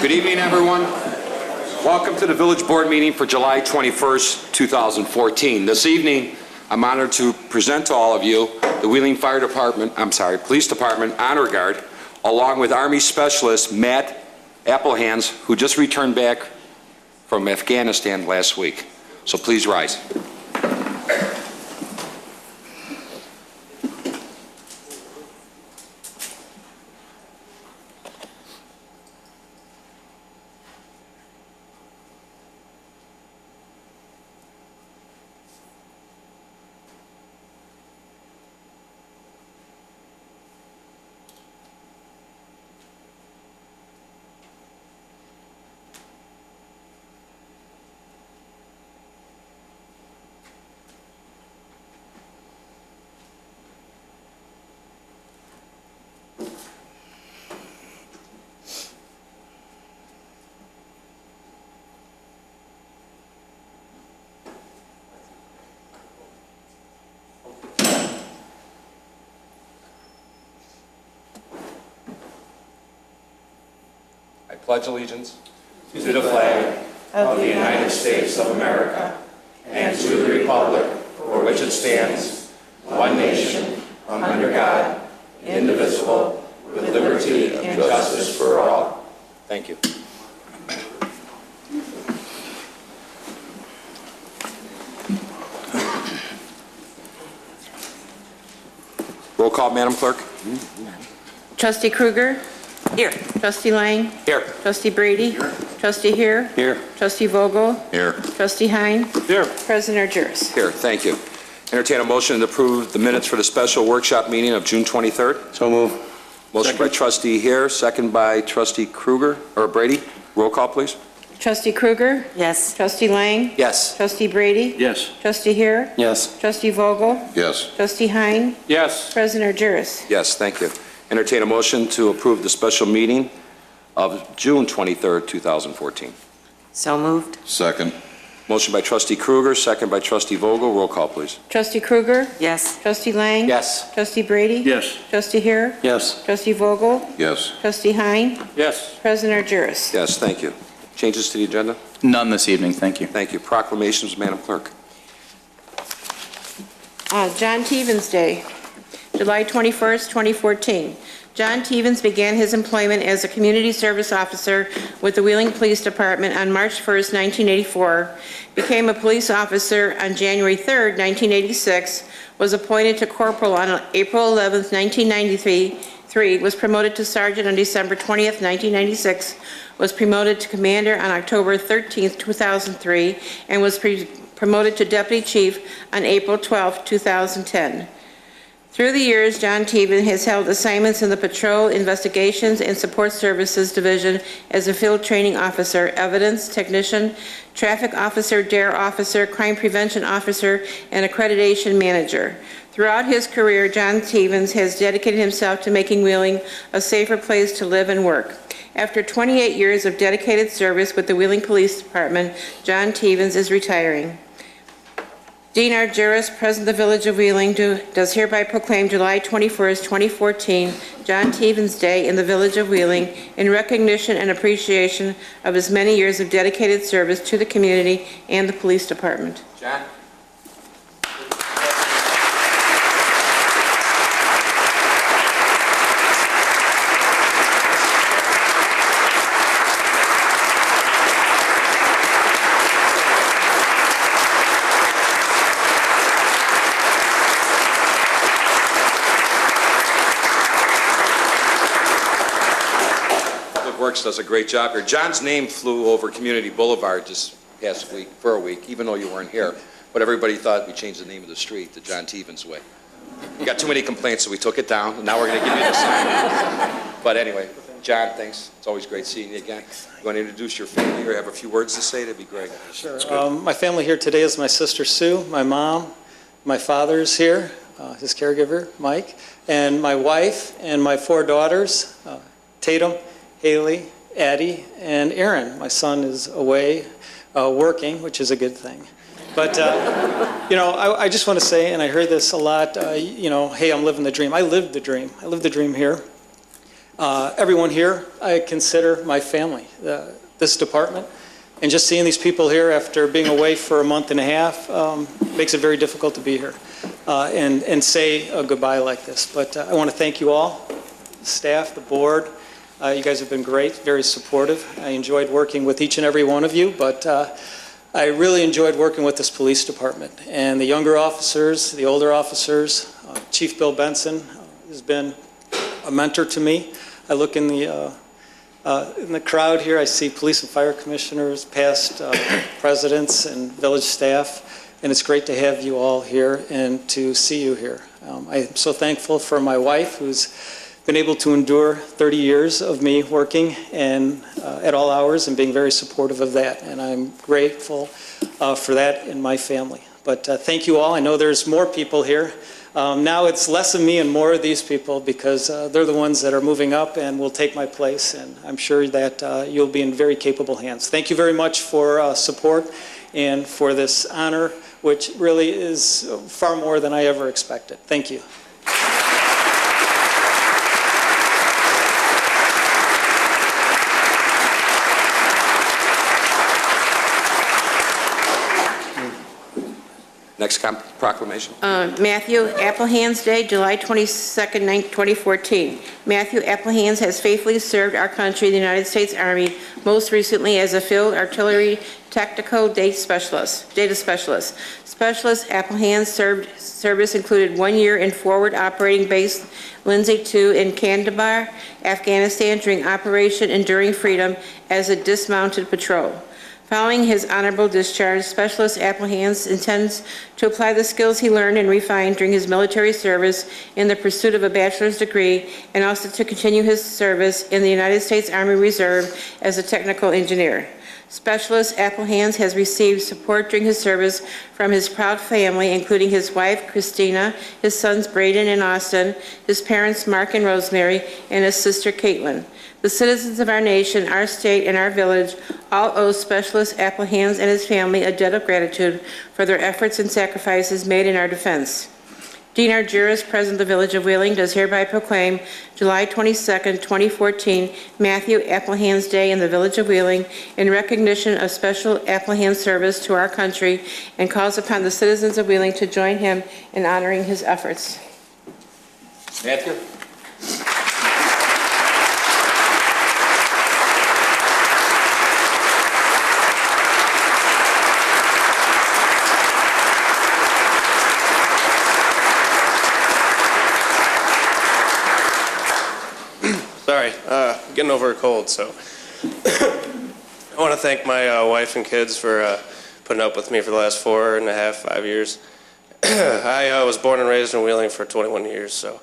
Good evening, everyone. Welcome to the Village Board meeting for July 21st, 2014. This evening, I'm honored to present to all of you the Wheeling Police Department Honor Guard, along with Army Specialist Matt Applehands, who just returned back from Afghanistan last week. So please rise. I pledge allegiance to the flag of the United States of America and to the republic for which it stands, one nation, under God, indivisible, with liberty and justice for all. Thank you. Roll call, Madam Clerk. Trustee Kruger? Here. Trustee Lang? Here. Trustee Brady? Trustee Here? Here. Trustee Vogel? Here. Trustee Hein? Here. President Argyros? Here, thank you. Entertain a motion to approve the minutes for the special workshop meeting of June 23rd. So move. Motion by Trustee Here, second by Trustee Kruger, or Brady. Roll call, please. Trustee Kruger? Yes. Trustee Lang? Yes. Trustee Brady? Yes. Trustee Here? Yes. Trustee Vogel? Yes. Trustee Hein? Yes. President Argyros? Yes, thank you. Entertain a motion to approve the special meeting of June 23rd, 2014. So moved. Second. Motion by Trustee Kruger, second by Trustee Vogel. Roll call, please. Trustee Kruger? Yes. Trustee Lang? Yes. Trustee Brady? Yes. Trustee Here? Yes. Trustee Vogel? Yes. Trustee Hein? Yes. President Argyros? Yes, thank you. Changes to the agenda? None this evening, thank you. Thank you. Proclamations, Madam Clerk. John Tevens Day, July 21st, 2014. John Tevens began his employment as a community service officer with the Wheeling Police Department on March 1st, 1984, became a police officer on January 3rd, 1986, was appointed to corporal on April 11th, 1993, was promoted to sergeant on December 20th, 1996, was promoted to commander on October 13th, 2003, and was promoted to deputy chief on April 12th, 2010. Through the years, John Tevens has held assignments in the Patrol, Investigations, and Support Services Division as a field training officer, evidence technician, traffic officer, DARE officer, crime prevention officer, and accreditation manager. Throughout his career, John Tevens has dedicated himself to making Wheeling a safer place to live and work. After 28 years of dedicated service with the Wheeling Police Department, John Tevens is retiring. Dean Argyros, President of the Village of Wheeling, does hereby proclaim July 21st, 2014, John Tevens Day in the Village of Wheeling in recognition and appreciation of his many years of dedicated service to the community and the police department. John? Works does a great job here. John's name flew over Community Boulevard this past week, for a week, even though you weren't here. But everybody thought we changed the name of the street to John Tevens Way. We got too many complaints, so we took it down, and now we're going to give you the sign. But anyway, John, thanks. It's always great seeing you again. You want to introduce your family or have a few words to say? That'd be great. Sure. My family here today is my sister Sue, my mom, my father's here, his caregiver, Mike, and my wife and my 4 daughters, Tatum, Haley, Addie, and Aaron. My son is away working, which is a good thing. But, you know, I just want to say, and I heard this a lot, you know, hey, I'm living the dream. I lived the dream. I lived the dream here. Everyone here, I consider my family. This department, and just seeing these people here after being away for a month and a half makes it very difficult to be here and say a goodbye like this. But I want to thank you all, the staff, the board. You guys have been great, very supportive. I enjoyed working with each and every one of you, but I really enjoyed working with this police department and the younger officers, the older officers. Chief Bill Benson has been a mentor to me. I look in the crowd here, I see police and fire commissioners, past presidents and village staff, and it's great to have you all here and to see you here. I'm so thankful for my wife, who's been able to endure 30 years of me working and at all hours and being very supportive of that, and I'm grateful for that in my family. But thank you all. I know there's more people here. Now it's less of me and more of these people, because they're the ones that are moving up and will take my place, and I'm sure that you'll be in very capable hands. Thank you very much for support and for this honor, which really is far more than I ever expected. Thank you. Next proclamation. Matthew Applehans Day, July 22nd, 2014. Matthew Applehans has faithfully served our country, the United States Army, most recently as a Field Artillery Tactical Data Specialist. Specialist Applehans' service included 1 year in Forward Operating Base Lindsay II in Kandahar, Afghanistan, during Operation Enduring Freedom as a dismounted patrol. Following his honorable discharge, Specialist Applehans intends to apply the skills he learned and refined during his military service in the pursuit of a bachelor's degree, and also to continue his service in the United States Army Reserve as a technical engineer. Specialist Applehans has received support during his service from his proud family, including his wife, Christina, his sons, Braden and Austin, his parents, Mark and Rosemary, and his sister, Caitlin. The citizens of our nation, our state, and our village all owe Specialist Applehans and his family a debt of gratitude for their efforts and sacrifices made in our defense. Dean Argyris, President of the Village of Wheeling, does hereby proclaim July 22nd, 2014, Matthew Applehans Day in the Village of Wheeling in recognition of Special Applehans service to our country, and calls upon the citizens of Wheeling to join him in honoring his efforts. Matthew. Sorry, getting over a cold, so. I want to thank my wife and kids for putting up with me for the last 4.5, 5 years. I was born and raised in Wheeling for 21 years, so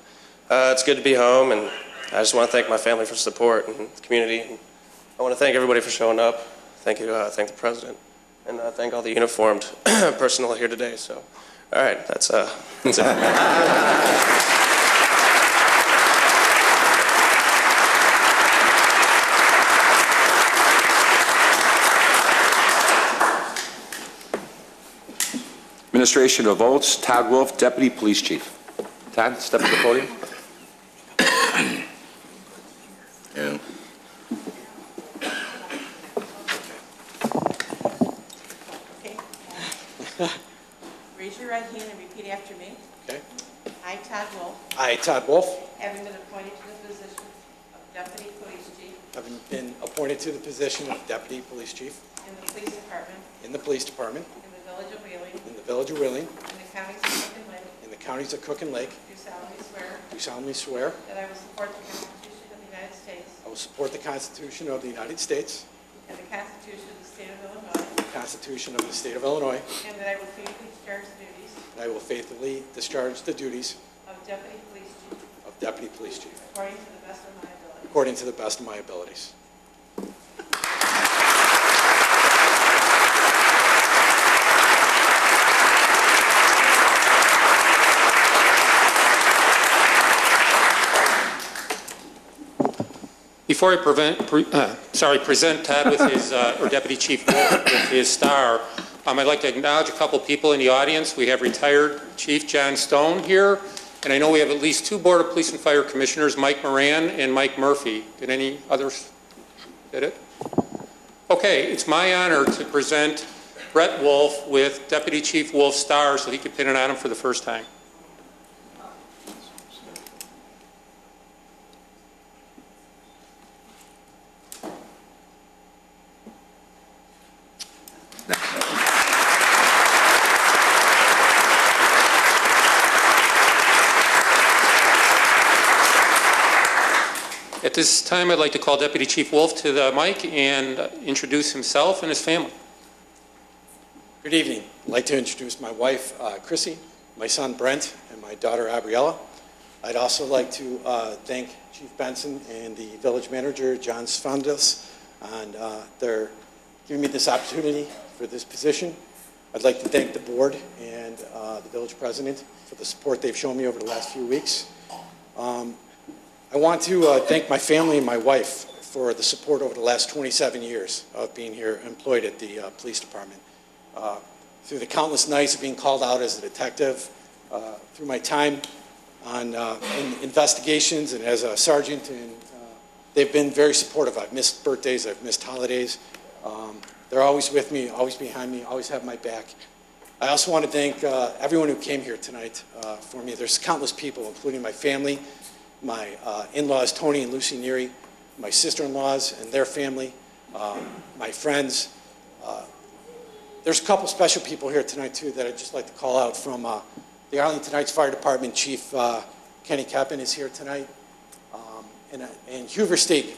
it's good to be home, and I just want to thank my family for support and the community. And I want to thank everybody for showing up. Thank you, thank the president, and thank all the uniformed personnel here today. So, all right, that's it. Administration of oaths, Todd Wolf, Deputy Police Chief. Todd, step to the podium. Yeah. Raise your right hand and repeat after me. Okay. I, Todd Wolf, I, Todd Wolf, having been appointed to the position of Deputy Police Chief having been appointed to the position of Deputy Police Chief in the Police Department in the Police Department in the Village of Wheeling in the Village of Wheeling in the counties of Cook and Lake, in the counties of Cook and Lake, do solemnly swear do solemnly swear that I will support the Constitution of the United States I will support the Constitution of the United States, and the Constitution of the State of Illinois, the Constitution of the State of Illinois, and that I will faithfully discharge the duties and I will faithfully discharge the duties of Deputy Police Chief of Deputy Police Chief according to the best of my ability. according to the best of my abilities. Before I present Todd with his, or Deputy Chief Wolf with his star, I'd like to acknowledge a couple people in the audience. We have retired Chief John Stone here, And I know we have at least 2 Board of Police and Fire Commissioners, Mike Moran and Mike Murphy. Did any others? Did it? Okay, it's my honor to present Brett Wolf with Deputy Chief Wolf's star so he can pin it on him for the first time. At this time, I'd like to call Deputy Chief Wolf to the mic and introduce himself and his family. Good evening. I'd like to introduce my wife, Chrissy, my son, Brent, and my daughter, Abriella. I'd also like to thank Chief Benson and the village manager, John Sfondas, on their giving me this opportunity for this position. I'd like to thank the board and the village president for the support they've shown me over the last few weeks. I want to thank my family and my wife for the support over the last 27 years of being here employed at the police department. Through the countless nights of being called out as a detective, through my time on in investigations and as a sergeant, and they've been very supportive. I've missed birthdays, I've missed holidays. They're always with me, always behind me, always have my back. I also want to thank everyone who came here tonight for me. There's countless people, including my family, my in-laws, Tony and Lucy Neary, my sister-in-laws and their family, my friends. There's a couple special people here tonight, too, that I'd just like to call out from the Arlington Heights Fire Department. Chief Kenny Keppen is here tonight. And Hoover State,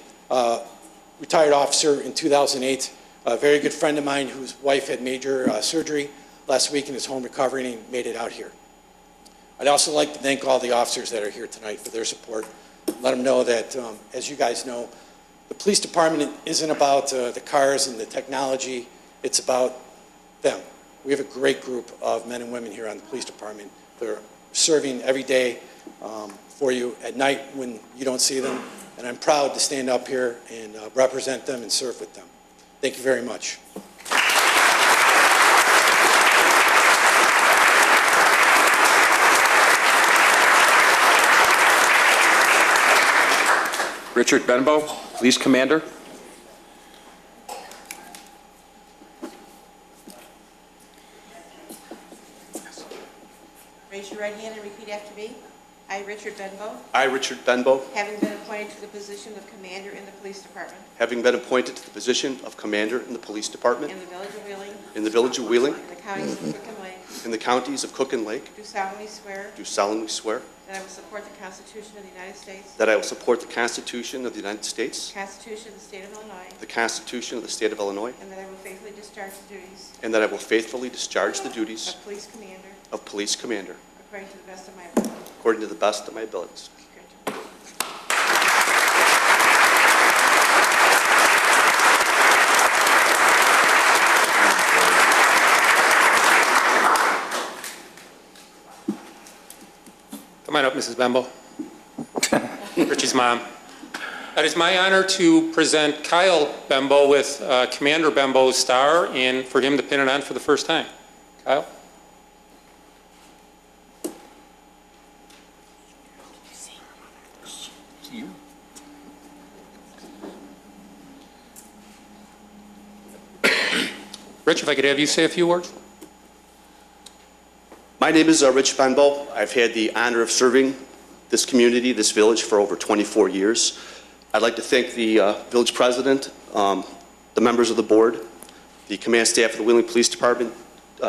retired officer in 2008, a very good friend of mine whose wife had major surgery last week and is home recovering and made it out here. I'd also like to thank all the officers that are here tonight for their support. Let them know that, as you guys know, the police department isn't about the cars and the technology. It's about them. We have a great group of men and women here on the police department. They're serving every day for you at night when you don't see them. And I'm proud to stand up here and represent them and serve with them. Thank you very much. Richard Benbow, Police Commander. Raise your right hand and repeat after me. I, Richard Benbow, I, Richard Benbow, having been appointed to the position of Commander in the Police Department having been appointed to the position of Commander in the Police Department in the Village of Wheeling, in the Village of Wheeling, in the counties of Cook and Lake, in the counties of Cook and Lake, do solemnly swear do solemnly swear that I will support the Constitution of the United States, that I will support the Constitution of the United States, the Constitution of the State of Illinois, the Constitution of the State of Illinois, and that I will faithfully discharge the duties and that I will faithfully discharge the duties of Police Commander of Police Commander according to the best of my ability. according to the best of my abilities. Come on up, Mrs. Benbow. Richie's mom. It is my honor to present Kyle Benbow with Commander Benbow's star and for him to pin it on for the first time. Kyle? Rich, if I could have you say a few words. My name is Rich Benbow. I've had the honor of serving this community, this village, for over 24 years. I'd like to thank the village president, the members of the board, the command staff of the Wheeling Police Department,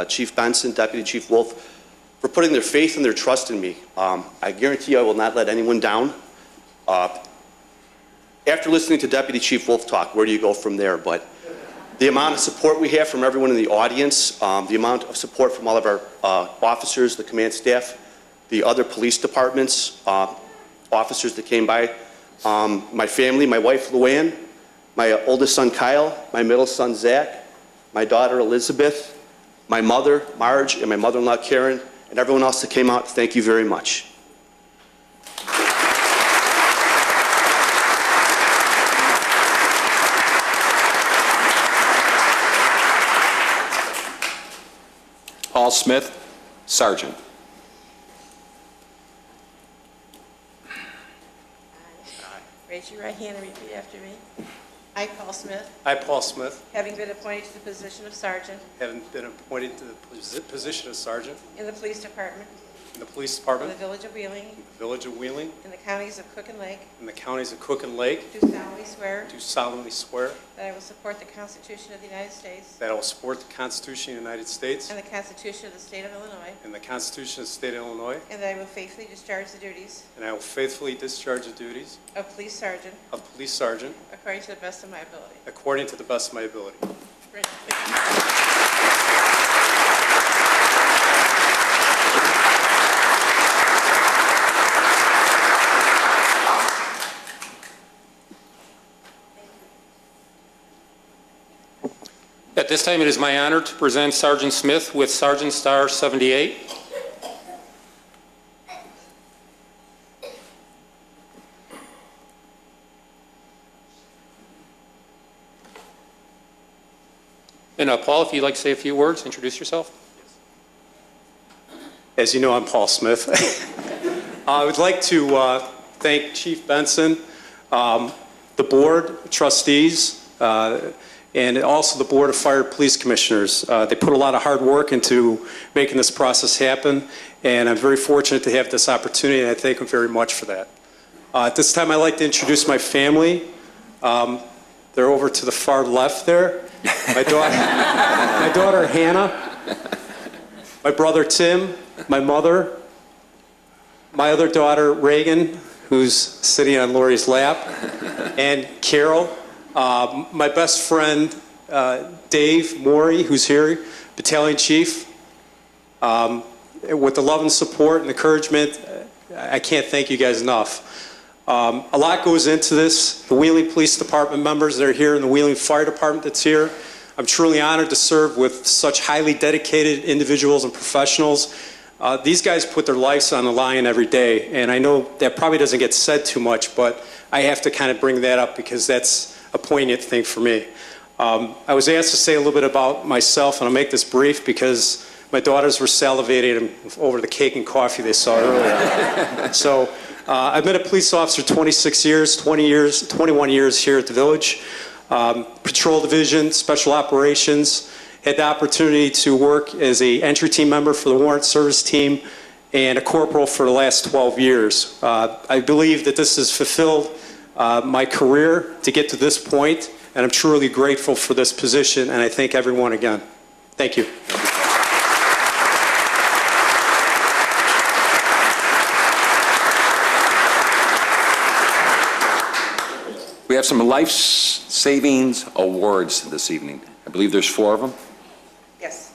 Chief Benson, Deputy Chief Wolf, for putting their faith and their trust in me. I guarantee you I will not let anyone down. After listening to Deputy Chief Wolf talk, where do you go from there? But the amount of support we have from everyone in the audience, the amount of support from all of our officers, the command staff, the other police departments, officers that came by, my family, my wife Luann, my oldest son Kyle, my middle son Zach, my daughter Elizabeth, my mother Marge, and my mother-in-law Karen, and everyone else that came out, thank you very much. Paul Smith, Sergeant. Raise your right hand and repeat after me. I, Paul Smith, I, Paul Smith, having been appointed to the position of sergeant having been appointed to the position of sergeant in the police department in the police of the department, village of Wheeling, the village of Wheeling, in the counties of Cook and Lake, in the counties of Cook and Lake, do solemnly swear do solemnly swear that I will support the Constitution of the United States that I will support the Constitution of the United States and the Constitution of the State of Illinois, and the Constitution of the State of Illinois, and that I will faithfully discharge the duties and I will faithfully discharge the duties of police sergeant of police sergeant according to the best of my ability. according to the best of my ability. At this time, it is my honor to present Sergeant Smith with Sergeant Star 78. And Paul, if you'd like to say a few words, introduce yourself. As you know, I'm Paul Smith. I would like to thank Chief Benson, the board, trustees, and also the Board of Fire Police Commissioners. They put a lot of hard work into making this process happen, and I'm very fortunate to have this opportunity, and I thank them very much for that. At this time, I'd like to introduce my family. They're over to the far left there. My daughter Hannah, my brother Tim, my mother, my other daughter Reagan, who's sitting on Lori's lap, and Carol, my best friend Dave Morey, who's here, battalion chief. With the love and support and encouragement, I can't thank you guys enough. A lot goes into this. The Wheeling Police Department members that are here and the Wheeling Fire Department that's here. I'm truly honored to serve with such highly dedicated individuals and professionals. These guys put their lives on the line every day, and I know that probably doesn't get said too much, but I have to kind of bring that up because that's a poignant thing for me. I was asked to say a little bit about myself, and I'll make this brief because my daughters were salivating over the cake and coffee they saw earlier. So I've been a police officer 26 years, 21 years here at the village. Patrol Division, Special Operations. Had the opportunity to work as an entry team member for the Warrant Service Team and a corporal for the last 12 years. I believe that this has fulfilled my career to get to this point, and I'm truly grateful for this position, and I thank everyone again. Thank you. We have some life savings awards this evening. I believe there's 4 of them. Yes.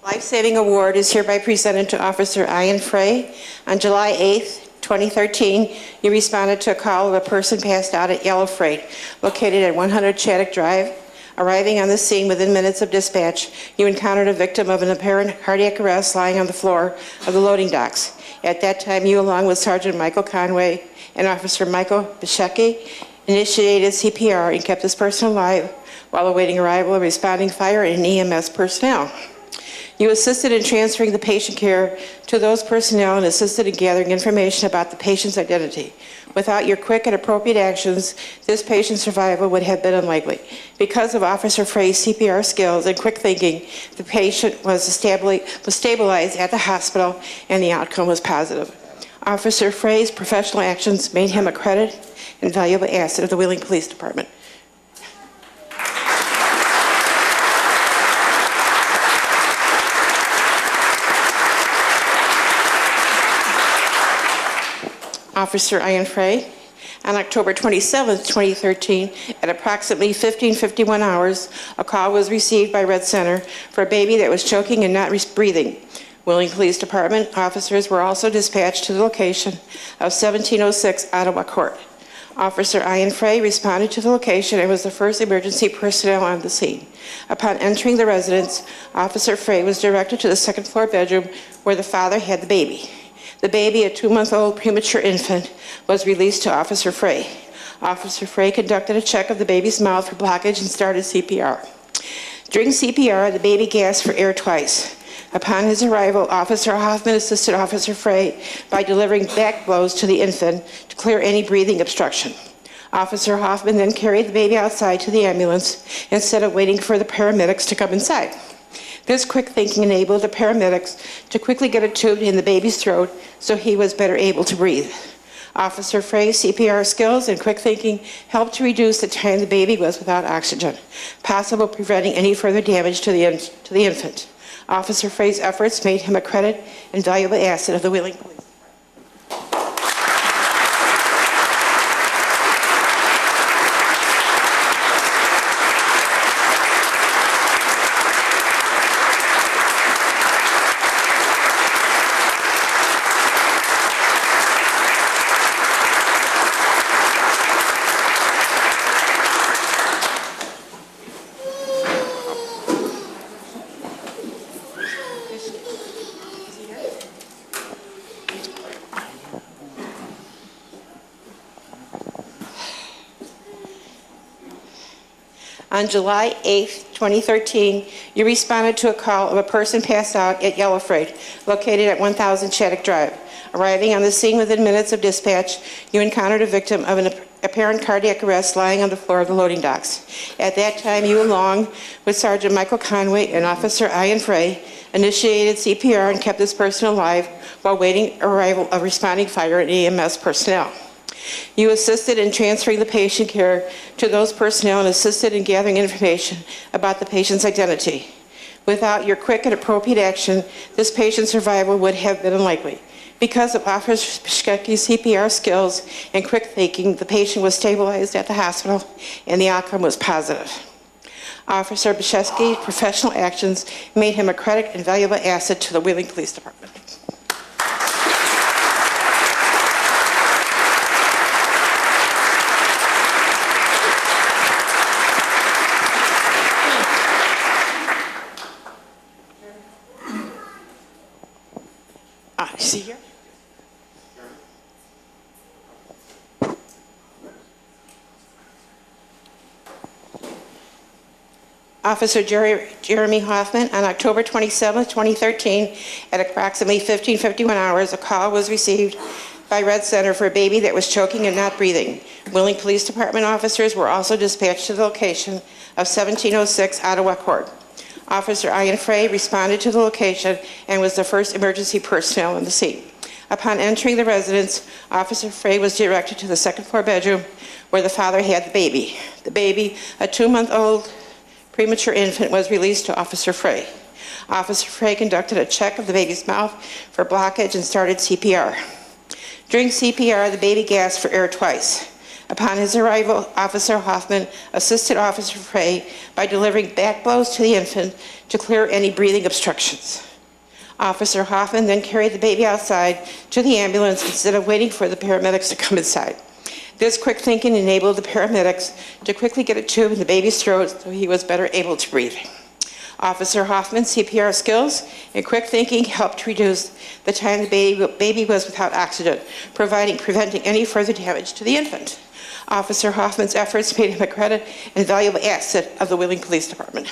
Life-Saving Award is hereby presented to Officer Ian Frey. On July 8th, 2013, you responded to a call of a person passed out at Yellow Freight, located at 100 Chaddock Drive. Arriving on the scene within minutes of dispatch, you encountered a victim of an apparent cardiac arrest lying on the floor of the loading docks. At that time, you, along with Sergeant Michael Conway and Officer Michael Bishecki, initiated CPR and kept this person alive while awaiting arrival of responding fire and EMS personnel. You assisted in transferring the patient care to those personnel and assisted in gathering information about the patient's identity. Without your quick and appropriate actions, this patient's survival would have been unlikely. Because of Officer Frey's CPR skills and quick thinking, the patient was stabilized at the hospital and the outcome was positive. Officer Frey's professional actions made him a credit and valuable asset of the Wheeling Police Department. Officer Ian Frey, on October 27, 2013, at approximately 15:51 hours, a call was received by Red Center for a baby that was choking and not breathing. Wheeling Police Department officers were also dispatched to the location of 1706 Ottawa Court. Officer Ian Frey responded to the location and was the first emergency personnel on the scene. Upon entering the residence, Officer Frey was directed to the second-floor bedroom where the father had the baby. The baby, a 2-month-old premature infant, was released to Officer Frey. Officer Frey conducted a check of the baby's mouth for blockage and started CPR. During CPR, the baby gasped for air twice. Upon his arrival, Officer Hoffman assisted Officer Frey by delivering back blows to the infant to clear any breathing obstruction. Officer Hoffman then carried the baby outside to the ambulance instead of waiting for the paramedics to come inside. This quick thinking enabled the paramedics to quickly get a tube in the baby's throat so he was better able to breathe. Officer Frey's CPR skills and quick thinking helped to reduce the time the baby was without oxygen, possibly preventing any further damage to the infant. Officer Frey's efforts made him a credit and valuable asset of the Wheeling Police. On July 8, 2013, you responded to a call of a person passed out at Yellow Freight, located at 1000 Shattuck Drive. Arriving on the scene within minutes of dispatch, you encountered a victim of an apparent cardiac arrest lying on the floor of the loading docks. At that time, you, along with Sergeant Michael Conway and Officer Ian Frey, initiated CPR and kept this person alive while waiting arrival of responding fire and EMS personnel. You assisted in transferring the patient care to those personnel and assisted in gathering information about the patient's identity. Without your quick and appropriate action, this patient's survival would have been unlikely. Because of Officer Piszczecki's CPR skills and quick thinking, the patient was stabilized at the hospital and the outcome was positive. Officer Piszczecki's professional actions made him a credit and valuable asset to the Wheeling Police Department. See here? Officer Jeremy Hoffman, on October 27, 2013, at approximately 15:51 hours, a call was received by Red Center for a baby that was choking and not breathing. Wheeling Police Department officers were also dispatched to the location of 1706 Ottawa Court. Officer Ian Frey responded to the location and was the first emergency personnel on the scene. Upon entering the residence, Officer Frey was directed to the second-floor bedroom where the father had the baby. The baby, a 2-month-old premature infant, was released to Officer Frey. Officer Frey conducted a check of the baby's mouth for blockage and started CPR. During CPR, the baby gasped for air twice. Upon his arrival, Officer Hoffman assisted Officer Frey by delivering back blows to the infant to clear any breathing obstructions. Officer Hoffman then carried the baby outside to the ambulance instead of waiting for the paramedics to come inside. This quick thinking enabled the paramedics to quickly get a tube in the baby's throat so he was better able to breathe. Officer Hoffman's CPR skills and quick thinking helped reduce the time the baby was without oxygen, preventing any further damage to the infant. Officer Hoffman's efforts made him a credit and valuable asset of the Wheeling Police Department.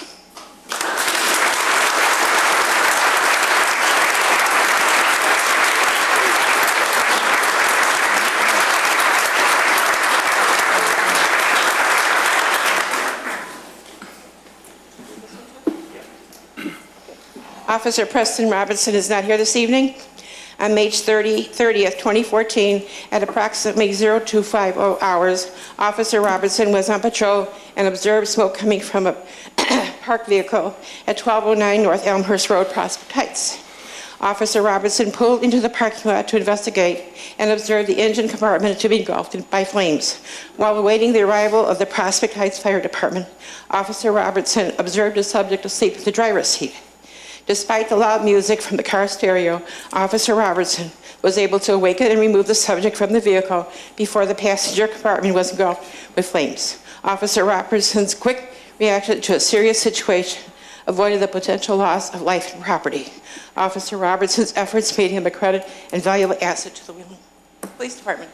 Officer Preston Robinson is not here this evening. On March 30th, 2014, at approximately 0250 hours, Officer Robinson was on patrol and observed smoke coming from a parked vehicle at 1209 North Elmhurst Road, Prospect Heights. Officer Robinson pulled into the parking lot to investigate and observed the engine compartment to be engulfed by flames. While awaiting the arrival of the Prospect Heights Fire Department, Officer Robinson observed a subject asleep in the driver's seat. Despite the loud music from the car stereo, Officer Robertson was able to awaken and remove the subject from the vehicle before the passenger compartment was engulfed with flames. Officer Robertson's quick reaction to a serious situation avoided the potential loss of life and property. Officer Robertson's efforts made him a credit and valuable asset to the Wheeling Police Department.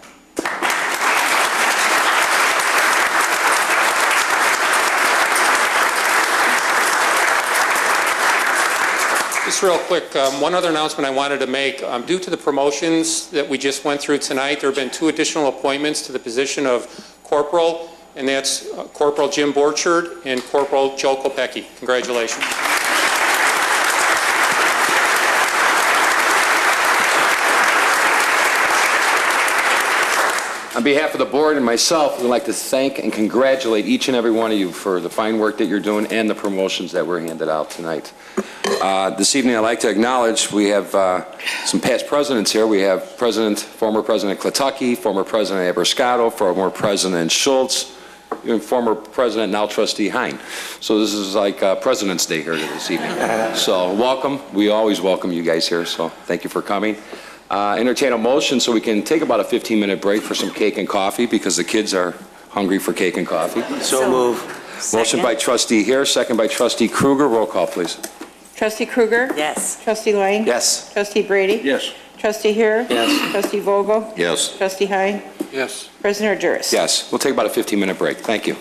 Just real quick, one other announcement I wanted to make. Due to the promotions that we just went through tonight, there have been 2 additional appointments to the position of corporal, and that's Corporal Jim Borchard and Corporal Joe Kopecki. Congratulations. On behalf of the board and myself, we'd like to thank and congratulate each and every one of you for the fine work that you're doing and the promotions that were handed out tonight. This evening, I'd like to acknowledge we have some past presidents here. We have former President Klatucky, former President Abrascato, former President Schultz, even former President, now Trustee Hein. So this is like President's Day here this evening. So welcome. We always welcome you guys here, so thank you for coming. Entertain a motion so we can take about a 15-minute break for some cake and coffee because the kids are hungry for cake and coffee. So move. Motion by Trustee Hare, second by Trustee Kruger. Roll call, please. Trustee Kruger? Yes. Trustee Lang? Yes. Trustee Brady? Yes. Trustee Hare? Yes. Trustee Vogel? Yes. Trustee Hein? Yes. President Argyris? Yes, we'll take about a 15-minute break. Thank you.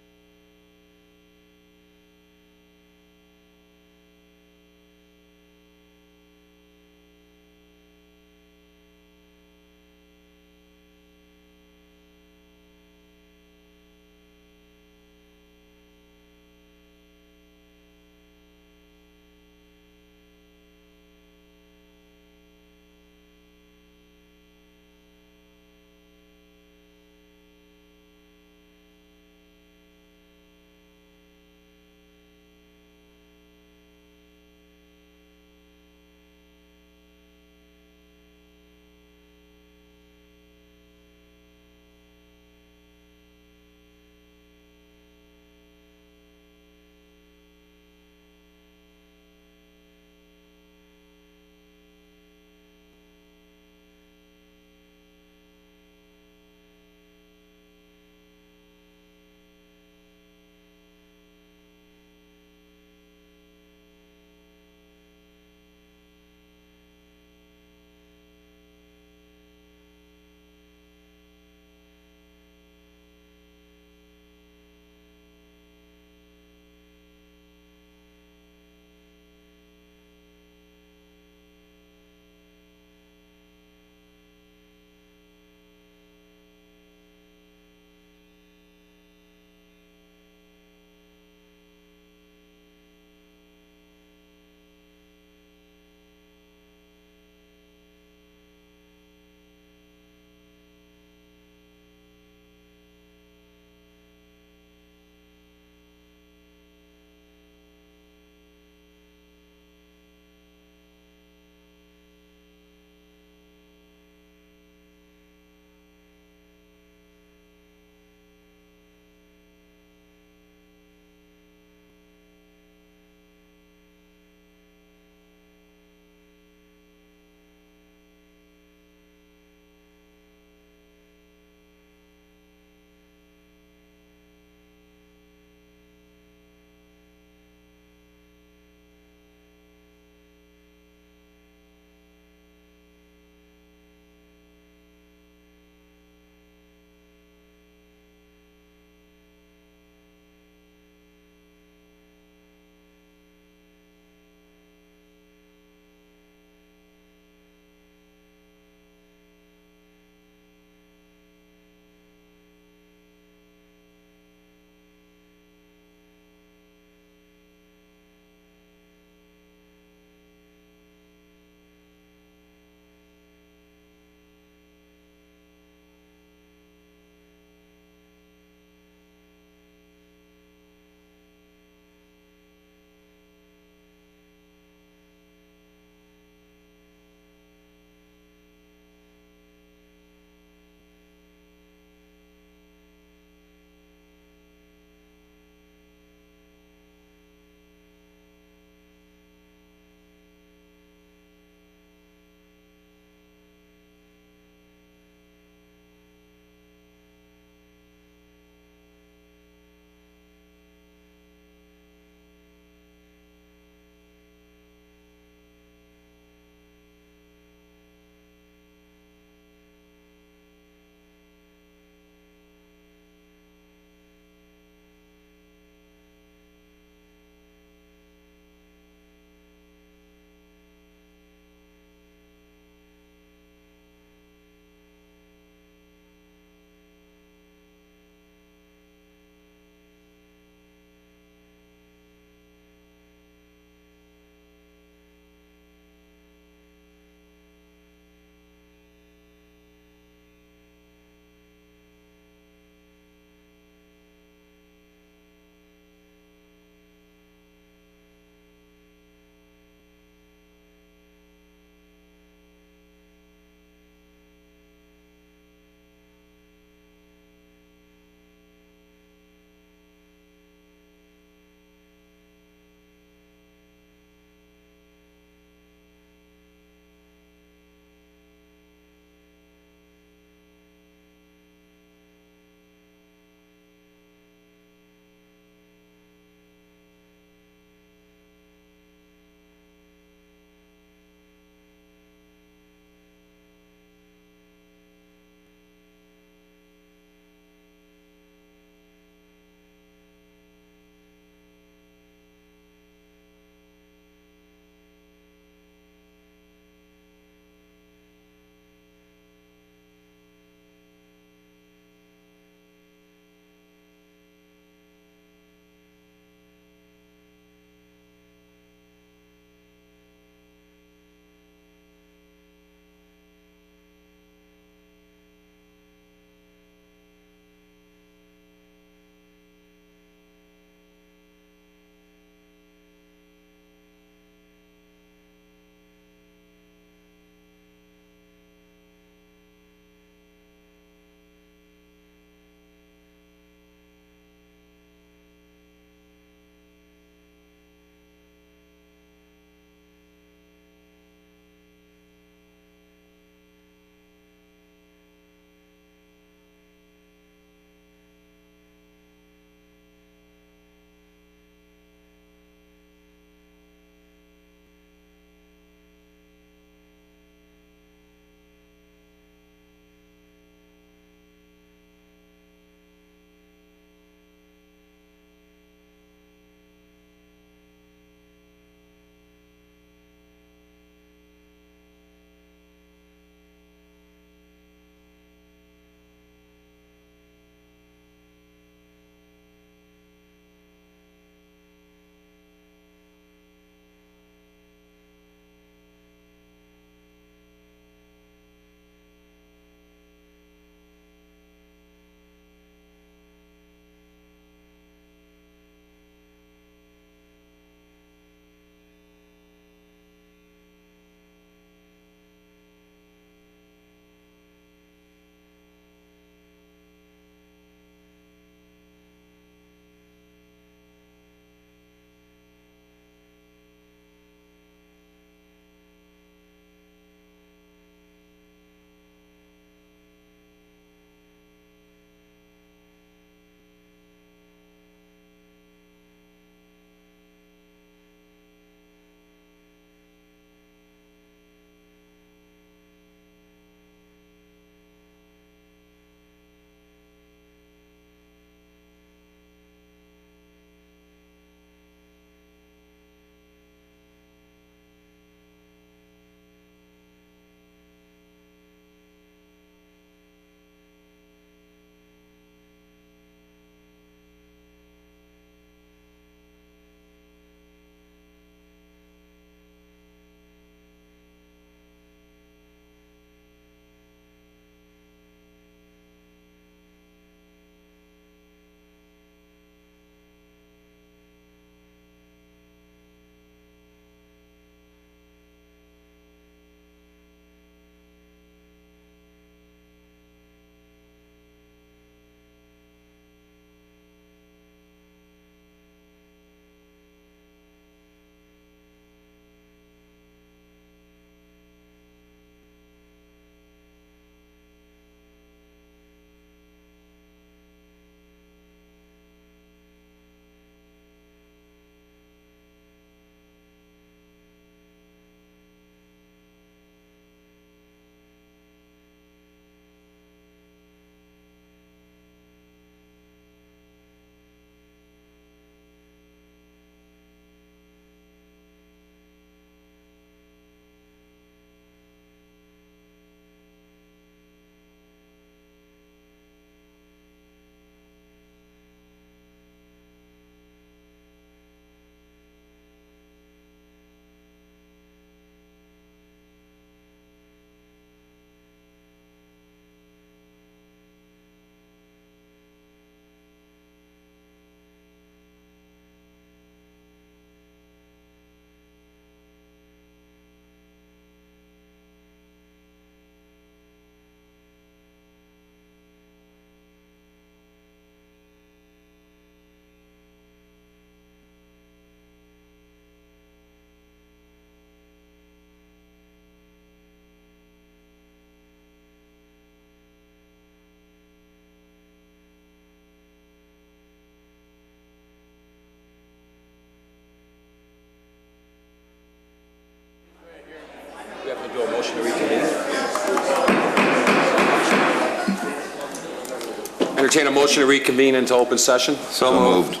entertain a motion to reconvene into open session. So moved.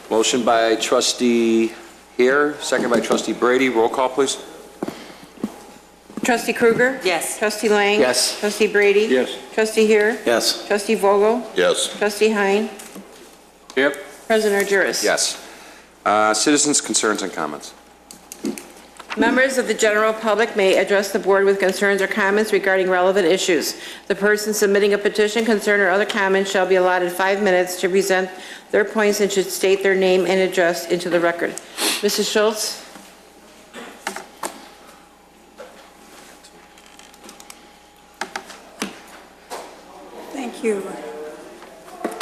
Motion by trustee Here, second by trustee Brady. Roll call, please. Trustee Krueger? Yes. Trustee Lang? Yes. Trustee Brady? Yes. Trustee Here? Yes. Trustee Vogel? Yes. Trustee Hein? Yep. President Argyris? Yes. Citizens' concerns and comments. Members of the general public may address the board with concerns or comments regarding relevant issues. The person submitting a petition, concern, or other comment shall be allotted 5 minutes to present their points and should state their name and address into the record. Mrs. Schultz? Thank you,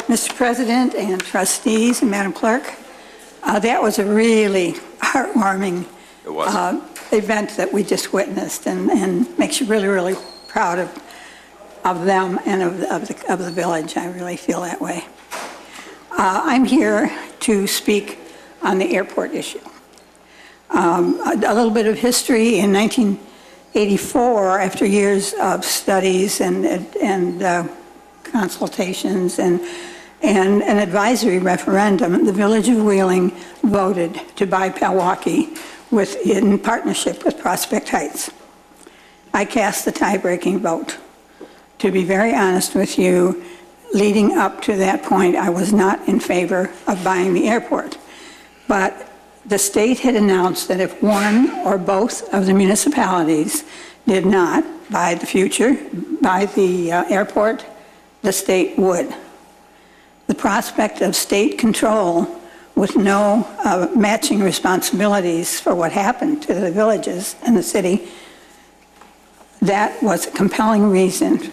Mr. President and trustees and Madam Clerk. That was a really heartwarming It was. event that we just witnessed, and makes you really, really proud of them and of the village. I really feel that way. I'm here to speak on the airport issue. A little bit of history. In 1984, after years of studies and consultations and an advisory referendum, the Village of Wheeling voted to buy Pewaukee in partnership with Prospect Heights. I cast the tie-breaking vote. To be very honest with you, leading up to that point, I was not in favor of buying the airport. But the state had announced that if one or both of the municipalities did not buy the airport, the state would. The prospect of state control with no matching responsibilities for what happened to the villages and the city, that was a compelling reason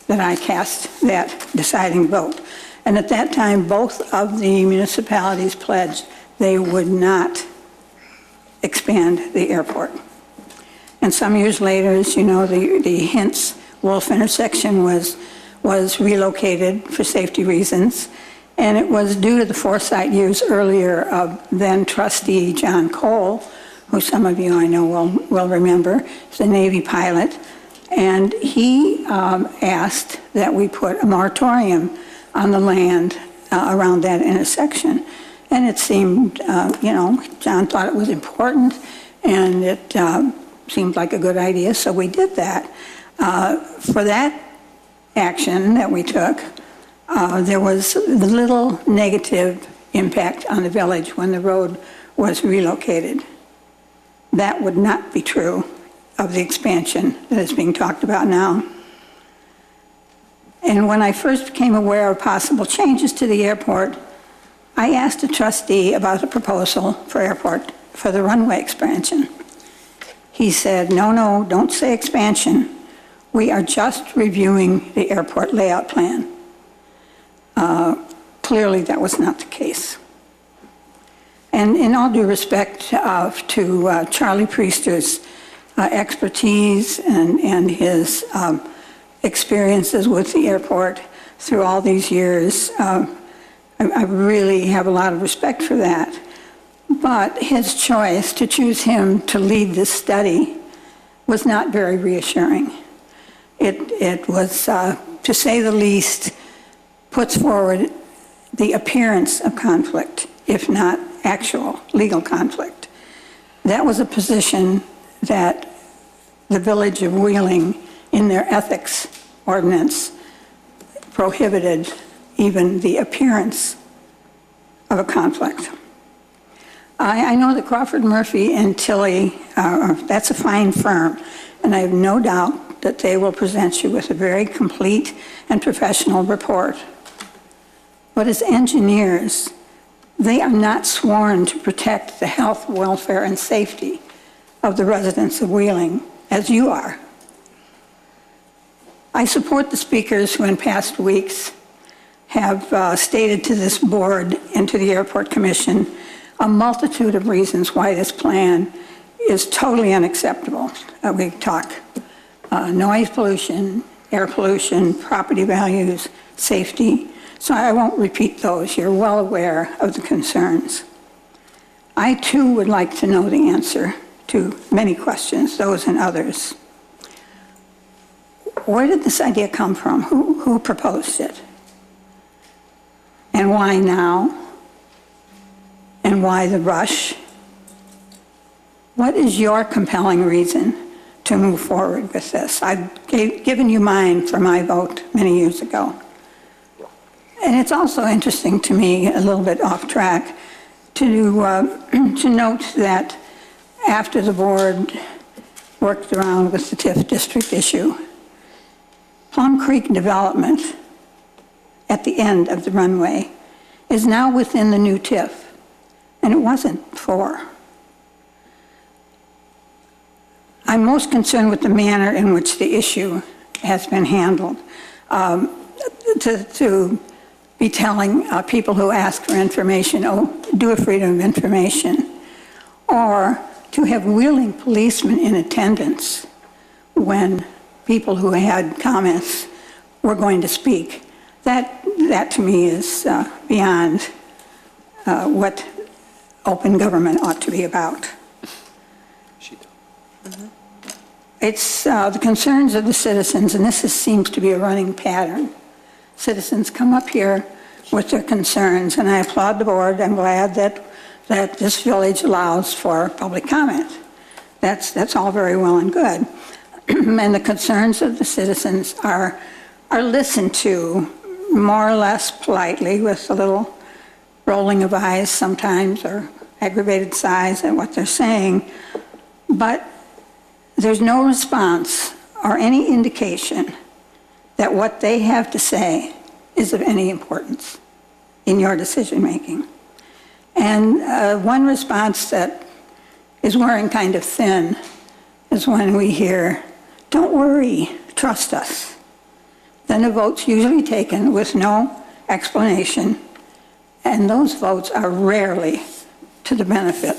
that I cast that deciding vote. And at that time, both of the municipalities pledged they would not expand the airport. And some years later, as you know, the Hintz-Wolf intersection was relocated for safety reasons, and it was due to the foresight years earlier of then trustee John Cole, who some of you I know will remember. He's a Navy pilot, and he asked that we put a moratorium on the land around that intersection. And it seemed, John thought it was important, and it seemed like a good idea, so we did that. For that action that we took, there was little negative impact on the village when the road was relocated. That would not be true of the expansion that is being talked about now. And when I first became aware of possible changes to the airport, I asked a trustee about a proposal for the runway expansion. He said, no, don't say expansion. We are just reviewing the airport layout plan. Clearly, that was not the case. And in all due respect to Charlie Priester's expertise and his experiences with the airport through all these years, I really have a lot of respect for that. But his choice to choose him to lead this study was not very reassuring. It was, to say the least, puts forward the appearance of conflict, if not actual legal conflict. That was a position that the Village of Wheeling, in their ethics ordinance, prohibited even the appearance of a conflict. I know that Crawford Murphy and Tilley, that's a fine firm, and I have no doubt that they will present you with a very complete and professional report. But as engineers, they are not sworn to protect the health, welfare, and safety of the residents of Wheeling, as you are. I support the speakers who in past weeks have stated to this board and to the Airport Commission a multitude of reasons why this plan is totally unacceptable. We talk noise pollution, air pollution, property values, safety. So I won't repeat those. You're well aware of the concerns. I too would like to know the answer to many questions, those and others. Where did this idea come from? Who proposed it? Why now? And why the rush? What is your compelling reason to move forward with this? I've given you mine for my vote many years ago. And it's also interesting to me, a little bit off track, to note that after the board worked around with the TIF district issue, Plum Creek development at the end of the runway is now within the new TIF, and it wasn't before. I'm most concerned with the manner in which the issue has been handled. To be telling people who ask for information, oh, do a freedom of information, or to have willing policemen in attendance when people who had comments were going to speak. That to me is beyond what open government ought to be about. It's the concerns of the citizens, and this seems to be a running pattern. Citizens come up here with their concerns, and I applaud the board. I'm glad that this village allows for public comment. That's all very well and good. And the concerns of the citizens are listened to more or less politely, with a little rolling of eyes sometimes, or aggravated sighs at what they're saying. But there's no response or any indication that what they have to say is of any importance in your decision-making. And one response that is wearing kind of thin is when we hear, "Don't worry, trust us." Then a vote's usually taken with no explanation, and those votes are rarely to the benefit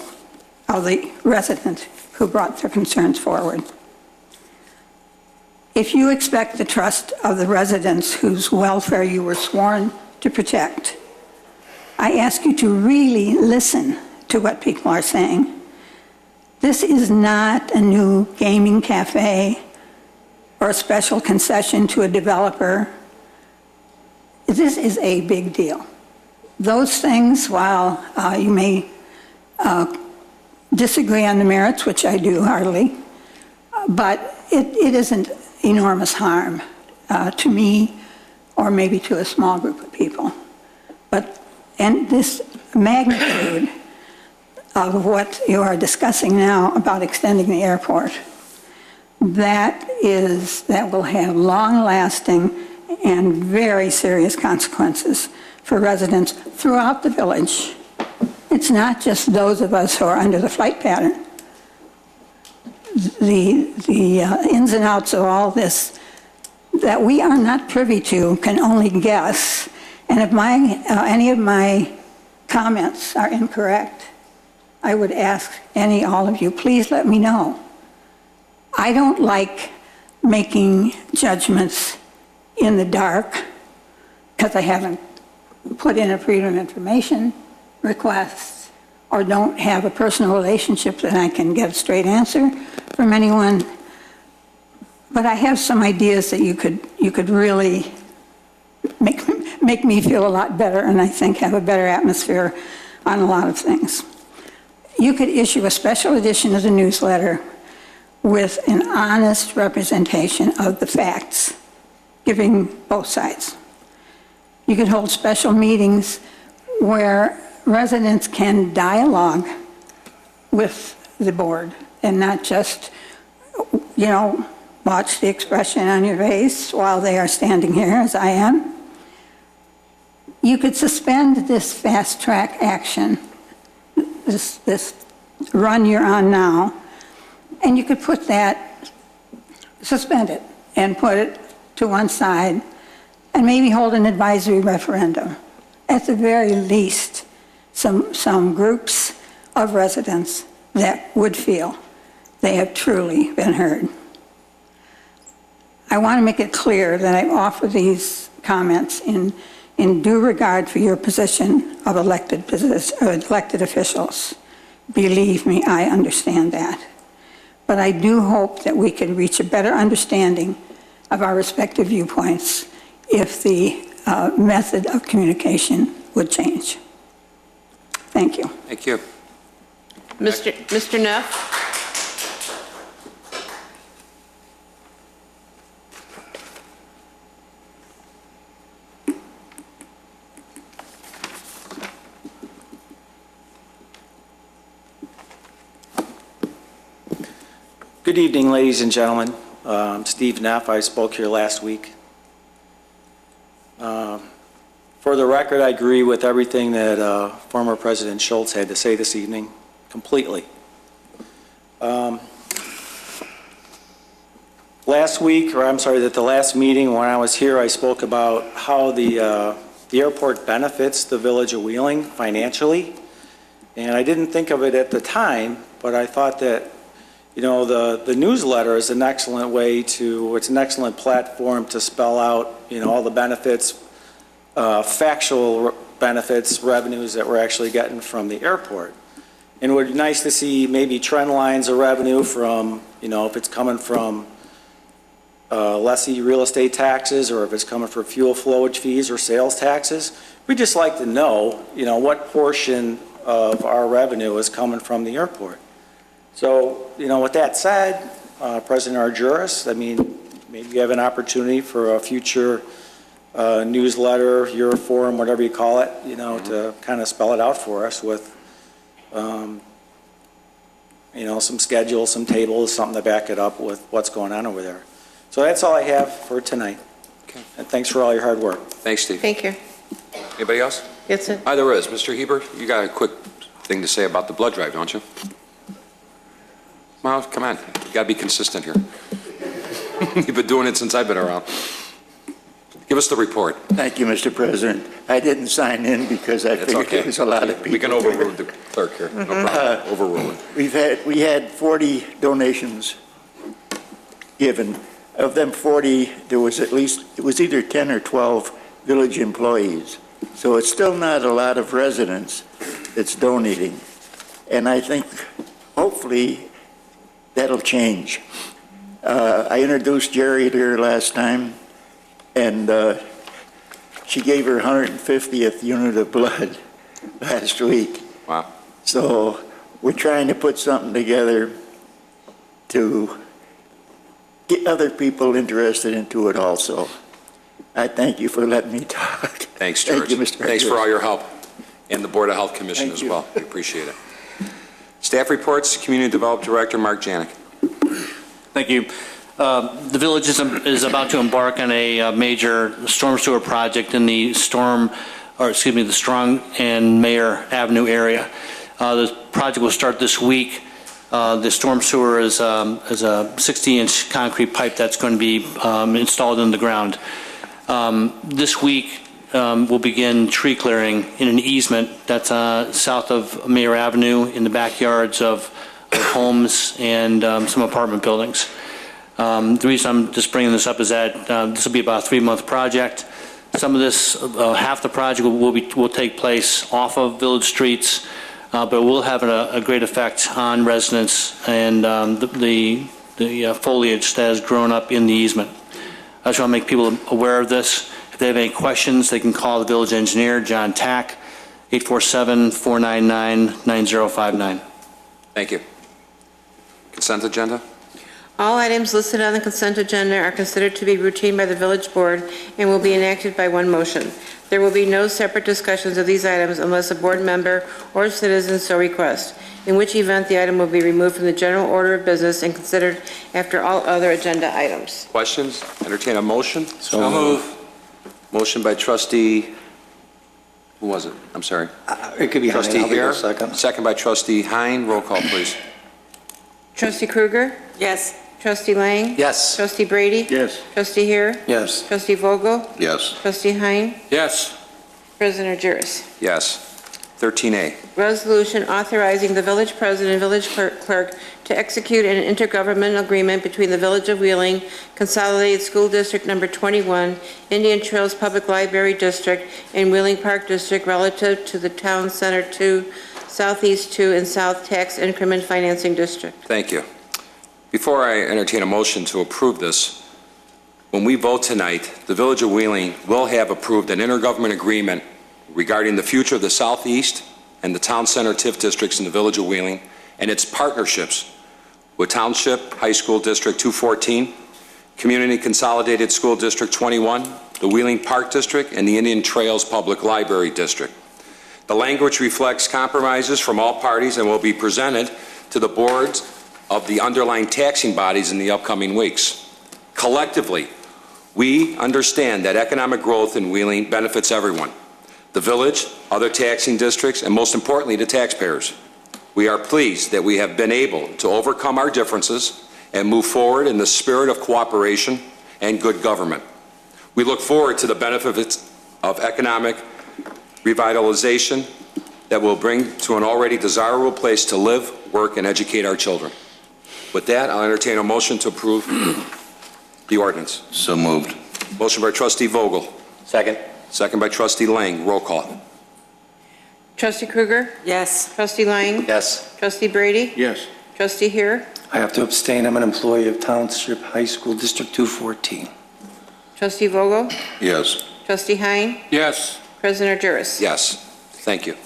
of the resident who brought their concerns forward. If you expect the trust of the residents whose welfare you were sworn to protect, I ask you to really listen to what people are saying. This is not a new gaming cafe or a special concession to a developer. This is a big deal. Those things, while you may disagree on the merits, which I do heartily, but it isn't enormous harm to me or maybe to a small group of people. And this magnitude of what you are discussing now about extending the airport, that will have long-lasting and very serious consequences for residents throughout the village. It's not just those of us who are under the flight pattern. The ins and outs of all this that we are not privy to can only guess. And if any of my comments are incorrect, I would ask all of you, please let me know. I don't like making judgments in the dark because I haven't put in a freedom of information request or don't have a personal relationship that I can get a straight answer from anyone. But I have some ideas that you could really make me feel a lot better, and I think have a better atmosphere on a lot of things. You could issue a special edition of the newsletter with an honest representation of the facts, giving both sides. You could hold special meetings where residents can dialogue with the board and not just, watch the expression on your face while they are standing here, as I am. You could suspend this fast-track action, this run you're on now, and you could suspend it and put it to one side and maybe hold an advisory referendum. At the very least, some groups of residents that would feel they have truly been heard. I want to make it clear that I offer these comments in due regard for your position of elected officials. Believe me, I understand that. But I do hope that we can reach a better understanding of our respective viewpoints if the method of communication would change. Thank you. Thank you. Mr. Neff? Good evening, ladies and gentlemen. I'm Steve Neff. I spoke here last week. For the record, I agree with everything that former President Schultz had to say this evening, completely. Last week, or I'm sorry, at the last meeting when I was here, I spoke about how the airport benefits the village of Wheeling financially. And I didn't think of it at the time, but I thought that the newsletter is an excellent way it's an excellent platform to spell out, all the benefits, factual benefits, revenues that we're actually getting from the airport. And it would be nice to see maybe trend lines of revenue from, if it's coming from lessee real estate taxes, or if it's coming from fuel flowage fees or sales taxes. We'd just like to know, what portion of our revenue is coming from the airport. So, with that said, President Argyros, maybe you have an opportunity for a future newsletter, your forum, whatever you call it, to kind of spell it out for us with, some schedules, some tables, something to back it up with what's going on over there. So that's all I have for tonight. Okay. And thanks for all your hard work. Thanks, Steve. Thank you. Anybody else? That's it. Hi, there is. Mr. Hebert, you got a quick thing to say about the blood drive, don't you? Well, come on. You got to be consistent here. You've been doing it since I've been around. Give us the report. Thank you, Mr. President. I didn't sign in because I It's figured okay. there was a lot of people. We can overrule the clerk here. No problem. Overrule it. We had 40 donations given. Of them 40, there was it was either 10 or 12 village employees. So it's still not a lot of residents that's donating. And I think hopefully that'll change. I introduced Jerry here last time, and she gave her 150th unit of blood last week. Wow. So we're trying to put something together to get other people interested into it also. I thank you for letting me talk. Thanks, George. Thank you, Mr. Thanks for President. all your help. And the Board of Health Commission Thank as you. well. We appreciate it. Staff reports, Community Development Director Mark Janik. Thank you. The village is about to embark on a major storm sewer project in the Strong and Mayor Avenue area. The project will start this week. The storm sewer is a 60-inch concrete pipe that's going to be installed in the ground. This week, we'll begin tree clearing in an easement that's south of Mayor Avenue in the backyards of homes and some apartment buildings. The reason I'm just bringing this up is that this will be about a 3-month project. Some of this, half the project will take place off of village streets, but it will have a great effect on residents and the foliage that has grown up in the easement. I just want to make people aware of this. If they have any questions, they can call the village engineer, John Tack, 847-499-9059. Thank you. Consent agenda? All items listed on the consent agenda are considered to be routine by the village board and will be enacted by one motion. There will be no separate discussions of these items unless a board member or citizen so requests, in which event the item will be removed from the general order of business and considered after all other agenda items. Questions? Entertain a motion? So move. Motion by trustee, who was it? I'm sorry. It could be Trustee Hare. second. Second by trustee Hein. Roll call, please. Trustee Kruger? Yes. Trustee Lang? Yes. Trustee Brady? Yes. Trustee Hare? Yes. Trustee Vogel? Yes. Trustee Hein? Yes. President Argyros. Yes. 13A. Resolution authorizing the village president and village clerk to execute an intergovernmental agreement between the Village of Wheeling, Consolidated School District Number 21, Indian Trails Public Library District, and Wheeling Park District relative to the Town Center 2, Southeast 2, and South Tax Increment Financing District. Thank you. Before I entertain a motion to approve this, when we vote tonight, the Village of Wheeling will have approved an intergovernment agreement regarding the future of the Southeast and the Town Center TIF districts in the Village of Wheeling and its partnerships with Township High School District 214, Community Consolidated School District 21, the Wheeling Park District, and the Indian Trails Public Library District. The language reflects compromises from all parties and will be presented to the boards of the underlying taxing bodies in the upcoming weeks. Collectively, we understand that economic growth in Wheeling benefits everyone, the village, other taxing districts, and most importantly, the taxpayers. We are pleased that we have been able to overcome our differences and move forward in the spirit of cooperation and good government. We look forward to the benefits of economic revitalization that will bring to an already desirable place to live, work, and educate our children. With that, I'll entertain a motion to approve the ordinance. So moved. Motion by Trustee Vogel. Second. Second by Trustee Lang. Roll call. Trustee Krueger? Yes. Trustee Lang? Yes. Trustee Brady? Yes. Trustee Heer? I have to abstain. I'm an employee of Township High School District 214. Trustee Vogel? Yes. Trustee Hein? Yes. President Argyros? Yes. Thank you.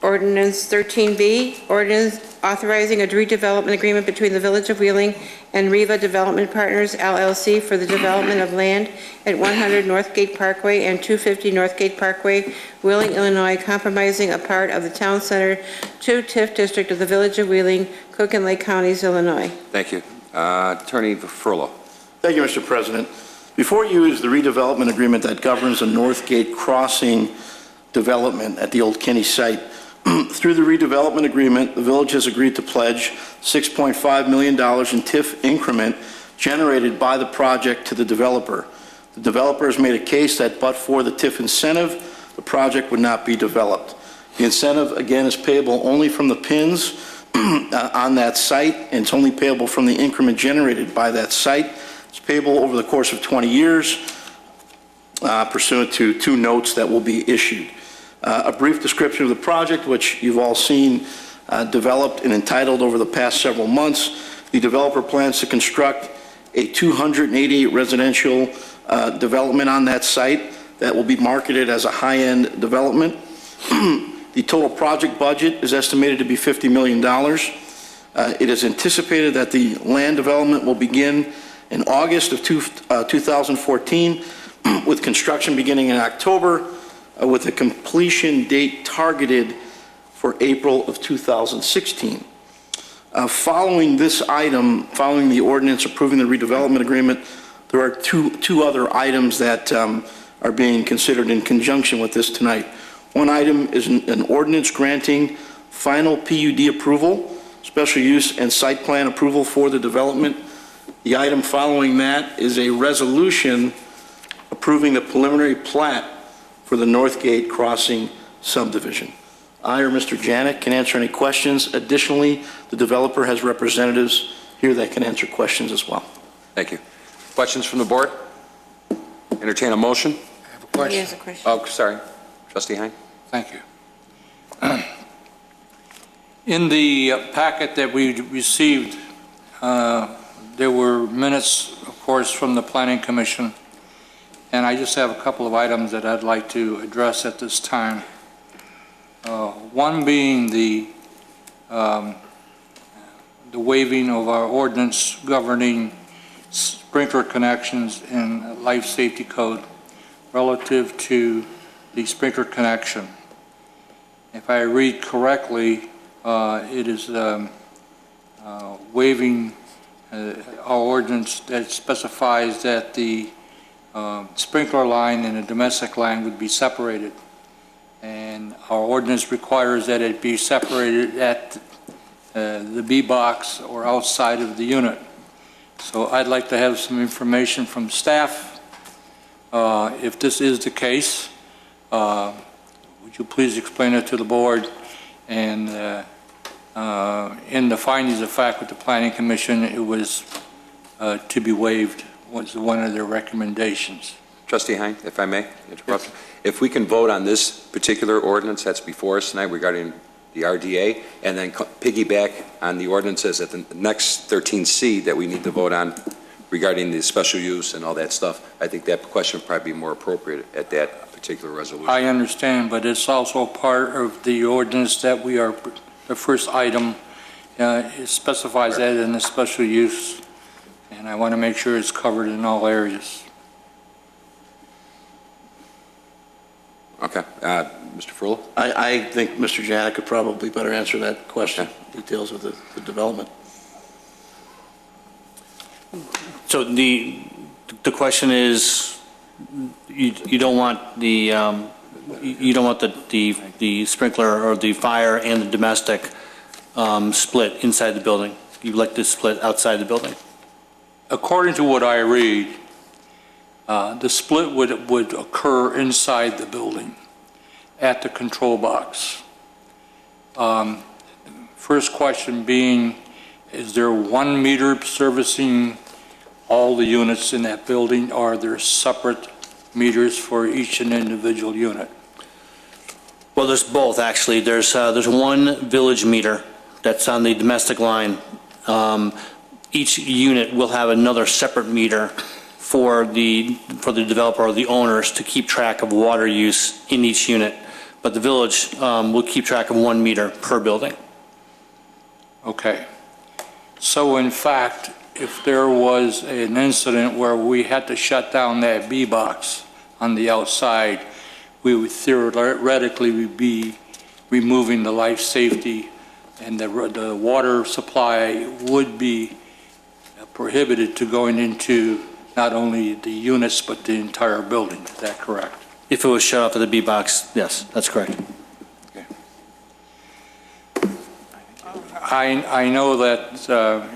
Ordinance 13B, ordinance authorizing a redevelopment agreement between the Village of Wheeling and Riva Development Partners, LLC, for the development of land at 100 Northgate Parkway and 250 Northgate Parkway, Wheeling, Illinois, compromising a part of the Town Center 2 TIF district of the Village of Wheeling, Cook and Lake Counties, Illinois. Thank you. Attorney Furlow. Thank you, Mr. President. Before you is the redevelopment agreement that governs the Northgate Crossing development at the Old Kinney site. Through the redevelopment agreement, the village has agreed to pledge $6.5 million in TIF increment generated by the project to the developer. The developer has made a case that but for the TIF incentive, the project would not be developed. The incentive, again, is payable only from the PINs on that site, and it's only payable from the increment generated by that site. It's payable over the course of 20 years pursuant to 2 notes that will be issued. A brief description of the project, which you've all seen developed and entitled over the past several months. The developer plans to construct a 288 residential development on that site that will be marketed as a high-end development. The total project budget is estimated to be $50 million. It is anticipated that the land development will begin in August of 2014, with construction beginning in October, with a completion date targeted for April of 2016. Following this item, following the ordinance approving the redevelopment agreement, there are two other items that are being considered in conjunction with this tonight. One item is an ordinance granting final PUD approval, special use and site plan approval for the development. The item following that is a resolution approving the preliminary plat for the Northgate Crossing subdivision. I or Mr. Janik can answer any questions. Additionally, the developer has representatives here that can answer questions as well. Thank you. Questions from the board? Entertain a motion? I have a question. He has a question. Oh, sorry. Trustee Hein? Thank you. In the packet that we received, there were minutes, of course, from the Planning Commission, and I just have a couple of items that I'd like to address at this time. One being the waiving of our ordinance governing sprinkler connections in life safety code relative to the sprinkler connection. If I read correctly, it is waiving our ordinance that specifies that the sprinkler line and a domestic line would be separated. And our ordinance requires that it be separated at the B box or outside of the unit. So I'd like to have some information from staff. If this is the case, would you please explain it to the board? And in the findings of fact with the Planning Commission, it was to be waived, was one of their recommendations. Trustee Hein, if I may interrupt. Yes. If we can vote on this particular ordinance that's before us tonight regarding the RDA, and then piggyback on the ordinances at the next 13C that we need to vote on regarding the special use and all that stuff, I think that question would probably be more appropriate at that particular resolution. I understand, but it's also part of the ordinance that we are, the first item, it specifies that in a special use, and I want to make sure it's covered in all areas. Okay. Mr. Furlow? I think Mr. Janik could probably better answer that question, details of the development. So the question is, you don't want the the sprinkler or the fire and the domestic split inside the building. You'd like to split outside the building. According to what I read, the split would occur inside the building at the control box. First question being, is there one meter servicing all the units in that building, or are there separate meters for each and individual unit? Well, there's both, actually. There's one village meter that's on the domestic line. Each unit will have another separate meter for the developer or the owners to keep track of water use in each unit. But the village will keep track of 1 meter per building. Okay. So in fact, if there was an incident where we had to shut down that B box on the outside, we would theoretically be removing the life safety, and the water supply would be prohibited to going into not only the units but the entire building. Is that correct? If it was shut off at the B box, yes, that's correct. Okay. I know that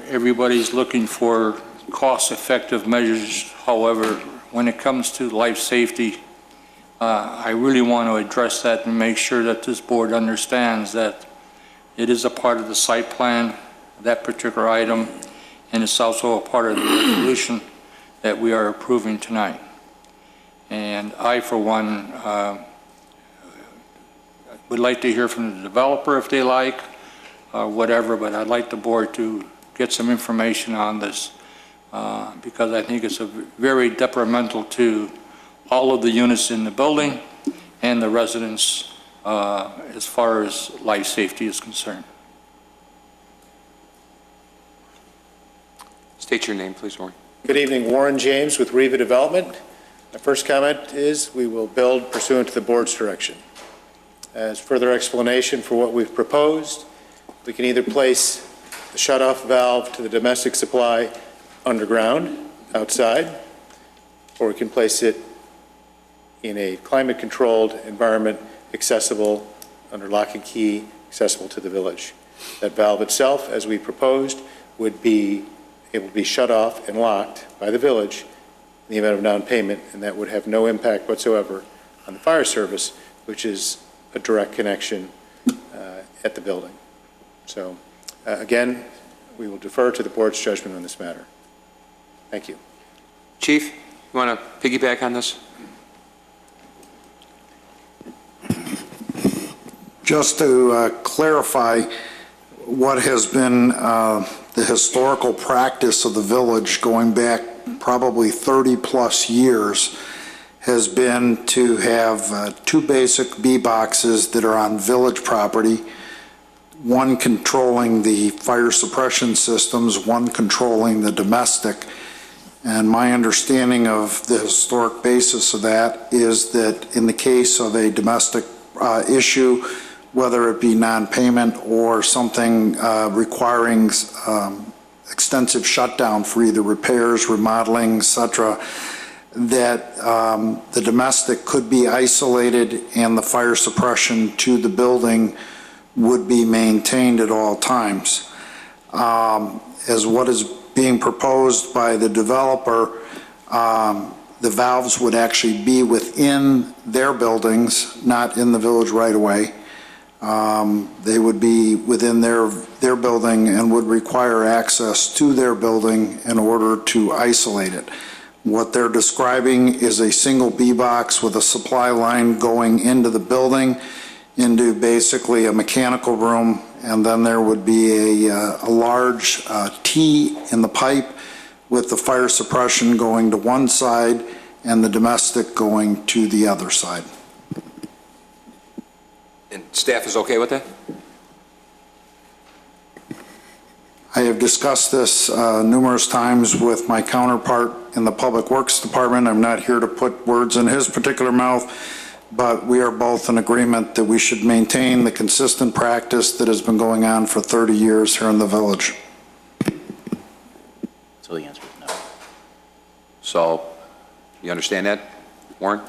everybody's looking for cost-effective measures. However, when it comes to life safety, I really want to address that and make sure that this board understands that it is a part of the site plan, that particular item, and it's also a part of the resolution that we are approving tonight. And I, for one, would like to hear from the developer if they like, whatever, but I'd like the board to get some information on this because I think it's very detrimental to all of the units in the building and the residents as far as life safety is concerned. State your name, please, Warren. Good evening, Warren James with Riva Development. My first comment is we will build pursuant to the board's direction. As further explanation for what we've proposed, we can either place the shutoff valve to the domestic supply underground, outside, or we can place it in a climate-controlled environment accessible under lock and key, accessible to the village. That valve itself, as we proposed, would be able to be shut off and locked by the village in the event of non-payment, and that would have no impact whatsoever on the fire service, which is a direct connection at the building. So, again, we will defer to the board's judgment on this matter. Thank you. Chief, you want to piggyback on this? Just to clarify what has been the historical practice of the village going back probably 30-plus years has been to have 2 basic B boxes that are on village property, one controlling the fire suppression systems, one controlling the domestic. And my understanding of the historic basis of that is that in the case of a domestic issue, whether it be non-payment or something requiring extensive shutdown for either repairs, remodeling, etc., that the domestic could be isolated and the fire suppression to the building would be maintained at all times. As what is being proposed by the developer, the valves would actually be within their buildings, not in the village right away. They would be within their building and would require access to their building in order to isolate it. What they're describing is a single B box with a supply line going into the building, into basically a mechanical room, and then there would be a large T in the pipe with the fire suppression going to one side and the domestic going to the other side. And staff is okay with that? I have discussed this numerous times with my counterpart in the Public Works Department. I'm not here to put words in his particular mouth, but we are both in agreement that we should maintain the consistent practice that has been going on for 30 years here in the village. So the answer is no. So, you understand that, Warren?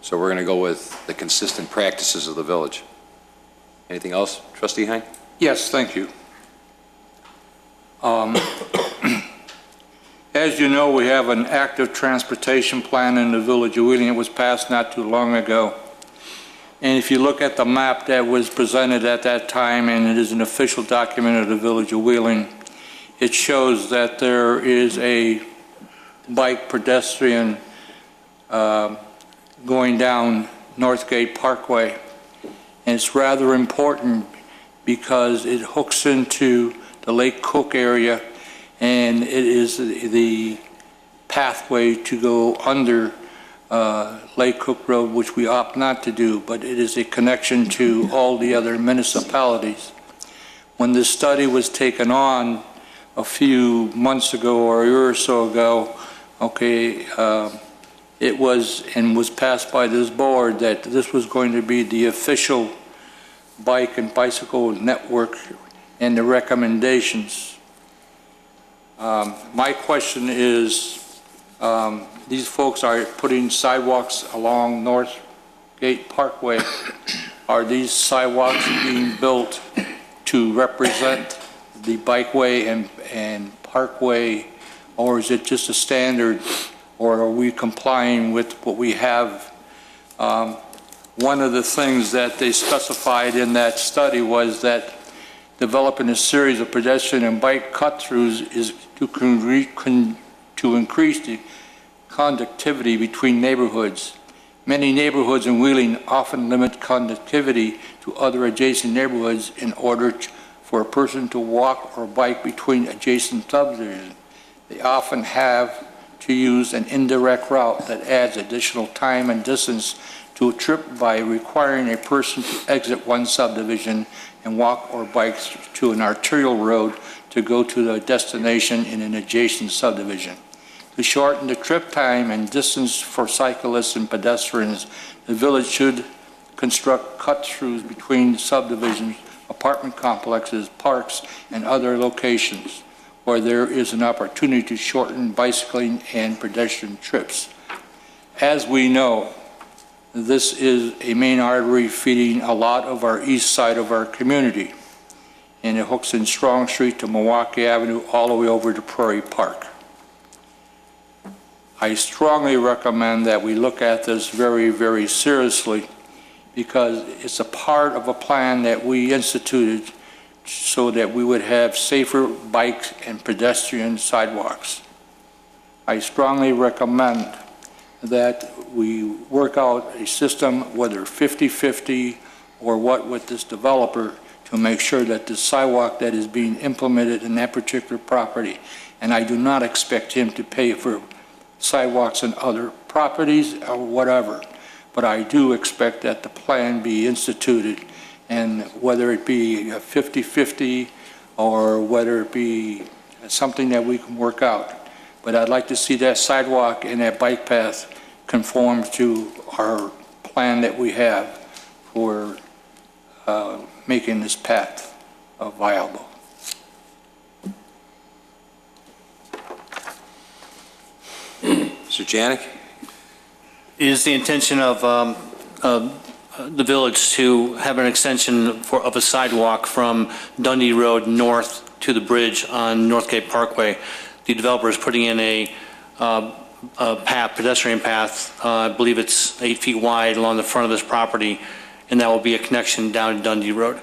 So we're going to go with the consistent practices of the village. Anything else, Trustee Hein? Yes, thank you. As you know, we have an active transportation plan in the village of Wheeling. It was passed not too long ago. And if you look at the map that was presented at that time, and it is an official document of the village of Wheeling, it shows that there is a bike pedestrian going down Northgate Parkway. And it's rather important because it hooks into the Lake Cook area, and it is the pathway to go under Lake Cook Road, which we opt not to do, but it is a connection to all the other municipalities. When this study was taken on a few months ago or a year or so ago, okay, it was passed by this board that this was going to be the official bike and bicycle network and the recommendations. My question is, these folks are putting sidewalks along Northgate Parkway. Are these sidewalks being built to represent the bikeway and parkway, or is it just a standard, or are we complying with what we have? One of the things that they specified in that study was that developing a series of pedestrian and bike cut-throughs is to increase the conductivity between neighborhoods. Many neighborhoods in Wheeling often limit conductivity to other adjacent neighborhoods in order for a person to walk or bike between adjacent subdivisions. They often have to use an indirect route that adds additional time and distance to a trip by requiring a person to exit one subdivision and walk or bike to an arterial road to go to the destination in an adjacent subdivision. To shorten the trip time and distance for cyclists and pedestrians, the village should construct cut-throughs between subdivisions, apartment complexes, parks, and other locations where there is an opportunity to shorten bicycling and pedestrian trips. As we know, this is a main artery feeding a lot of our east side of our community, and it hooks in Strong Street to Milwaukee Avenue all the way over to Prairie Park. I strongly recommend that we look at this very, very seriously because it's a part of a plan that we instituted so that we would have safer bikes and pedestrian sidewalks. I strongly recommend that we work out a system, whether 50-50 or what, with this developer to make sure that the sidewalk that is being implemented in that particular property, and I do not expect him to pay for sidewalks in other properties or whatever, but I do expect that the plan be instituted, and whether it be a 50-50 or whether it be something that we can work out. But I'd like to see that sidewalk and that bike path conform to our plan that we have for making this path viable. Mr. Janik? It is the intention of the village to have an extension of a sidewalk from Dundee Road north to the bridge on Northgate Parkway. The developer is putting in a path, pedestrian path, I believe it's 8 feet wide along the front of this property, and that will be a connection down to Dundee Road.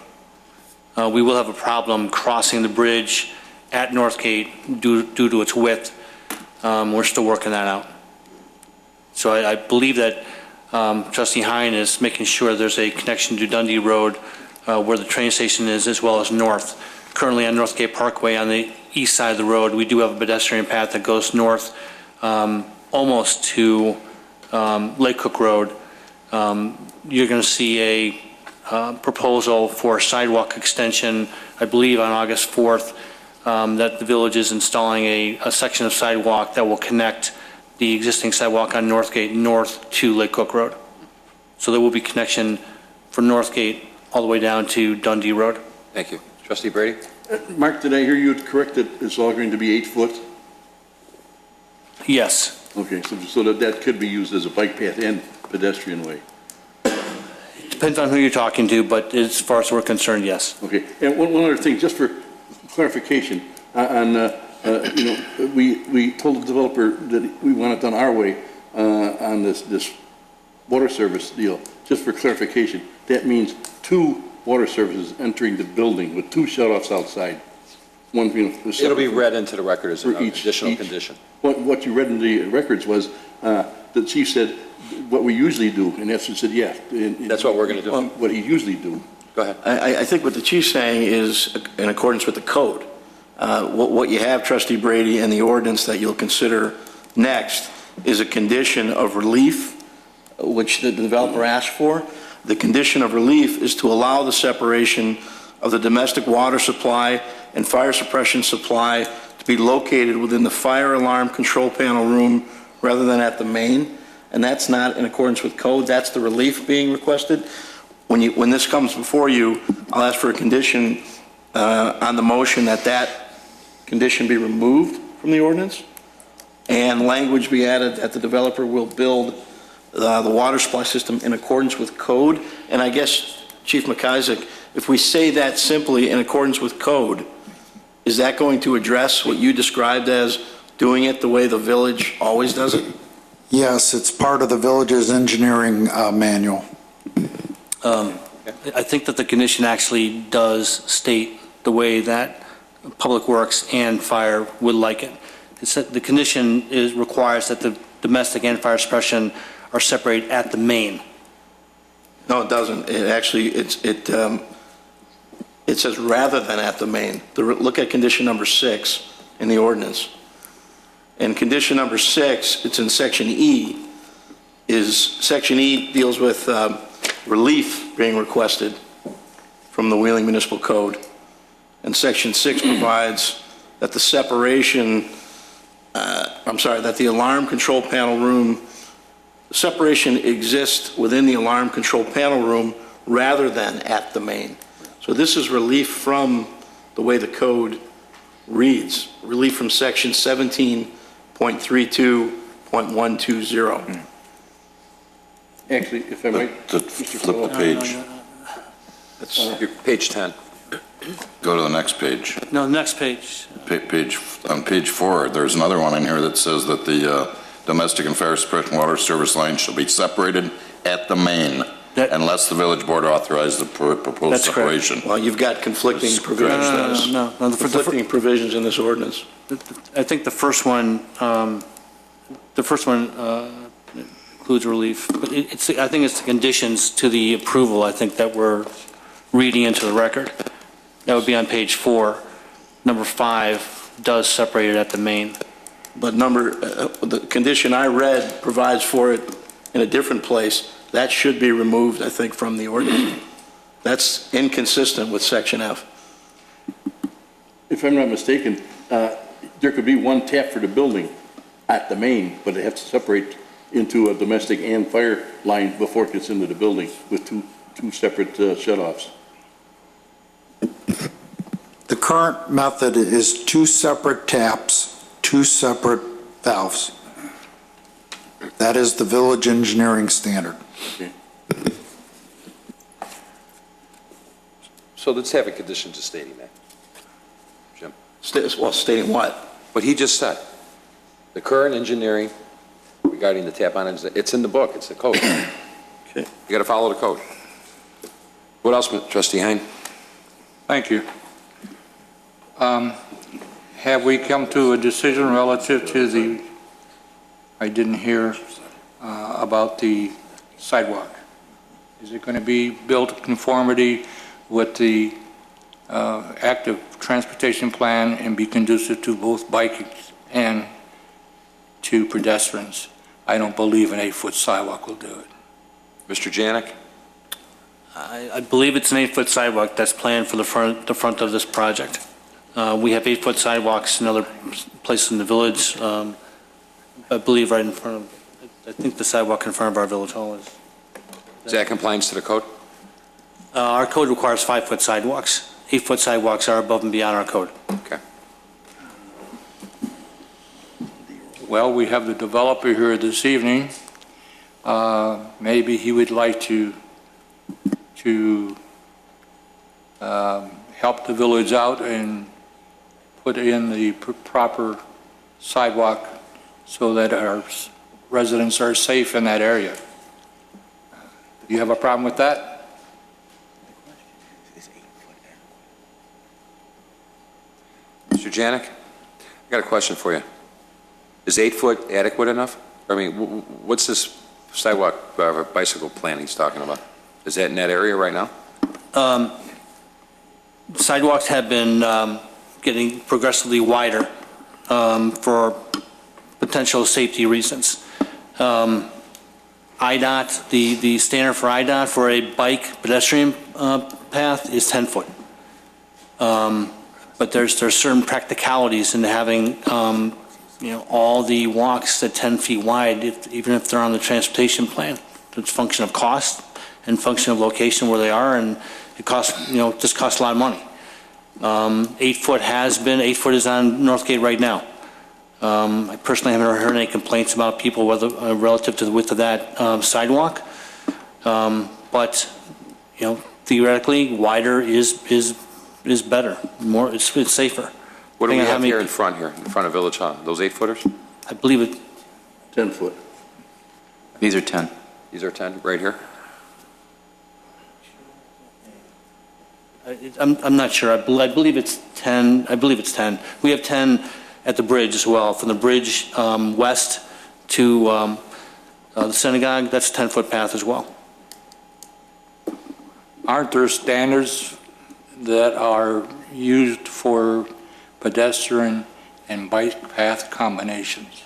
We will have a problem crossing the bridge at Northgate due to its width. We're still working that out. So I believe that Trustee Hein is making sure there's a connection to Dundee Road where the train station is, as well as north. Currently on Northgate Parkway on the east side of the road, we do have a pedestrian path that goes north almost to Lake Cook Road. You're going to see proposal for sidewalk extension, I believe on August 4th, that the village is installing a section of sidewalk that will connect the existing sidewalk on Northgate north to Lake Cook Road. So there will be connection from Northgate all the way down to Dundee Road. Thank you. Trustee Brady? Mark, did I hear you correct that it's all going to be 8 foot? Yes. Okay, so that could be used as a bike path and pedestrian way. Depends on who you're talking to, but as far as we're concerned, yes. Okay, and one other thing, just for clarification, we told the developer that we want it done our way on this water service deal. Just for clarification, that means 2 water services entering the building with 2 shut-offs outside. One, It'll be read into the record as an for each additional condition. What you read in the records was the chief said what we usually do, and that's what said, yeah. That's what we're going to do. What he usually do. Go ahead. I think what the chief's saying is in accordance with the code. What you have, Trustee Brady, and the ordinance that you'll consider next is a condition of relief, which the developer asked for. The condition of relief is to allow the separation of the domestic water supply and fire suppression supply to be located within the fire alarm control panel room rather than at the main. And that's not in accordance with code. That's the relief being requested. When this comes before you, I'll ask for a condition on the motion that condition be removed from the ordinance and language be added that the developer will build the water supply system in accordance with code. And I guess, Chief McIsaac, if we say that simply in accordance with code, is that going to address what you described as doing it the way the village always does it? Yes, it's part of the village's engineering manual. I think that the condition actually does state the way that Public Works and Fire would like it. It's that the condition requires that the domestic and fire suppression are separated at the main. No, it doesn't. It actually, it says rather than at the main. Look at condition number 6 in the ordinance. And condition number 6, it's in section E, section E deals with relief being requested from the Wheeling Municipal Code. And section 6 provides that the separation, that the alarm control panel room, separation exists within the alarm control panel room rather than at the main. So this is relief from the way the code reads, relief from section 17.32.120. Actually, if I might, Flip the page. Page 10. Go to the next page. No, next page. On page 4, there's another one in here that says that the domestic and fire suppression water service lines shall be separated at the main unless the village board authorizes the proposed separation. Well, you've got conflicting provisions. No. Conflicting provisions in this ordinance. I think the first one includes relief, but I think it's the conditions to the approval, I think, that we're reading into the record. That would be on page 4. Number 5 does separate it at the main. But the condition I read provides for it in a different place. That should be removed, I think, from the ordinance. That's inconsistent with section F. If I'm not mistaken, there could be one tap for the building at the main, but it has to separate into a domestic and fire line before it gets into the building with two separate shutoffs. The current method is 2 separate taps, 2 separate valves. That is the village engineering standard. Okay. So let's have a condition to stating that. Jim? Stating what? What he just said. The current engineering regarding the tap on, it's in the book, it's the code. Okay. You got to follow the code. What else, Trustee Hein? Thank you. Have we come to a decision relative to I didn't hear about the sidewalk? Is it going to be built in conformity with the active transportation plan and be conducive to both biking and to pedestrians? I don't believe an 8-foot sidewalk will do it. Mr. Janik? I believe it's an 8-foot sidewalk that's planned for the front of this project. We have 8-foot sidewalks in other places in the village. I believe right in front of, I think the sidewalk in front of our village hall is. Is that compliance to the code? Our code requires 5-foot sidewalks. 8-foot sidewalks are above and beyond our code. Okay. Well, we have the developer here this evening. Maybe he would like to help the village out and put in the proper sidewalk so that our residents are safe in that area. Do you have a problem with that? Mr. Janik, I got a question for you. Is 8 foot adequate enough? I mean, what's this sidewalk bicycle plan he's talking about? Is that in that area right now? Sidewalks have been getting progressively wider for potential safety reasons. IDOT, the standard for IDOT for a bike pedestrian path is 10 foot. But there's certain practicalities in having all the walks at 10 feet wide, even if they're on the transportation plan. It's a function of cost and function of location where they are, and it costs, just costs a lot of money. 8 foot is on Northgate right now. I personally haven't heard any complaints about people relative to the width of that sidewalk. But theoretically, wider is better. It's safer. What do we have here in front of Village Hall? Those 8 footers? I believe it. 10 foot. These are 10. These are 10 right here? I'm not sure. I believe it's 10. I believe it's 10. We have 10 at the bridge as well. From the bridge west to the synagogue, that's a 10-foot path as well. Aren't there standards that are used for pedestrian and bike path combinations,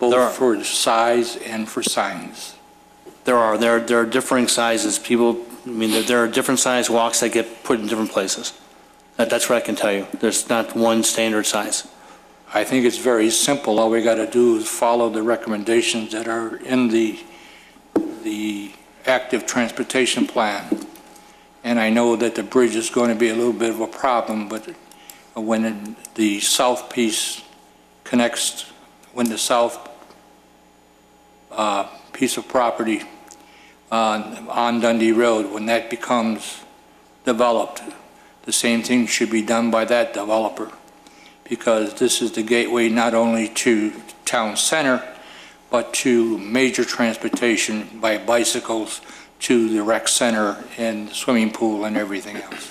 both for size and for signs? There are differing sizes. There are different size walks that get put in different places. That's what I can tell you. There's not one standard size. I think it's very simple. All we got to do is follow the recommendations that are in the active transportation plan. And I know that the bridge is going to be a little bit of a problem, but when the south piece connects, when the south piece of property on Dundee Road, when that becomes developed, the same thing should be done by that developer, because this is the gateway not only to town center, but to major transportation by bicycles to the rec center and the swimming pool and everything else.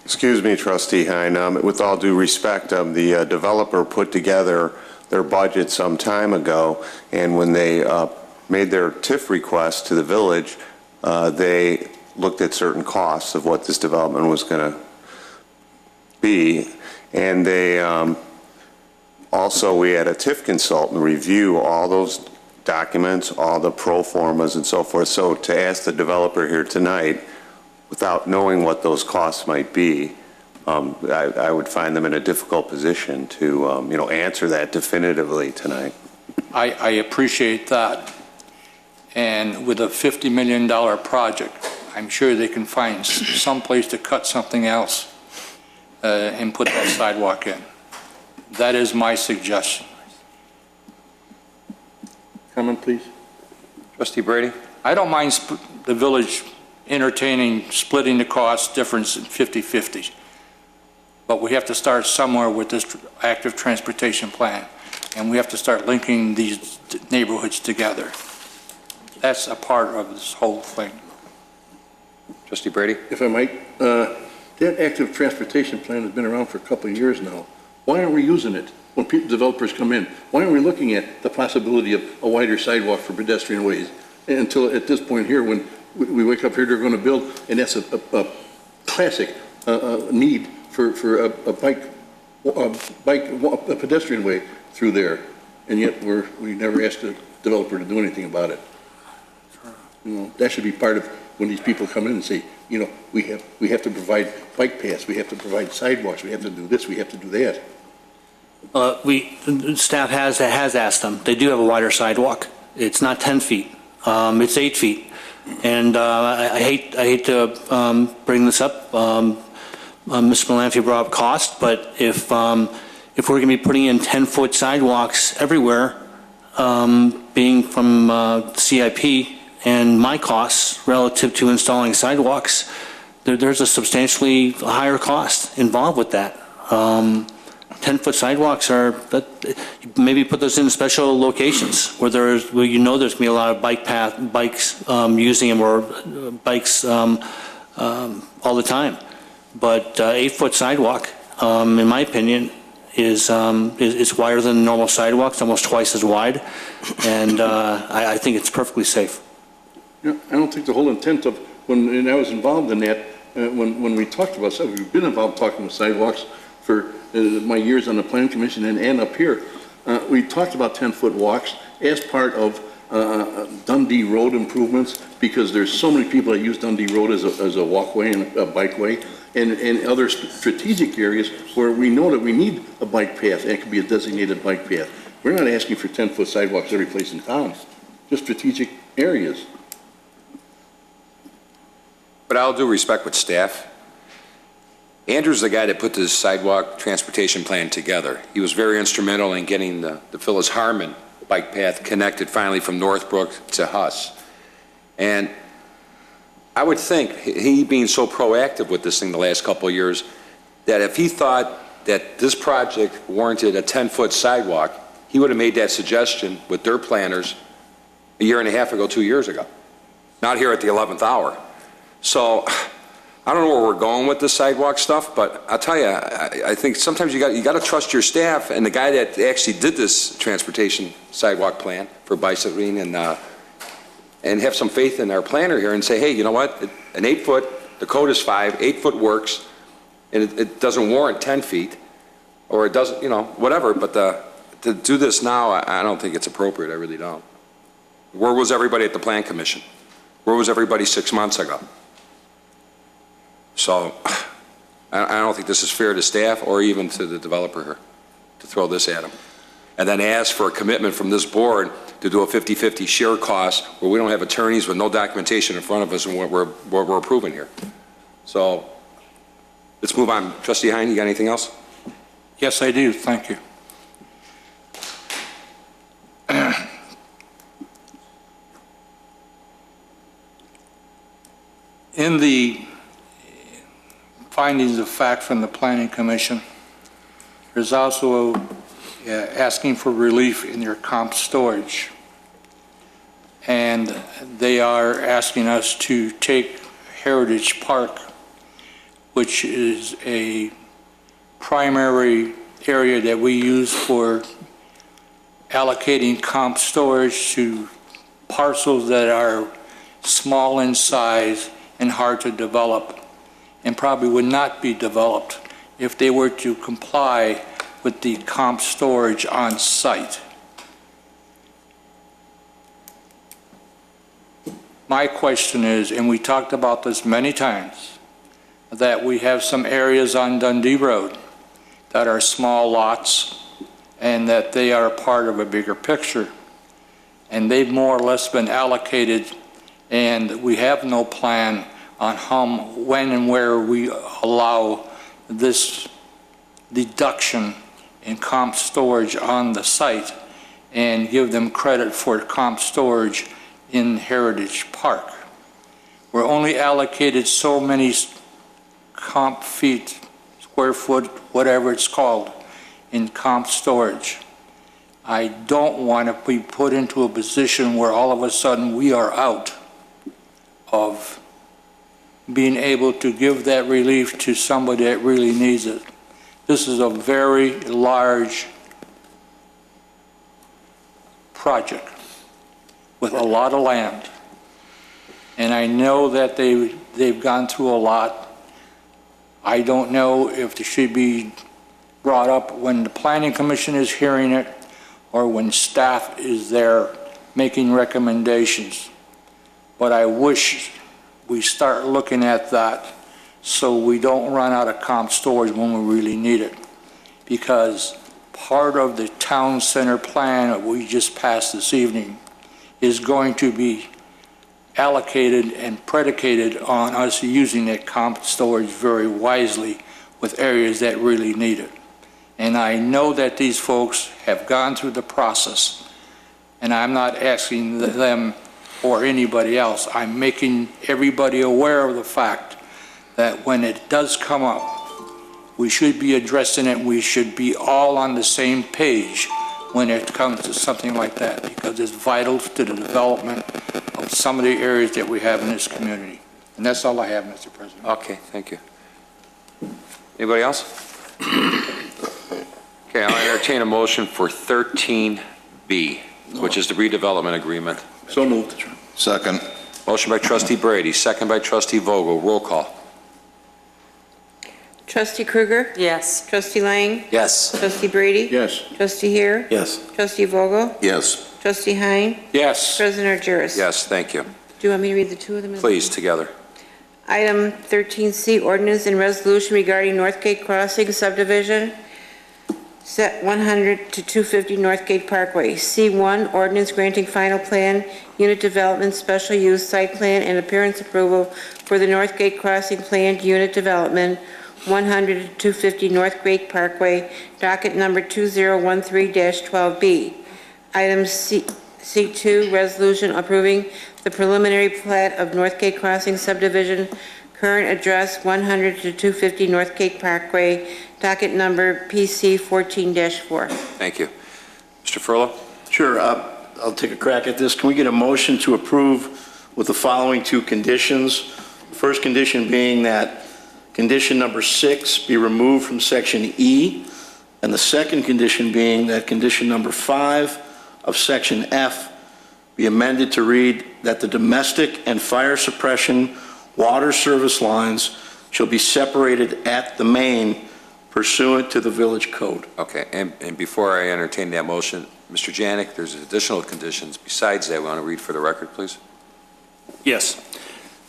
Excuse me, Trustee Hein. With all due respect, the developer put together their budget some time ago, and when they made their TIF request to the village, they looked at certain costs of what this development was going to be, and they also, we had a TIF consultant review all those documents, all the pro formas and so forth. So to ask the developer here tonight, without knowing what those costs might be, I would find them in a difficult position to, answer that definitively tonight. I appreciate that. And with a $50 million project, I'm sure they can find some place to cut something else and put that sidewalk in. That is my suggestion. Comment, please. Trustee Brady? I don't mind the village entertaining splitting the cost difference in 50-50. But we have to start somewhere with this active transportation plan. And we have to start linking these neighborhoods together. That's a part of this whole thing. Trustee Brady? If I might, that active transportation plan has been around for a couple of years now. Why aren't we using it when developers come in? Why aren't we looking at the possibility of a wider sidewalk for pedestrian ways? Until at this point here, when we wake up here, they're going to build, and that's a classic need for a pedestrian way through there. and yet we never asked the developer to do anything about it. You know, that should be part of when these people come in and say, you know, we have to provide bike paths, we have to provide sidewalks, we have to do this, we have to do that. Staff has asked them. They do have a wider sidewalk. It's not 10 feet. It's 8 feet. And I hate to bring this up. Mr. Malanfi brought up cost, but if we're going to be putting in 10-foot sidewalks everywhere, being from CIP and my costs relative to installing sidewalks, there's a substantially higher cost involved with that. 10-foot sidewalks maybe put those in special locations where you know there's going to be a lot of bikes using them, or bikes all the time. But 8-foot sidewalk, in my opinion, is wider than normal sidewalks, almost twice as wide, and I think it's perfectly safe. Yeah, I don't think the whole intent of, and I was involved in that, when we talked about sidewalks, we've been involved talking with sidewalks for my years on the Plan Commission and up here. We talked about 10-foot walks as part of Dundee Road improvements, because there's so many people that use Dundee Road as a walkway and a bikeway, and other strategic areas where we know that we need a bike path, and it could be a designated bike path. We're not asking for 10-foot sidewalks every place in town, just strategic areas. But I'll do respect with staff. Andrew's the guy that put this sidewalk transportation plan together. He was very instrumental in getting the Phyllis Harmon bike path connected finally from Northbrook to Huss. And I would think, he being so proactive with this thing the last couple of years, that if he thought that this project warranted a 10-foot sidewalk, he would have made that suggestion with their planners a year and a half ago, 2 years ago. Not here at the 11th hour. So I don't know where we're going with this sidewalk stuff, but I'll tell you, I think sometimes you got to trust your staff, and the guy that actually did this transportation sidewalk plan for bicycling, and have some faith in our planner here and say, hey, you know what, an 8-foot, the code is 5, 8-foot works, and it doesn't warrant 10 feet, or it doesn't, you know, whatever, but to do this now, I don't think it's appropriate. I really don't. Where was everybody at the Plan Commission? Where was everybody 6 months ago? So I don't think this is fair to staff or even to the developer here to throw this at them. And then ask for a commitment from this board to do a 50-50 share cost where we don't have attorneys with no documentation in front of us and what we're approving here. So let's move on. Trustee Hine, you got anything else? Yes, I do. Thank you. In the findings of fact from the Planning Commission, there's also asking for relief in your comp storage. And they are asking us to take Heritage Park, which is a primary area that we use for allocating comp storage to parcels that are small in size and hard to develop, and probably would not be developed if they were to comply with the comp storage on site. My question is, and we talked about this many times, that we have some areas on Dundee Road that are small lots and that they are part of a bigger picture. And they've more or less been allocated, and we have no plan on how, when and where we allow this deduction in comp storage on the site and give them credit for comp storage in Heritage Park. We're only allocated so many comp feet, square foot, whatever it's called, in comp storage. I don't want to be put into a position where all of a sudden we are out of being able to give that relief to somebody that really needs it. This is a very large project with a lot of land. And I know that they've gone through a lot. I don't know if it should be brought up when the Planning Commission is hearing it, or when staff is there making recommendations. But I wish we start looking at that so we don't run out of comp storage when we really need it. Because part of the town center plan that we just passed this evening is going to be allocated and predicated on us using that comp storage very wisely with areas that really need it. And I know that these folks have gone through the process, and I'm not asking them or anybody else. I'm making everybody aware of the fact that when it does come up, we should be addressing it. We should be all on the same page when it comes to something like that, because it's vital to the development of some of the areas that we have in this community. And that's all I have, Mr. President. Okay, thank you. Anybody else? Okay, I'll entertain a motion for 13B, which is the redevelopment agreement. So moved. Second. Motion by trustee Brady, second by trustee Vogel. Roll call. Trustee Krueger? Yes. Trustee Lang? Yes. Trustee Brady? Yes. Trustee Heer? Yes. Trustee Vogel? Yes. Trustee Hein? Yes. President Argyris? Yes, thank you. Do you want me to read the two of them? Please, together. Item 13C, ordinance and resolution regarding Northgate Crossing subdivision, set 100 to 250 Northgate Parkway. C1, ordinance granting final plan, unit development, special use, site plan, and appearance approval for the Northgate Crossing planned unit development, 100 to 250 Northgate Parkway, docket number 2013-12B. Item C2, resolution approving the preliminary plat of Northgate Crossing subdivision, current address 100 to 250 Northgate Parkway, docket number PC 14-4. Thank you. Mr. Furlow? Sure, I'll take a crack at this. Can we get a motion to approve with the following two conditions? The first condition being that condition number 6 be removed from section E, and the second condition being that condition number 5 of section F be amended to read that the domestic and fire suppression water service lines shall be separated at the main pursuant to the village code. Okay, and before I entertain that motion, Mr. Janik, there's additional conditions besides that we want to read for the record, please. Yes.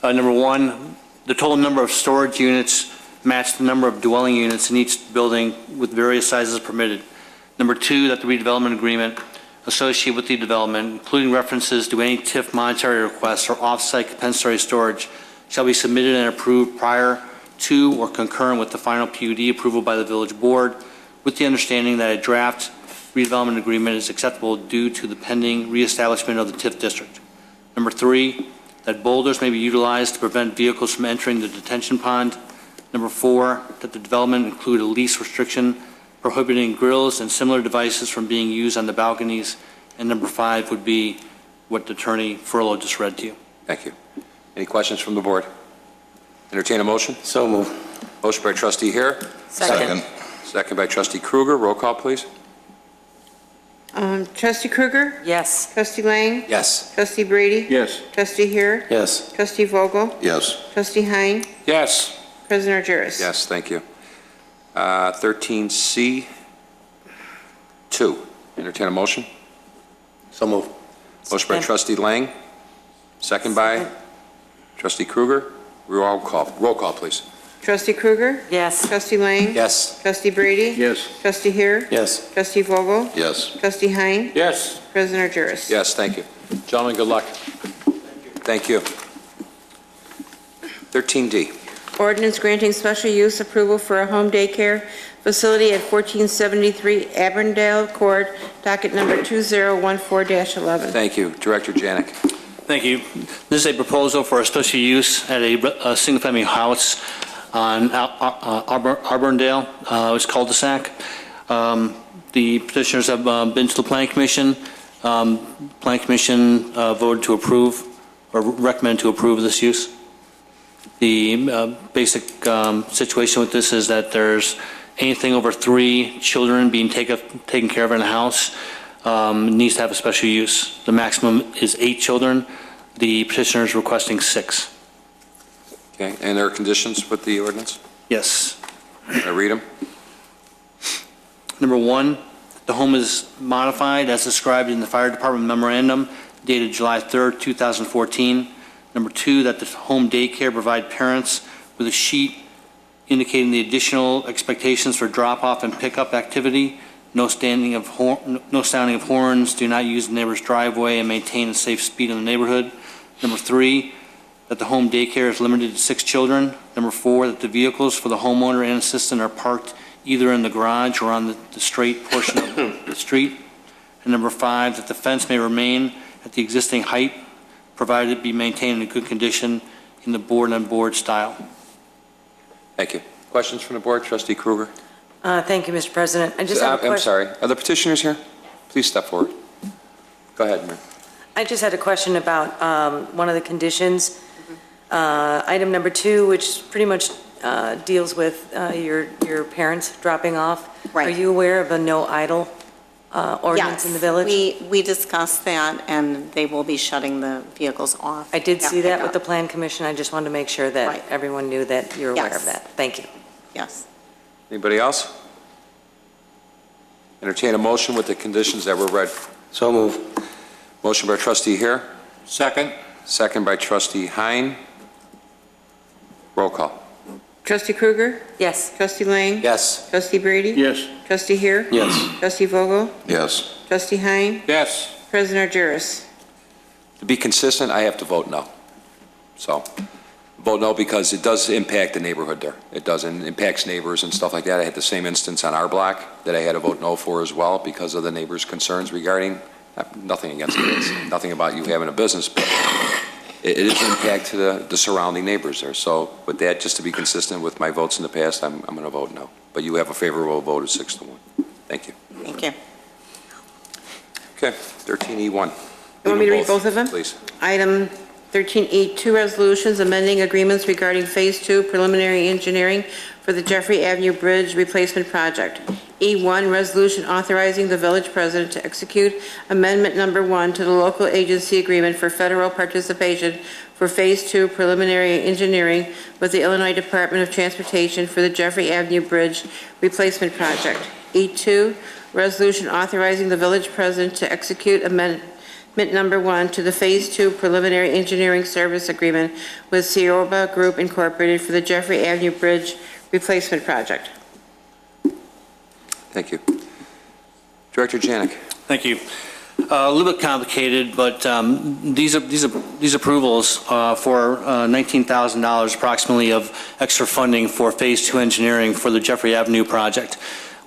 Number one, the total number of storage units match the number of dwelling units in each building with various sizes permitted. Number two, that the redevelopment agreement associated with the development, including references to any TIF monetary requests or off-site compensatory storage, shall be submitted and approved prior to or concurrent with the final PUD approval by the village board, with the understanding that a draft redevelopment agreement is acceptable due to the pending reestablishment of the TIF district. Number three, that boulders may be utilized to prevent vehicles from entering the detention pond. Number four, that the development include a lease restriction prohibiting grills and similar devices from being used on the balconies. And number five would be what Attorney Furlow just read to you. Thank you. Any questions from the board? Entertain a motion? So moved. Motion by trustee Heer. Second. Second by trustee Krueger. Roll call, please. Trustee Krueger? Yes. Trustee Lang? Yes. Trustee Brady? Yes. Trustee Heer? Yes. Trustee Vogel? Yes. Trustee Hein? Yes. President Argyris? Yes, thank you. 13C, 2. Entertain a motion. So moved. Motion by trustee Lang. Second by trustee Krueger. Roll call, please. Trustee Krueger? Yes. Trustee Lang? Yes. Trustee Brady? Yes. Trustee Heer? Yes. Trustee Vogel? Yes. Trustee Hein? Yes. President Argyris? Yes, thank you. Gentlemen, good luck. Thank you. 13D. Ordinance granting special use approval for a home daycare facility at 1473 Aberndale Court, docket number 2014-11. Thank you. Director Janik. Thank you. This is a proposal for a special use at a single-family house on Aberndale, it's cul-de-sac. The petitioners have been to the Planning Commission. Planning Commission voted to approve or recommend to approve this use. The basic situation with this is that there's anything over 3 children being taken care of in a house needs to have a special use. The maximum is 8 children. The petitioner is requesting 6. Okay, and there are conditions with the ordinance? Yes. Can I read them? Number 1, The home is modified as described in the Fire Department memorandum dated July 3rd, 2014. Number 2, that the home daycare provide parents with a sheet indicating the additional expectations for drop-off and pickup activity, no sounding of horns, do not use the neighbor's driveway, and maintain a safe speed in the neighborhood. Number 3, that the home daycare is limited to 6 children. Number 4, that the vehicles for the homeowner and assistant are parked either in the garage or on the straight portion of the street. And number 5, that the fence may remain at the existing height, provided it be maintained in good condition in the board-on-board style. Thank you. Questions from the board? Trustee Kruger? Thank you, Mr. President. I just have a question. I'm sorry. Are the petitioners here? Please step forward. Go ahead, Mayor. I just had a question about one of the conditions, item number 2, which pretty much deals with your parents dropping off. Right. Are you aware of a no idle ordinance in the village? Yes, we discussed that, and they will be shutting the vehicles off. I did see that Pickup. with the Plan Commission. I just wanted to make sure that Right. everyone knew that you're aware Yes. of that. Thank you. Yes. Anybody else? Entertain a motion with the conditions that were read. So move. Motion by trustee Hare, Second? second by trustee Hein. Roll call. Trustee Kruger? Yes. Trustee Lang? Yes. Trustee Brady? Yes. Trustee Hare? Yes. Trustee Vogel? Yes. Trustee Hein? Yes. President Argyros? To be consistent, I have to vote no. So, vote no because it does impact the neighborhood there. It does, and impacts neighbors and stuff like that. I had the same instance on our block that I had to vote no for as well because of the neighbors' concerns regarding, nothing against kids, nothing about you having a business, but it is impact to the surrounding neighbors there. So with that, just to be consistent with my votes in the past, I'm going to vote no. But you have a favorable vote of 6-1. Thank you. Thank you. Okay, 13E1. You want me to read both of them? Please. Item 13E, 2 resolutions amending agreements regarding Phase 2 preliminary engineering for the Jeffrey Avenue Bridge Replacement Project. E1, resolution authorizing the village president to execute amendment number 1 to the local agency agreement for federal participation for Phase 2 preliminary engineering with the Illinois Department of Transportation for the Jeffrey Avenue Bridge Replacement Project. E2, resolution authorizing the village president to execute amendment number 1 to the Phase 2 preliminary engineering service agreement with Cioba Group Incorporated for the Jeffrey Avenue Bridge Replacement Project. Thank you. Director Janik. Thank you. A little bit complicated, but these approvals for $19,000 approximately of extra funding for Phase 2 engineering for the Jeffrey Avenue project.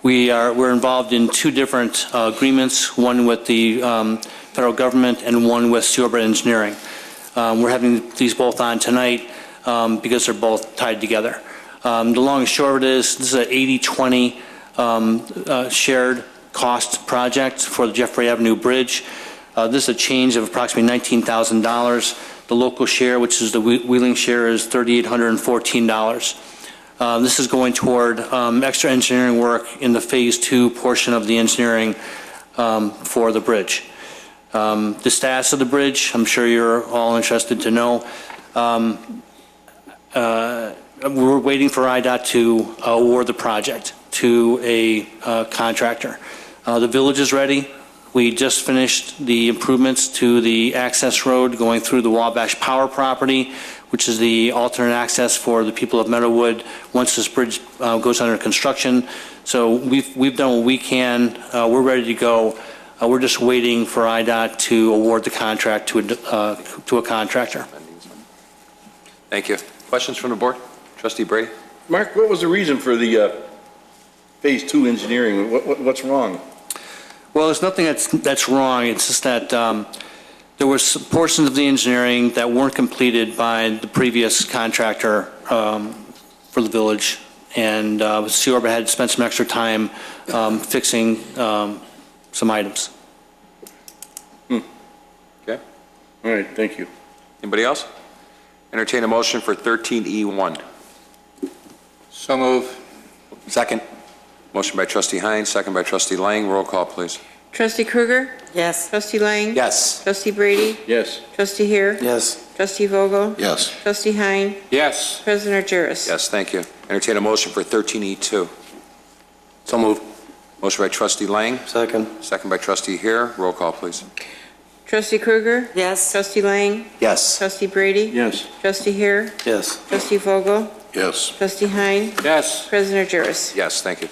We're involved in 2 different agreements, one with the federal government and one with Cioba Engineering. We're having these both on tonight because they're both tied together. The long and short of it is this is an 80-20 shared cost project for the Jeffrey Avenue Bridge. This is a change of approximately $19,000. The local share, which is the Wheeling share, is $3,814. This is going toward extra engineering work in the Phase 2 portion of the engineering for the bridge. The status of the bridge, I'm sure you're all interested to know. We're waiting for IDOT to award the project to a contractor. The village is ready. We just finished the improvements to the access road going through the Wabash Power property, which is the alternate access for the people of Meadowwood once this bridge goes under construction. So we've done what we can. We're ready to go. We're just waiting for IDOT to award the contract to a contractor. Thank you. Questions from the board? Trustee Brady? Mark, what was the reason for the Phase 2 engineering? What's wrong? Well, there's nothing that's wrong. It's just that there were portions of the engineering that weren't completed by the previous contractor for the village, and Cioba had spent some extra time fixing some items. Okay. All right, thank you. Anybody else? Entertain a motion for 13E1. So move. Second. Motion by trustee Hines, second by trustee Lang. Roll call, please. Trustee Kruger? Yes. Trustee Lang? Yes. Trustee Brady? Yes. Trustee Hare? Yes. Trustee Vogel? Yes. Trustee Hein? Yes. President Argyros? Yes, thank you. Entertain a motion for 13E2. So move. Motion by trustee Lang, Second. second by trustee Hare. Roll call, please. Trustee Krueger? Yes. Trustee Lang? Yes. Trustee Brady? Yes. Trustee Hare? Yes. Trustee Vogel? Yes. Trustee Hein? Yes. President Juris. Yes, thank you.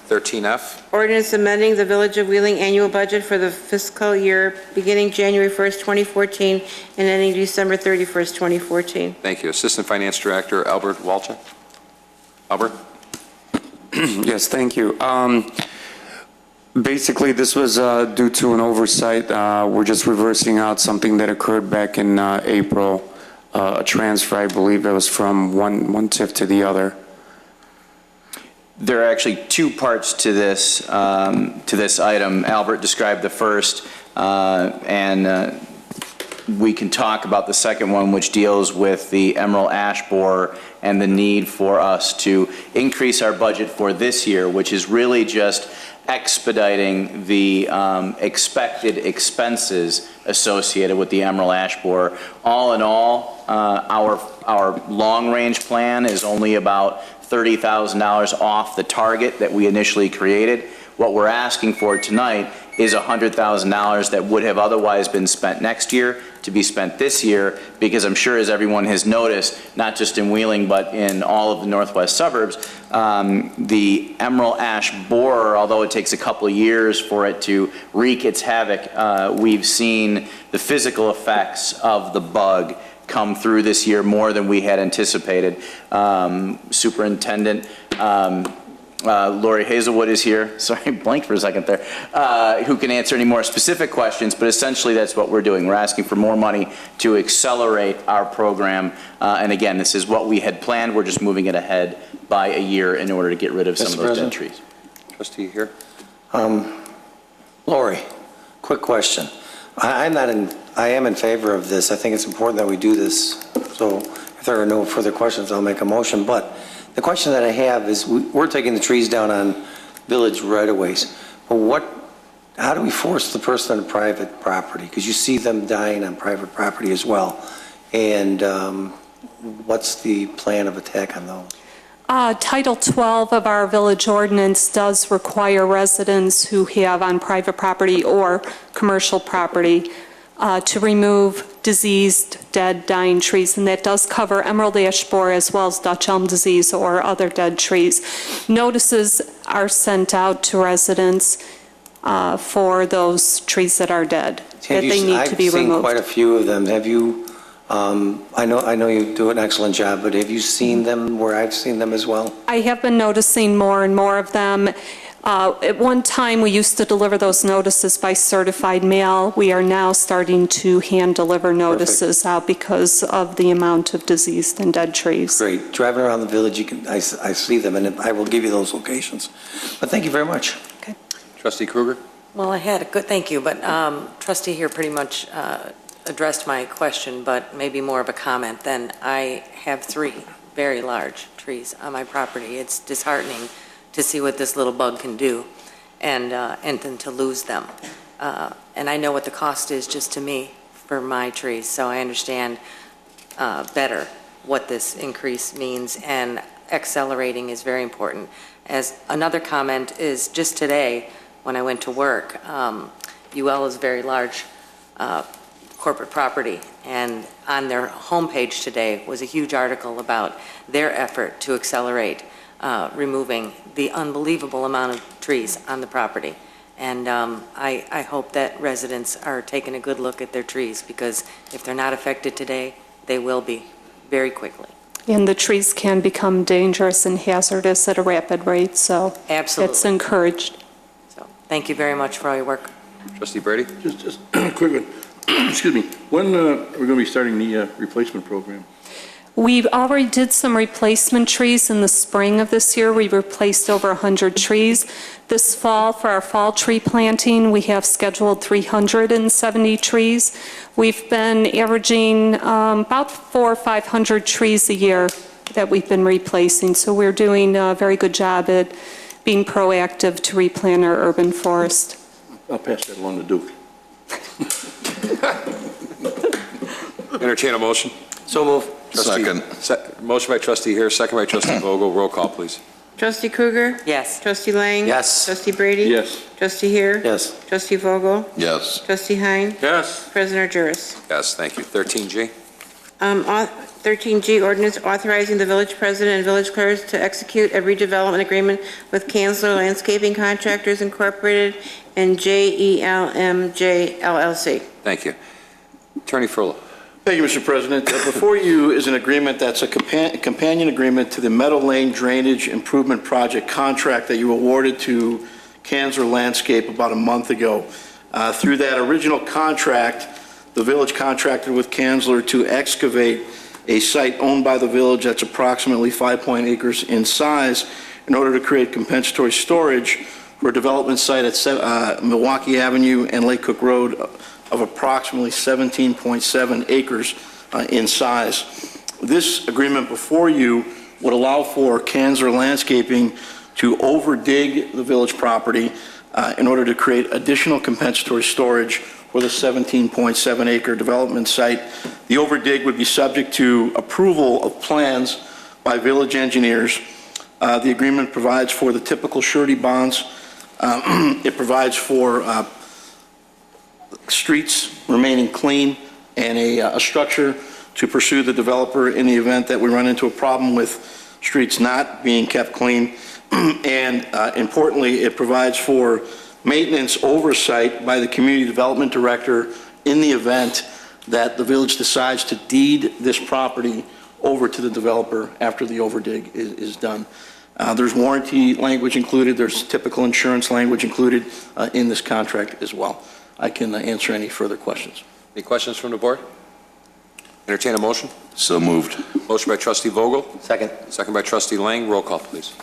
13F. Ordinance amending the Village of Wheeling annual budget for the fiscal year beginning January 1st, 2014 and ending December 31st, 2014. Thank you. Assistant Finance Director Albert Walchuk. Albert? Yes, thank you. Basically, this was due to an oversight. We're just reversing out something that occurred back in April, a transfer, I believe, that was from one TIF to the other. There are actually two parts to this item. Albert described the first, and we can talk about the second one, which deals with the emerald ash borer and the need for us to increase our budget for this year, which is really just expediting the expected expenses associated with the emerald ash borer. All in all, our long-range plan is only about $30,000 off the target that we initially created. What we're asking for tonight is $100,000 that would have otherwise been spent next year to be spent this year, because I'm sure, as everyone has noticed, not just in Wheeling but in all of the northwest suburbs, the emerald ash borer, although it takes a couple of years for it to wreak its havoc, we've seen the physical effects of the bug come through this year more than we had anticipated. Superintendent Lori Hazelwood is here, sorry, blanked for a second there, who can answer any more specific questions, but essentially that's what we're doing. We're asking for more money to accelerate our program, and again, this is what we had planned. We're just moving it ahead by a year in order to get rid of some of those dead trees. Trustee here. Lori, quick question. I am in favor of this. I think it's important that we do this. So if there are no further questions, I'll make a motion. But the question that I have is, we're taking the trees down on village right-of-ways. But how do we force the person on private property? Because you see them dying on private property as well. And what's the plan of attack on those? Title 12 of our village ordinance does require residents who have on private property or commercial property to remove diseased, dead, dying trees, and that does cover emerald ash borer as well as Dutch elm disease or other dead trees. Notices are sent out to residents for those trees that are dead, that they need to be removed. I've seen quite a few of them. Have you, I know you do an excellent job, but have you seen them where I've seen them as well? I have been noticing more and more of them. At one time, we used to deliver those notices by certified mail. We are now starting to hand-deliver notices out because of the amount of diseased and dead trees. Great. Driving around the village, I see them, and I will give you those locations. But thank you very much. Okay. Trustee Krueger. Well, I had a good, thank you, but trustee here pretty much addressed my question, but maybe more of a comment. Then I have 3 very large trees on my property. It's disheartening to see what this little bug can do, and then to lose them. And I know what the cost is just to me for my trees, so I understand better what this increase means, and accelerating is very important. As another comment is, just today, when I went to work, UL is a very large corporate property, and on their homepage today was a huge article about their effort to accelerate removing the unbelievable amount of trees on the property. And I hope that residents are taking a good look at their trees, because if they're not affected today, they will be very quickly. And the trees can become dangerous and hazardous at a rapid rate, so Absolutely. it's encouraged. So thank you very much for all your work. Trustee Brady. Just a quick one. Excuse me. When are we going to be starting the replacement program? We already did some replacement trees in the spring of this year. We replaced over 100 trees. This fall, for our fall tree planting, we have scheduled 370 trees. We've been averaging about 400 or 500 trees a year that we've been replacing. So we're doing a very good job at being proactive to replant our urban forest. I'll pass that along to Duke. Entertain a motion. So move. Second. Motion by trustee here, second by trustee Vogel. Roll call, please. Trustee Krueger? Yes. Trustee Lang? Yes. Trustee Brady? Yes. Trustee Heer? Yes. Trustee Vogel? Yes. Trustee Hein? Yes. President Juris. Yes, thank you. 13G. 13G, ordinance authorizing the village president and village clerks to execute a redevelopment agreement with Kanzler Landscaping Contractors Incorporated and JELMJ LLC. Thank you. Attorney Frullo. Thank you, Mr. President. Before you is an agreement that's a companion agreement to the Meadow Lane Drainage Improvement Project contract that you awarded to Kanzler Landscape about a month ago. Through that original contract, the village contracted with Kanzler to excavate a site owned by the village that's approximately 5.8 acres in size in order to create compensatory storage for a development site at Milwaukee Avenue and Lake Cook Road of approximately 17.7 acres in size. This agreement before you would allow for Kanzler Landscaping to overdig the village property in order to create additional compensatory storage for the 17.7 acre development site. The overdig would be subject to approval of plans by village engineers. The agreement provides for the typical surety bonds. It provides for streets remaining clean and a structure to pursue the developer in the event that we run into a problem with streets not being kept clean. And importantly, it provides for maintenance oversight by the community development director in the event that the village decides to deed this property over to the developer after the overdig is done. There's warranty language included. There's typical insurance language included in this contract as well. I can answer any further questions. Any questions from the board? Entertain a motion. So moved. Motion by Trustee Vogel. Second. Second by Trustee Lang. Roll call, please.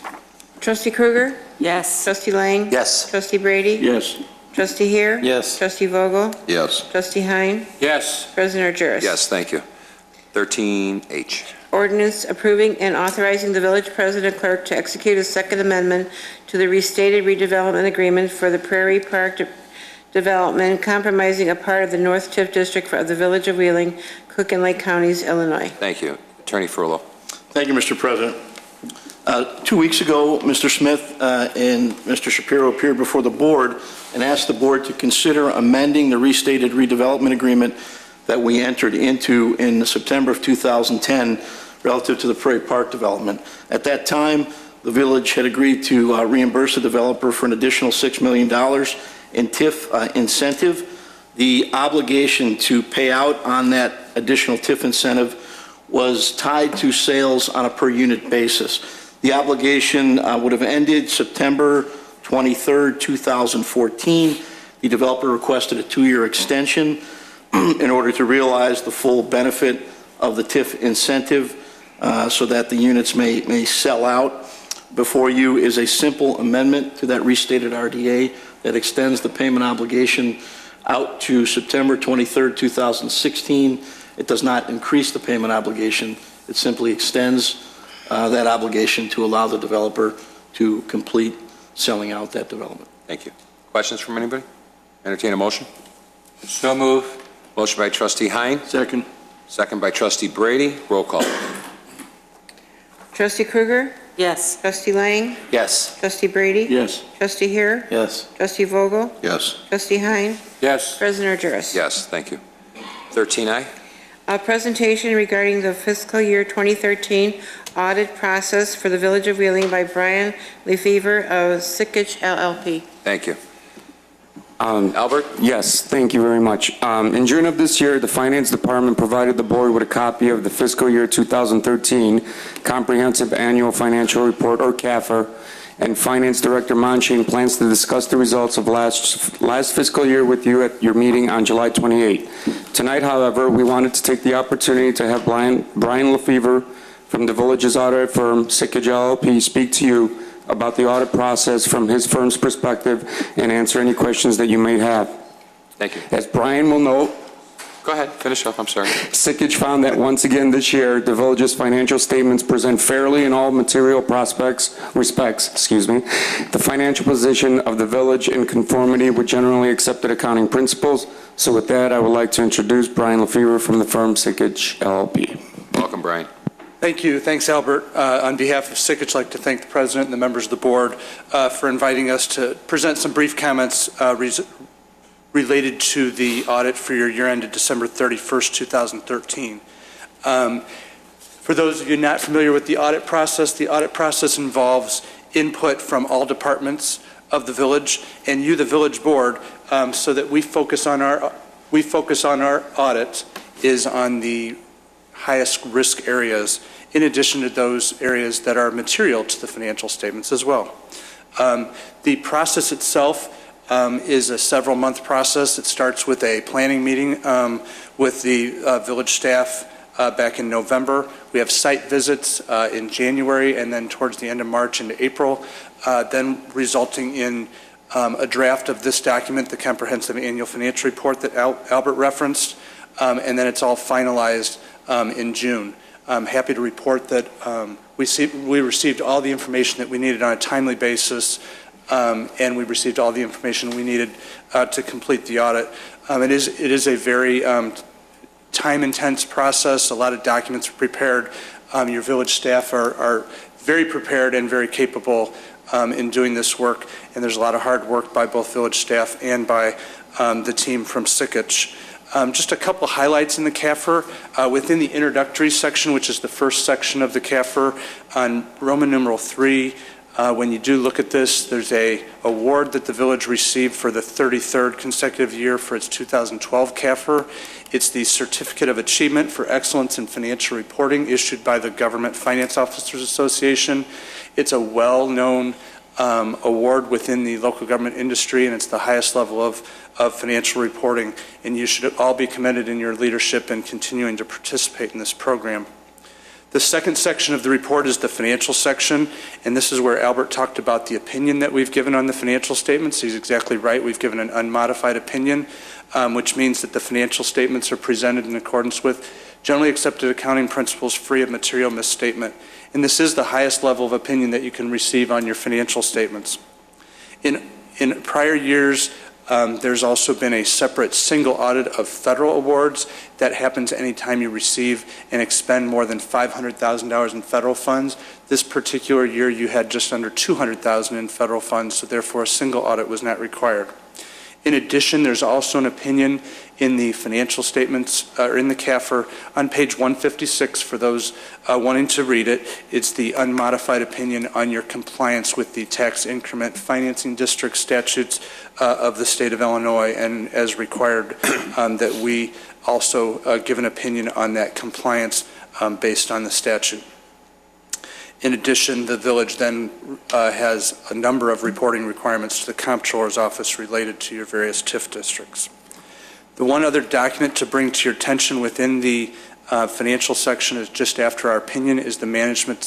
Trustee Krueger? Yes. Trustee Lang? Yes. Trustee Brady? Yes. Trustee Heer? Yes. Trustee Vogel? Yes. Trustee Hein? Yes. President Juris. Yes, thank you. 13H. Ordinance approving and authorizing the village president clerk to execute a second amendment to the restated redevelopment agreement for the Prairie Park development compromising a part of the North Tiff District of the Village of Wheeling, Cook and Lake Counties, Illinois. Thank you. Attorney Frullo. Thank you, Mr. President. 2 weeks ago, Mr. Smith and Mr. Shapiro appeared before the board and asked the board to consider amending the restated redevelopment agreement that we entered into in September of 2010 relative to the Prairie Park development. At that time, the village had agreed to reimburse the developer for an additional $6 million in TIF incentive. The obligation to pay out on that additional TIF incentive was tied to sales on a per unit basis. The obligation would have ended September 23rd, 2014. The developer requested a 2-year extension in order to realize the full benefit of the TIF incentive so that the units may sell out. Before you is a simple amendment to that restated RDA that extends the payment obligation out to September 23rd, 2016. It does not increase the payment obligation. It simply extends that obligation to allow the developer to complete selling out that development. Thank you. Questions from anybody? Entertain a motion. So move. Motion by Trustee Hein. Second. Second by Trustee Brady. Roll call. Trustee Krueger? Yes. Trustee Lang? Yes. Trustee Brady? Yes. Trustee Heer? Yes. Trustee Vogel? Yes. Trustee Hein? Yes. President Juris. Yes, thank you. 13I. A presentation regarding the fiscal year 2013 audit process for the Village of Wheeling by Brian Lefevre of Sickich LLP. Thank you. Albert? Yes, thank you very much. In June of this year, the Finance Department provided the board with a copy of the fiscal year 2013 Comprehensive Annual Financial Report, or CAFR, and Finance Director Monchain plans to discuss the results of last fiscal year with you at your meeting on July 28. Tonight, however, we wanted to take the opportunity to have Brian Lefevre from the village's audit firm, Sickich LLP, speak to you about the audit process from his firm's perspective and answer any questions that you may have. Thank you. As Brian will note, Go ahead, finish up, I'm sorry. Sickich found that once again this year, the village's financial statements present fairly in all material respects, the financial position of the village in conformity with generally accepted accounting principles. So with that, I would like to introduce Brian Lefevre from the firm Sickich LLP. Welcome, Brian. Thank you. Thanks, Albert. On behalf of SICK, I'd like to thank the President and the members of the board for inviting us to present some brief comments related to the audit for your year ended December 31st, 2013. For those of you not familiar with the audit process involves input from all departments of the village and you, the village board, so that we focus on our audit is on the highest risk areas, in addition to those areas that are material to the financial statements as well. The process itself is a several-month process. It starts with a planning meeting with the village staff back in November. We have site visits in January and then towards the end of March into April, then resulting in a draft of this document, the Comprehensive Annual Financial Report that Albert referenced, and then it's all finalized in June. I'm happy to report that we received all the information that we needed on a timely basis, and we received all the information we needed to complete the audit. It is a very time-intense process. A lot of documents are prepared. Your village staff are very prepared and very capable in doing this work, and there's a lot of hard work by both village staff and by the team from Sikich. Just a couple highlights in the CAFR. Within the introductory section, which is the first section of the CAFR, on Roman numeral 3, when you do look at this, there's a award that the village received for the 33rd consecutive year for its 2012 CAFR. It's the Certificate of Achievement for Excellence in Financial Reporting issued by the Government Finance Officers Association. It's a well-known award within the local government industry, and it's the highest level of financial reporting, and you should all be commended in your leadership and continuing to participate in this program. The second section of the report is the financial section, and this is where Albert talked about the opinion that we've given on the financial statements. He's exactly right. We've given an unmodified opinion, which means that the financial statements are presented in accordance with generally accepted accounting principles, free of material misstatement. And this is the highest level of opinion that you can receive on your financial statements. In prior years, there's also been a separate single audit of federal awards that happens anytime you receive and expend more than $500,000 in federal funds. This particular year you had just under $200,000 in federal funds, so therefore a single audit was not required. In addition, there's also an opinion in the financial statements, or in the CAFR, on page 156 for those wanting to read it. It's the unmodified opinion on your compliance with the tax increment financing district statutes of the state of Illinois, and as required, that we also give an opinion on that compliance based on the statute. In addition, the village then has a number of reporting requirements to the Comptroller's office related to your various TIF districts. The one other document to bring to your attention within the financial section is just after our opinion is the management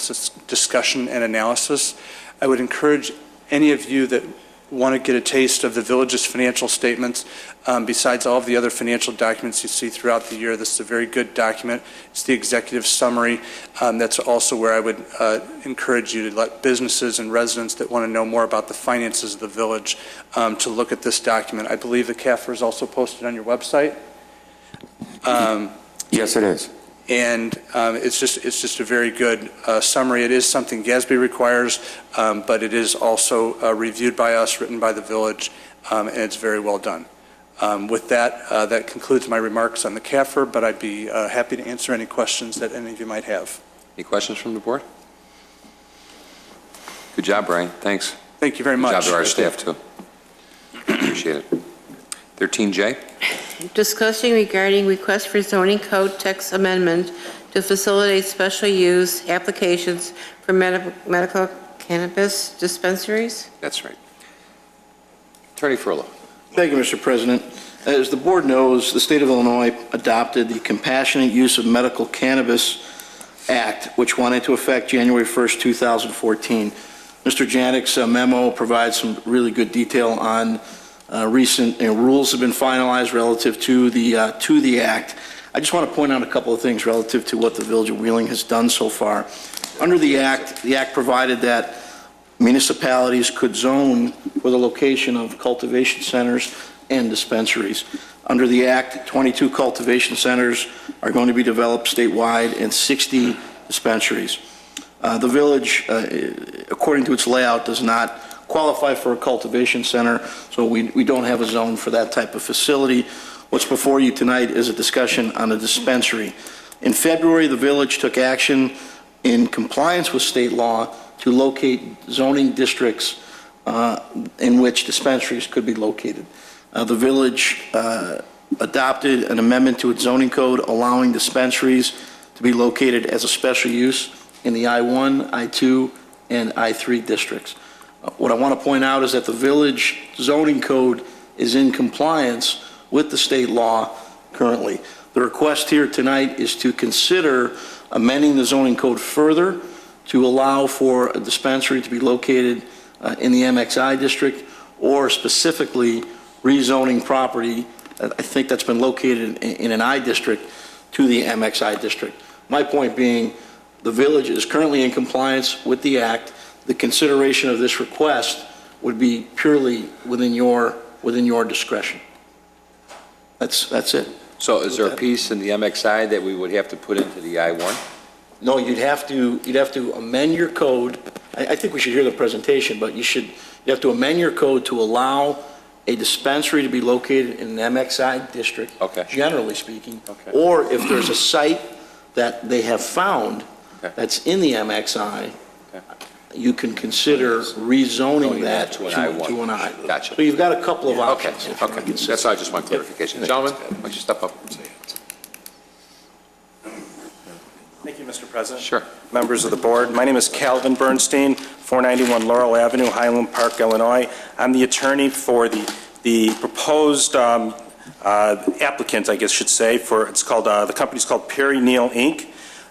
discussion and analysis. I would encourage any of you that want to get a taste of the village's financial statements, besides all of the other financial documents you see throughout the year. This is a very good document. It's the executive summary. That's also where I would encourage you to let businesses and residents that want to know more about the finances of the village to look at this document. I believe the CAFR is also posted on your website. Yes, it is. And it's just a very good summary. It is something GASB requires, but it is also reviewed by us, written by the village, and it's very well done. With that, that concludes my remarks on the CAFR, but I'd be happy to answer any questions that any of you might have. Any questions from the board? Good job, Brian. Thanks. Thank you very much. Good job to our staff, too. Appreciate it. 13J. Discussing regarding request for zoning code text amendment to facilitate special use applications for medical cannabis dispensaries. That's right. Attorney Furlow. Thank you, Mr. President. As the board knows, the state of Illinois adopted the Compassionate Use of Medical Cannabis Act, which went into effect January 1st, 2014. Mr. Janik's memo provides some really good detail on recent rules have been finalized relative to the act. I just want to point out a couple of things relative to what the Village of Wheeling has done so far. Under the act provided that municipalities could zone for the location of cultivation centers and dispensaries. Under the act, 22 cultivation centers are going to be developed statewide and 60 dispensaries. The village, according to its layout, does not qualify for a cultivation center, so we don't have a zone for that type of facility. What's before you tonight is a discussion on a dispensary. In February, the village took action in compliance with state law to locate zoning districts in which dispensaries could be located. The village adopted an amendment to its zoning code allowing dispensaries to be located as a special use in the I-1, I-2, and I-3 districts. What I want to point out is that the village zoning code is in compliance with the state law currently. The request here tonight is to consider amending the zoning code further to allow for a dispensary to be located in the MXI district, or specifically rezoning property, I think that's been located in an I district, to the MXI district. My point being, the village is currently in compliance with the act. The consideration of this request would be purely within your discretion. That's it. So is there a piece in the MXI that we would have to put into the I-1? No, you'd have to amend your code. I think we should hear the presentation, but you have to amend your code to allow a dispensary to be located in an MXI district, generally speaking, or if there's a site that they have found that's in the MXI, you can consider rezoning that to an I. Gotcha. So you've got a couple of options. Okay. That's all, I just want clarification. Gentlemen, why don't you step up? Thank you, Mr. President. Sure. Members of the board, my name is Calvin Bernstein, 491 Laurel Avenue, Highland Park, Illinois. I'm the attorney for the proposed applicant, I guess should say, for the company's called Perry Neal Inc.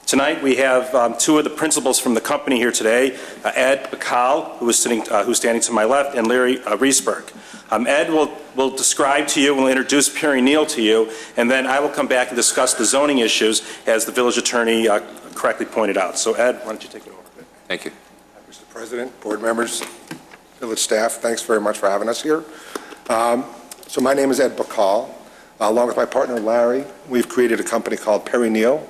Tonight we have two of the principals from the company here today, Ed Bacall, who's standing to my left, and Larry Riesberg. Ed will describe to you, will introduce Perry Neal to you, and then I will come back and discuss the zoning issues as the village attorney correctly pointed out. So Ed, why don't you take it over? Thank you. Mr. President, board members, village staff, thanks very much for having us here. So my name is Ed Bacall. Along with my partner Larry, we've created a company called Perry Neal.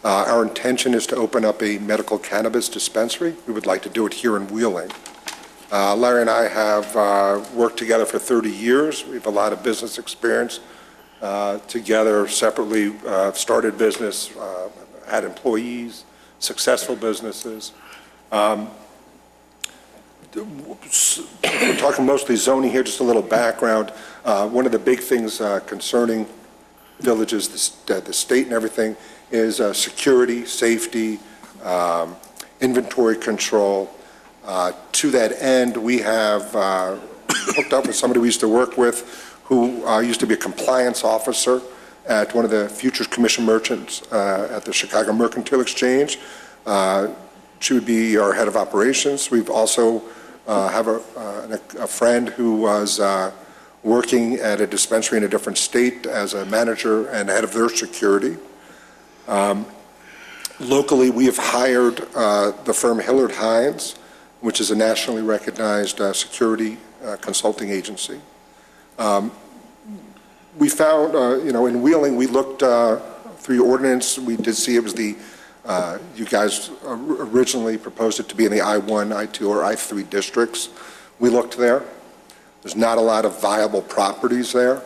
Our intention is to open up a medical cannabis dispensary. We would like to do it here in Wheeling. Larry and I have worked together for 30 years. We have a lot of business experience together, separately started business, had employees, successful businesses. We're talking mostly zoning here, just a little background. One of the big things concerning villages, the state and everything, is security, safety, inventory control. To that end, we have hooked up with somebody we used to work with who used to be a compliance officer at one of the Futures Commission merchants at the Chicago Mercantile Exchange. She would be our head of operations. We've also have a friend who was working at a dispensary in a different state as a manager and head of their security. Locally, we have hired the firm Hillard Hines, which is a nationally recognized security consulting agency. We found, in Wheeling, we looked through your ordinance. We did see it was you guys originally proposed it to be in the I-1, I-2, or I-3 districts. We looked there. There's not a lot of viable properties there.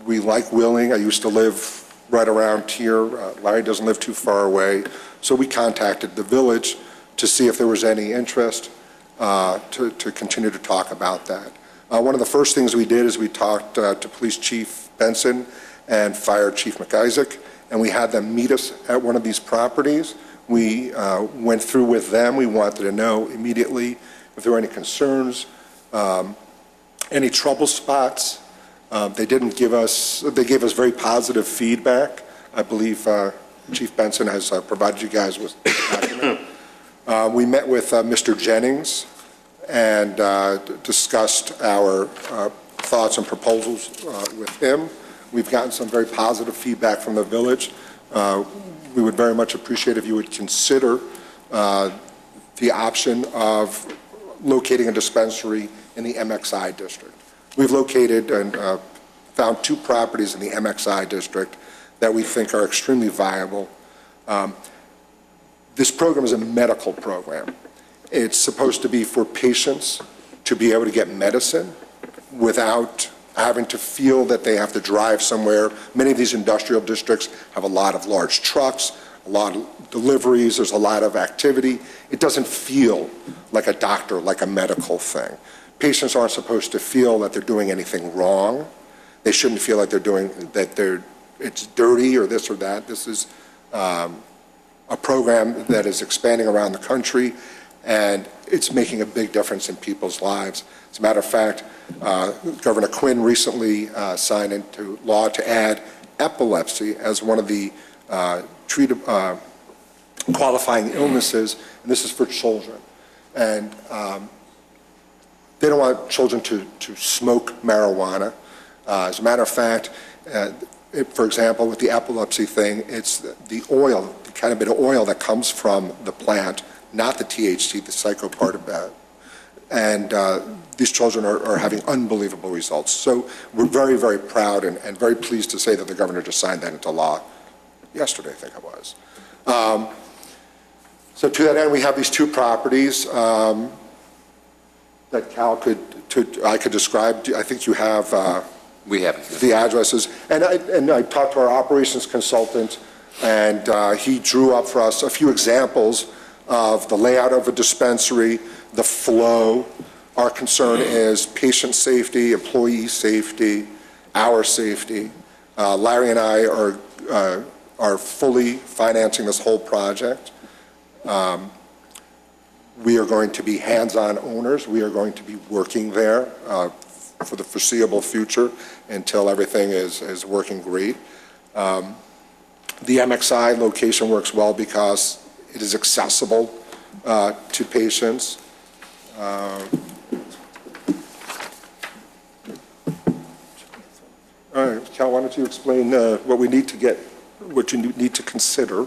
We like Wheeling. I used to live right around here. Larry doesn't live too far away. So we contacted the village to see if there was any interest to continue to talk about that. One of the first things we did is we talked to Police Chief Benson and Fire Chief McIsaac, and we had them meet us at one of these properties. We went through with them. We wanted to know immediately if there were any concerns, any trouble spots. They gave us very positive feedback. I believe Chief Benson has provided you guys with a document. We met with Mr. Jennings and discussed our thoughts and proposals with him. We've gotten some very positive feedback from the village. We would very much appreciate if you would consider the option of locating a dispensary in the MXI district. We've located and found two properties in the MXI district that we think are extremely viable. This program is a medical program. It's supposed to be for patients to be able to get medicine without having to feel that they have to drive somewhere. Many of these industrial districts have a lot of large trucks, a lot of deliveries, there's a lot of activity. It doesn't feel like a doctor, like a medical thing. Patients aren't supposed to feel that they're doing anything wrong. They shouldn't feel like it's dirty or this or that. This is a program that is expanding around the country, and it's making a big difference in people's lives. As a matter of fact, Governor Quinn recently signed into law to add epilepsy as one of the qualifying illnesses, and this is for children. And they don't want children to smoke marijuana. As a matter of fact, for example, with the epilepsy thing, it's the oil, the kind of bit of oil that comes from the plant, not the THC, the psycho part of that. And these children are having unbelievable results. So we're very, very proud and very pleased to say that the governor just signed that into law yesterday, I think it was. So to that end, we have these two properties that Cal I could describe. I think you have we have the addresses. And I talked to our operations consultant, and he drew up for us a few examples of the layout of a dispensary, the flow. Our concern is patient safety, employee safety, our safety. Larry and I are fully financing this whole project. We are going to be hands-on owners. We are going to be working there for the foreseeable future until everything is working great. The MXI location works well because it is accessible to patients. All right, Cal, why don't you explain what you need to consider?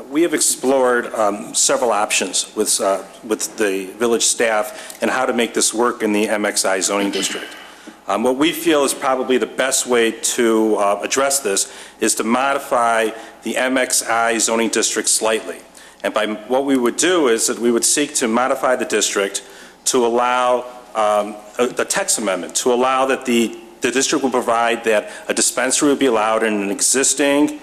We have explored several options with the village staff and how to make this work in the MXI zoning district. What we feel is probably the best way to address this is to modify the MXI zoning district slightly. And by what we would do is that we would seek to modify the district to allow the text amendment, to allow that the district will provide that a dispensary would be allowed in an existing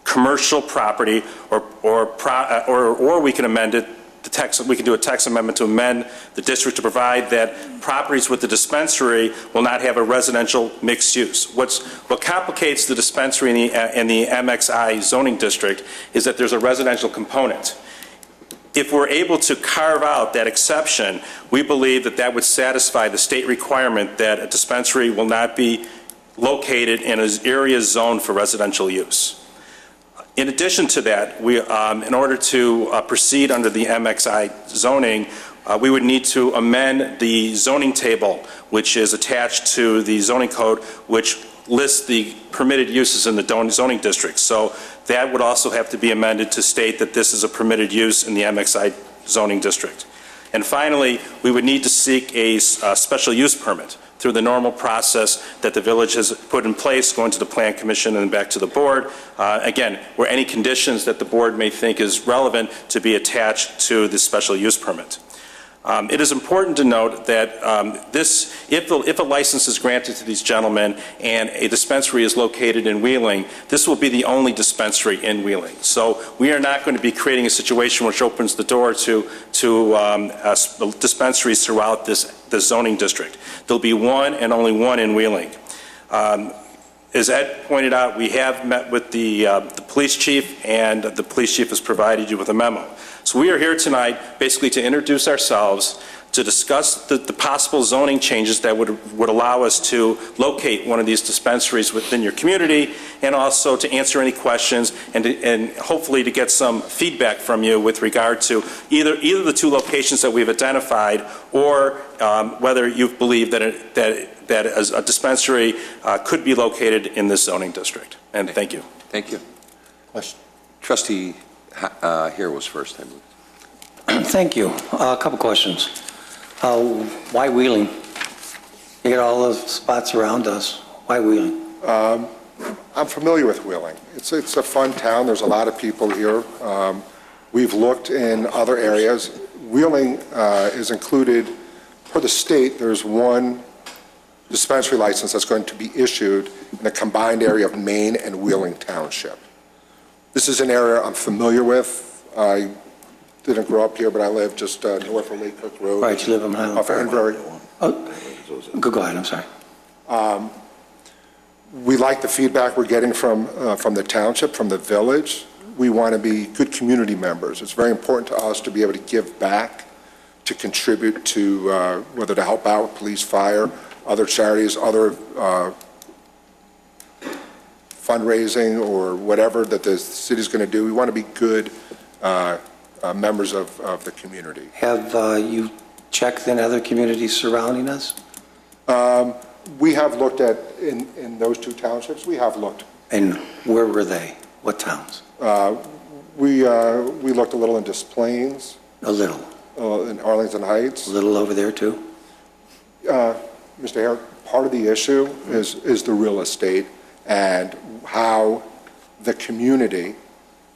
commercial property, or we can amend it. We can do a text amendment to amend the district to provide that properties with the dispensary will not have a residential mixed use. What complicates the dispensary in the MXI zoning district is that there's a residential component. If we're able to carve out that exception, we believe that that would satisfy the state requirement that a dispensary will not be located in an area zoned for residential use. In addition to that, in order to proceed under the MXI zoning, we would need to amend the zoning table, which is attached to the zoning code, which lists the permitted uses in the zoning district. So that would also have to be amended to state that this is a permitted use in the MXI zoning district. And finally, we would need to seek a special use permit through the normal process that the village has put in place, going to the Plan Commission and back to the board. Again, where any conditions that the board may think is relevant to be attached to the special use permit. It is important to note that if a license is granted to these gentlemen and a dispensary is located in Wheeling, this will be the only dispensary in Wheeling. So we are not going to be creating a situation which opens the door to dispensaries throughout this zoning district. There'll be one and only one in Wheeling. As Ed pointed out, we have met with the police chief, and the police chief has provided you with a memo. So we are here tonight basically to introduce ourselves, to discuss the possible zoning changes that would allow us to locate one of these dispensaries within your community, and also to answer any questions and hopefully to get some feedback from you with regard to either the two locations that we've identified, or whether you believe that a dispensary could be located in this zoning district. And thank you. Thank you. Question. Trustee here was first, I believe. Thank you. A couple questions. Why Wheeling? You got all those spots around us. Why Wheeling? I'm familiar with Wheeling. It's a fun town. There's a lot of people here. We've looked in other areas. Wheeling is included, per the state, there's one dispensary license that's going to be issued in the combined area of Maine and Wheeling Township. This is an area I'm familiar with. I didn't grow up here, but I live just north of Lake Cook Road. Right, you live in Highland off Park. Enbury. Go ahead, I'm sorry. We like the feedback we're getting from the township, from the village. We want to be good community members. It's very important to us to be able to give back, to contribute to, whether to help out with police, fire, other charities, other fundraising or whatever that the city's going to do. We want to be good members of the community. Have you checked in other communities surrounding us? We have looked at, in those two townships, we have looked. And where were they? What towns? We looked a little in Des Plaines. A little? In Arlington Heights. A little over there, too? Mr. Hare, part of the issue is the real estate and how the community,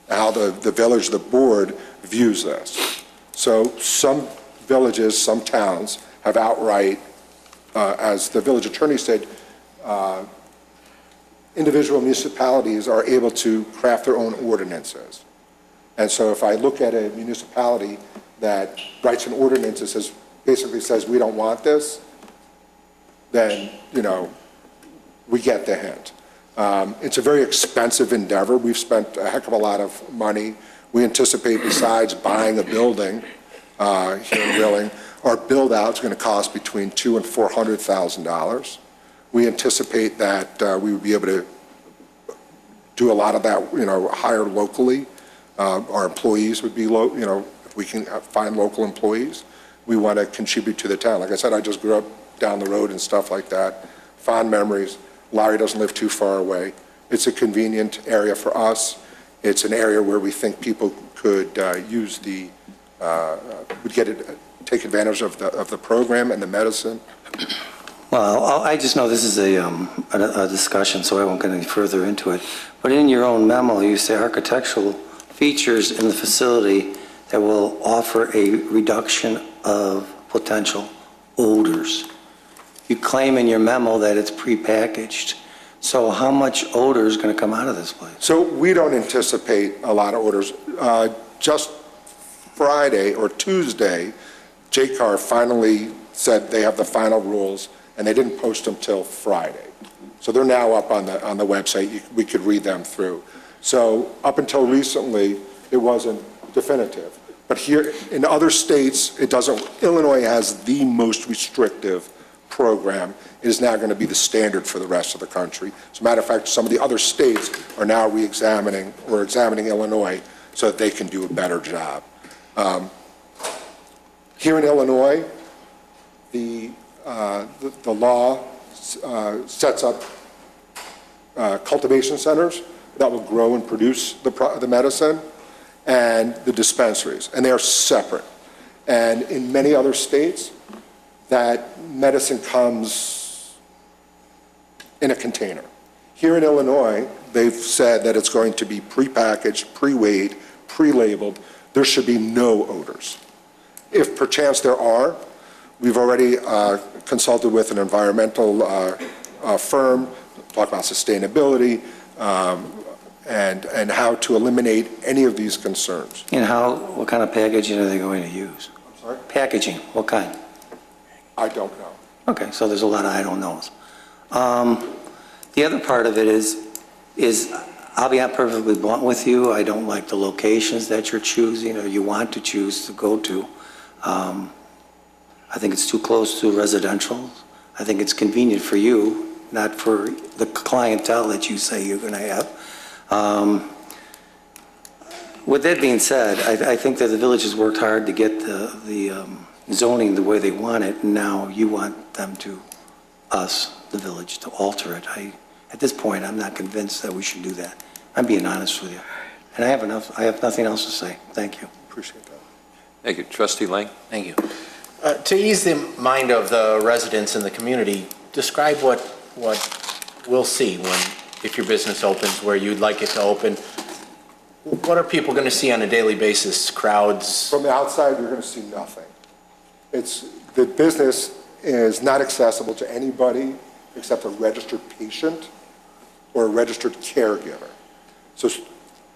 how the village, the board views this. So some villages, some towns have outright, as the village attorney said, individual municipalities are able to craft their own ordinances. And so if I look at a municipality that writes an ordinance that says, basically says, we don't want this, then, we get the hint. It's a very expensive endeavor. We've spent a heck of a lot of money. We anticipate, besides buying a building here in Wheeling, our build-out is going to cost between $200,000 and $400,000. We anticipate that we would be able to do a lot of that, hire locally. Our employees would be if we can find local employees, we want to contribute to the town. Like I said, I just grew up down the road and stuff like that. Fond memories. Larry doesn't live too far away. It's a convenient area for us. It's an area where we think people could use take advantage of the program and the medicine. Well, I just know this is a discussion, so I won't get any further into it. But in your own memo, you say architectural features in the facility that will offer a reduction of potential odors. You claim in your memo that it's prepackaged. So how much odor is going to come out of this place? So we don't anticipate a lot of orders. Just Friday or Tuesday, JCAR finally said they have the final rules, and they didn't post them till Friday. So they're now up on the website. We could read them through. So up until recently, it wasn't definitive. But here in other states, it doesn't. Illinois has the most restrictive program. It is now going to be the standard for the rest of the country. As a matter of fact, some of the other states are now re-examining or examining Illinois so that they can do a better job. Here in Illinois, the law sets up cultivation centers that will grow and produce the medicine, and the dispensaries, and they are separate. And in many other states, that medicine comes in a container. Here in Illinois, they've said that it's going to be prepackaged, pre-weighed, pre-labeled. There should be no odors. If perchance there are, we've already consulted with an environmental firm, talk about sustainability, and how to eliminate any of these concerns. And what kind of packaging are they going to use? I'm sorry? Packaging, what kind? I don't know. Okay, so there's a lot of I don't knows. The other part of it is I'll be perfectly blunt with you. I don't like the locations that you're choosing or you want to choose to go to. I think it's too close to residential. I think it's convenient for you, not for the clientele that you say you're going to have. With that being said, I think that the village has worked hard to get the zoning the way they want it, and now you want them to, the village, to alter it. At this point, I'm not convinced that we should do that. I'm being honest with you. And I have nothing else to say. Thank you. Appreciate that. Thank you. Trustee Lang? Thank you. To ease the mind of the residents in the community, describe what we'll see when if your business opens where you'd like it to open, what are people going to see on a daily basis? Crowds? From the outside, you're going to see nothing. The business is not accessible to anybody except a registered patient or a registered caregiver. So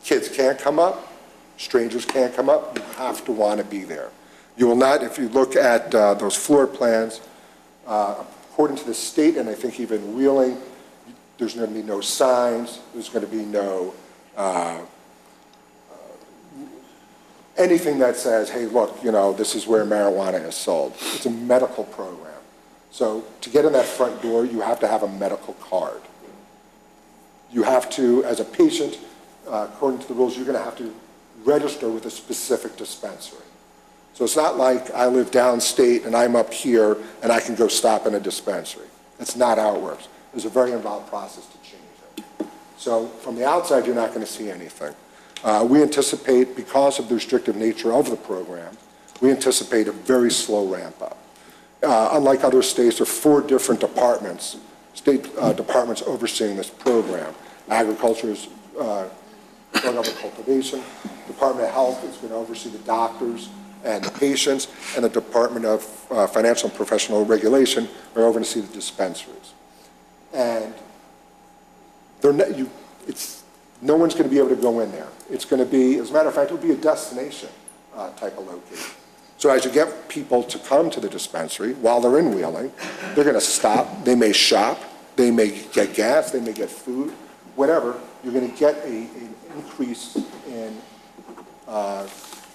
kids can't come up, strangers can't come up, you have to want to be there. You will not, if you look at those floor plans, according to the state, and I think even Wheeling, there's going to be no signs, there's going to be no anything that says, hey, look, this is where marijuana is sold. It's a medical program. So to get in that front door, you have to have a medical card. You have to, as a patient, according to the rules, you're going to have to register with a specific dispensary. So it's not like I live downstate and I'm up here and I can go stop in a dispensary. That's not how it works. There's a very involved process to change it. So from the outside, you're not going to see anything. We anticipate, because of the restrictive nature of the program, we anticipate a very slow ramp up. Unlike other states, there are 4 different departments, state departments overseeing this program. Agriculture is going over cultivation. Department of Health is going to oversee the doctors and the patients, and the Department of Financial and Professional Regulation are over to see the dispensaries. And no one's going to be able to go in there. It's going to be, as a matter of fact, it'll be a destination type of location. So as you get people to come to the dispensary while they're in Wheeling, they're going to stop, they may shop, they may get gas, they may get food, whatever. You're going to get an increase in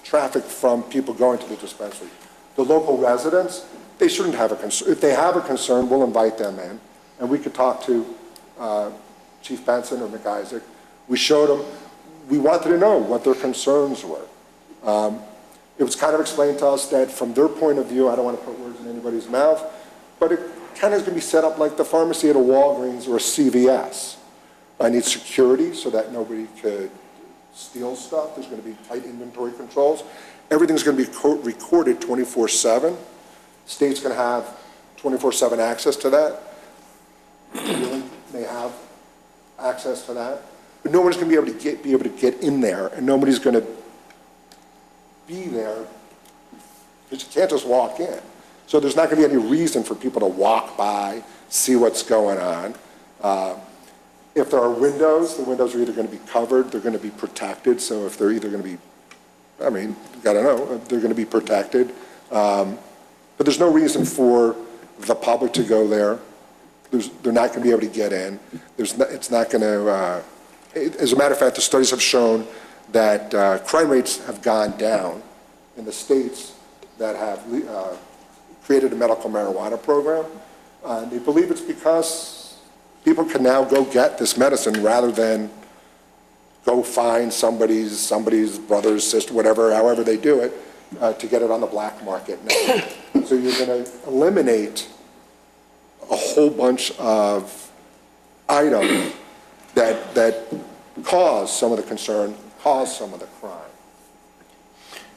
traffic from people going to the dispensary. The local residents, they shouldn't have a concern. If they have a concern, we'll invite them in, and we could talk to Chief Benson or McIsaac. We showed them, we wanted to know what their concerns were. It was kind of explained to us that from their point of view, I don't want to put words in anybody's mouth, but it kind of is going to be set up like the pharmacy at a Walgreens or a CVS. I need security so that nobody could steal stuff. There's going to be tight inventory controls. Everything's going to be recorded 24/7. State's going to have 24/7 access to that. Wheeling may have access to that. But no one's going to be able to get in there, and nobody's going to be there because you can't just walk in. So there's not going to be any reason for people to walk by, see what's going on. If there are windows, the windows are either going to be covered, they're going to be protected. So if they're either going to be, you got to know, they're going to be protected. But there's no reason for the public to go there. They're not going to be able to get in. It's not going to, as a matter of fact, the studies have shown that crime rates have gone down in the states that have created a medical marijuana program. They believe it's because people can now go get this medicine rather than go find somebody's brother's sister, whatever, however they do it, to get it on the black market now. So you're going to eliminate a whole bunch of items that cause some of the concern, cause some of the crime.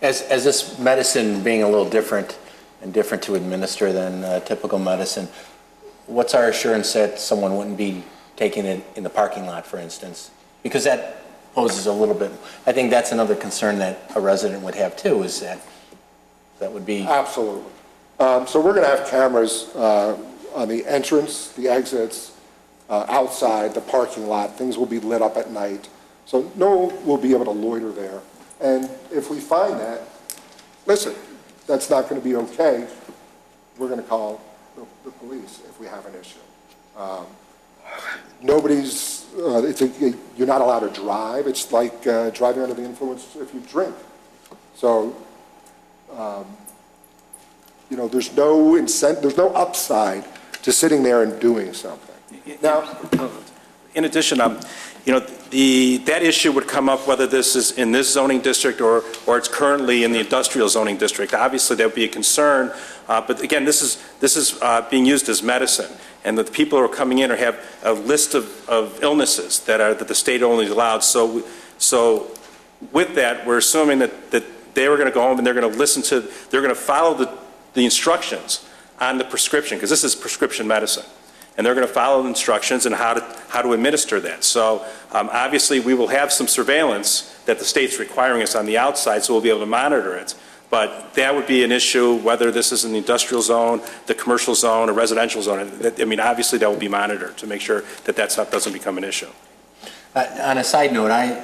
As this medicine being a little different and different to administer than typical medicine, what's our assurance that someone wouldn't be taking it in the parking lot, for instance? Because that poses a little bit, I think that's another concern that a resident would have too, is that would be... Absolutely. So we're going to have cameras on the entrance, the exits, outside, the parking lot. Things will be lit up at night. So no one will be able to loiter there. And if we find that, listen, that's not going to be okay, we're going to call the police if we have an issue. You're not allowed to drive. It's like driving under the influence if you drink. So, there's no incentive, there's no upside to sitting there and doing something. Now, in addition, that issue would come up whether this is in this zoning district or it's currently in the industrial zoning district. Obviously, there would be a concern, but again, this is being used as medicine, and that the people who are coming in have a list of illnesses that the state only allowed. So with that, we're assuming that they were going to go home and they're going to follow the instructions on the prescription, because this is prescription medicine. and they're going to follow the instructions and how to administer that. So obviously, we will have some surveillance that the state's requiring us on the outside, so we'll be able to monitor it. But that would be an issue, whether this is in the industrial zone, the commercial zone, or residential zone. I mean, obviously, that will be monitored to make sure that that stuff doesn't become an issue. On a side note, I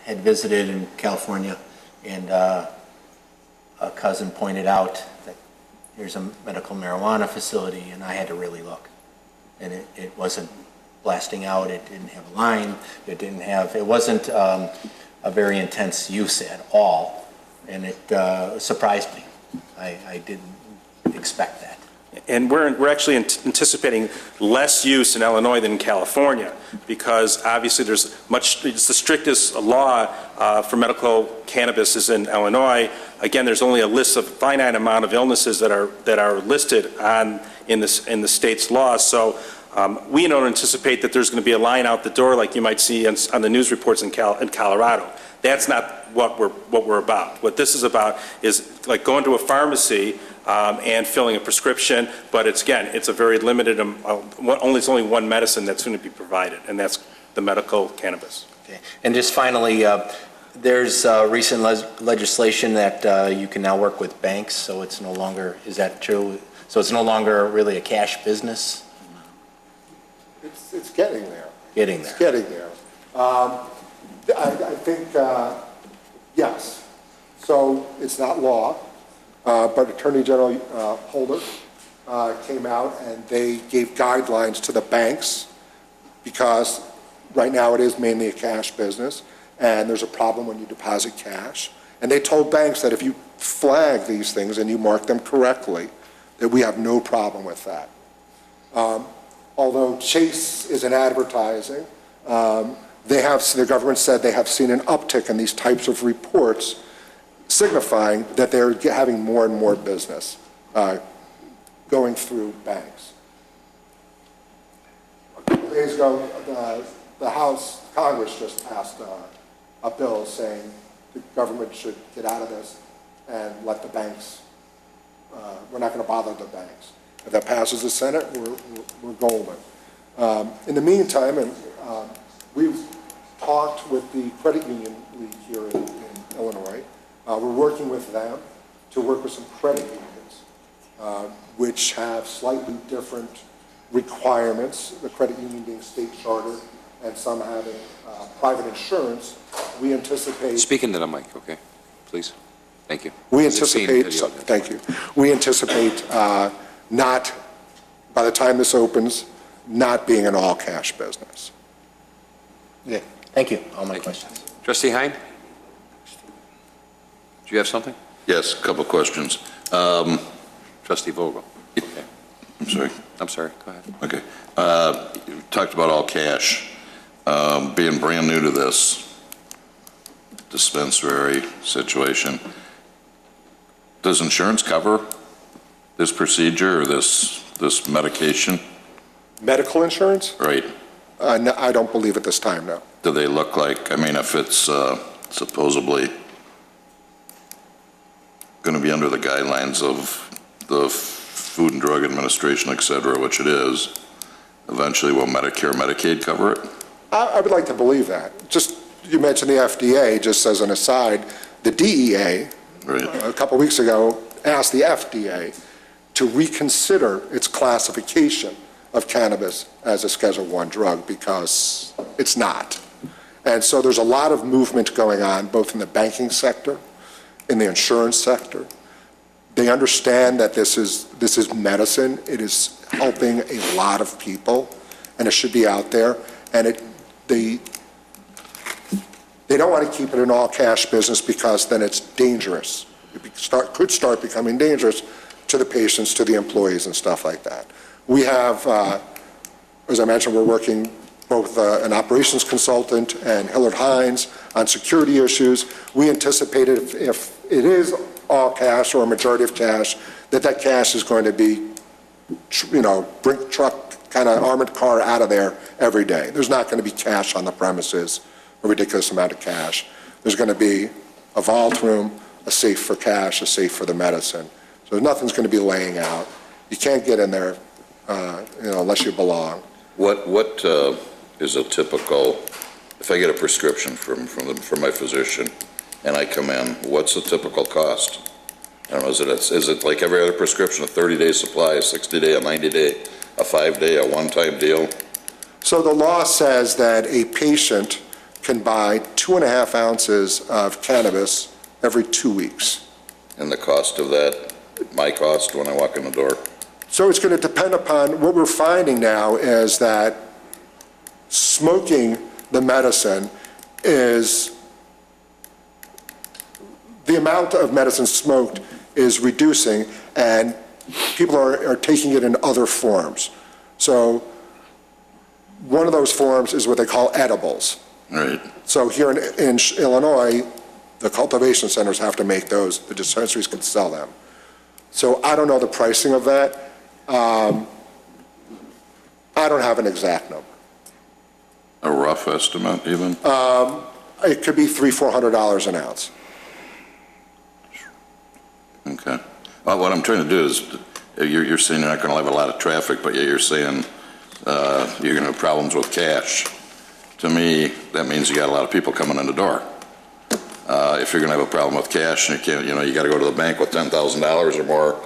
had visited in California, and a cousin pointed out that here's a medical marijuana facility, and I had to really look. And it wasn't blasting out, it didn't have a line, it wasn't a very intense use at all. And it surprised me. I didn't expect that. And we're actually anticipating less use in Illinois than in California, because obviously it's the strictest law for medical cannabis is in Illinois. Again, there's only a finite amount of illnesses that are listed in the state's laws. So we don't anticipate that there's going to be a line out the door like you might see on the news reports in Colorado. That's not what we're about. What this is about is like going to a pharmacy and filling a prescription, but it's a very limited, it's only one medicine that's going to be provided, and that's the medical cannabis. Okay. And just finally, there's recent legislation that you can now work with banks, so it's no longer, is that true? So it's no longer really a cash business? It's getting there. Getting there. It's getting there. I think, yes. So it's not law, but Attorney General Holder came out and they gave guidelines to the banks, because right now it is mainly a cash business and there's a problem when you deposit cash. And they told banks that if you flag these things and you mark them correctly, that we have no problem with that. Although Chase is in advertising, the government said they have seen an uptick in these types of reports, signifying that they're having more and more business going through banks. A couple days ago, the Congress just passed a bill saying the government should get out of this and let the banks, we're not going to bother the banks. If that passes the Senate, we're golden. In the meantime, we've talked with the Credit Union League here in Illinois. We're working with them to work with some credit unions, which have slightly different requirements, the credit union being state chartered and some having private insurance. We anticipate... Speak into the mic, okay, please. Thank you. We anticipate, thank you. We anticipate not, by the time this opens, not being an all-cash business. Yeah, thank you. All my questions. Trustee Hein? Do you have something? Yes, a couple of questions. Trustee Vogel. Okay. I'm sorry, go ahead. Okay. You talked about all cash. Being brand new to this dispensary situation, does insurance cover this procedure or this medication? Medical insurance? Right. No, I don't believe at this time, no. Do they look like, I mean, if it's supposedly going to be under the guidelines of the Food and Drug Administration, et cetera, which it is, eventually will Medicare, Medicaid cover it? I would like to believe that. Just, you mentioned the FDA, just as an aside, the DEA, a couple weeks ago, asked the FDA to reconsider its classification of cannabis as a Schedule I drug, because it's not. And so there's a lot of movement going on, both in the banking sector, in the insurance sector. They understand that this is medicine. It is helping a lot of people, and it should be out there. And they don't want to keep it an all-cash business, because then it's dangerous. It could start becoming dangerous to the patients, to the employees, and stuff like that. We have, as I mentioned, we're working both an operations consultant and Hillard Hines on security issues. We anticipated if it is all cash or a majority of cash, that cash is going to be, brick truck, kind of armored car out of there every day. There's not going to be cash on the premises, a ridiculous amount of cash. There's going to be a vault room, a safe for cash, a safe for the medicine. So nothing's going to be laying out. You can't get in there unless you belong. What is a typical, if I get a prescription from my physician and I come in, what's the typical cost? I don't know, is it like every other prescription, a 30-day supply, a 60-day, a 90-day, a 5-day, a one-time deal? So the law says that a patient can buy 2.5 ounces of cannabis every 2 weeks. And the cost of that, my cost when I walk in the door? So it's going to depend upon, what we're finding now is that smoking the medicine is, the amount of medicine smoked is reducing, and people are taking it in other forms. So one of those forms is what they call edibles. Right. So here in Illinois, the cultivation centers have to make those, the dispensaries can sell them. So I don't know the pricing of that. I don't have an exact number. A rough estimate even? It could be $300-400 an ounce. Okay. Well, what I'm trying to do is, you're saying you're not going to have a lot of traffic, but yet you're saying you're going to have problems with cash. To me, that means you got a lot of people coming in the door. If you're going to have a problem with cash and you can't, you got to go to the bank with $10,000 or more,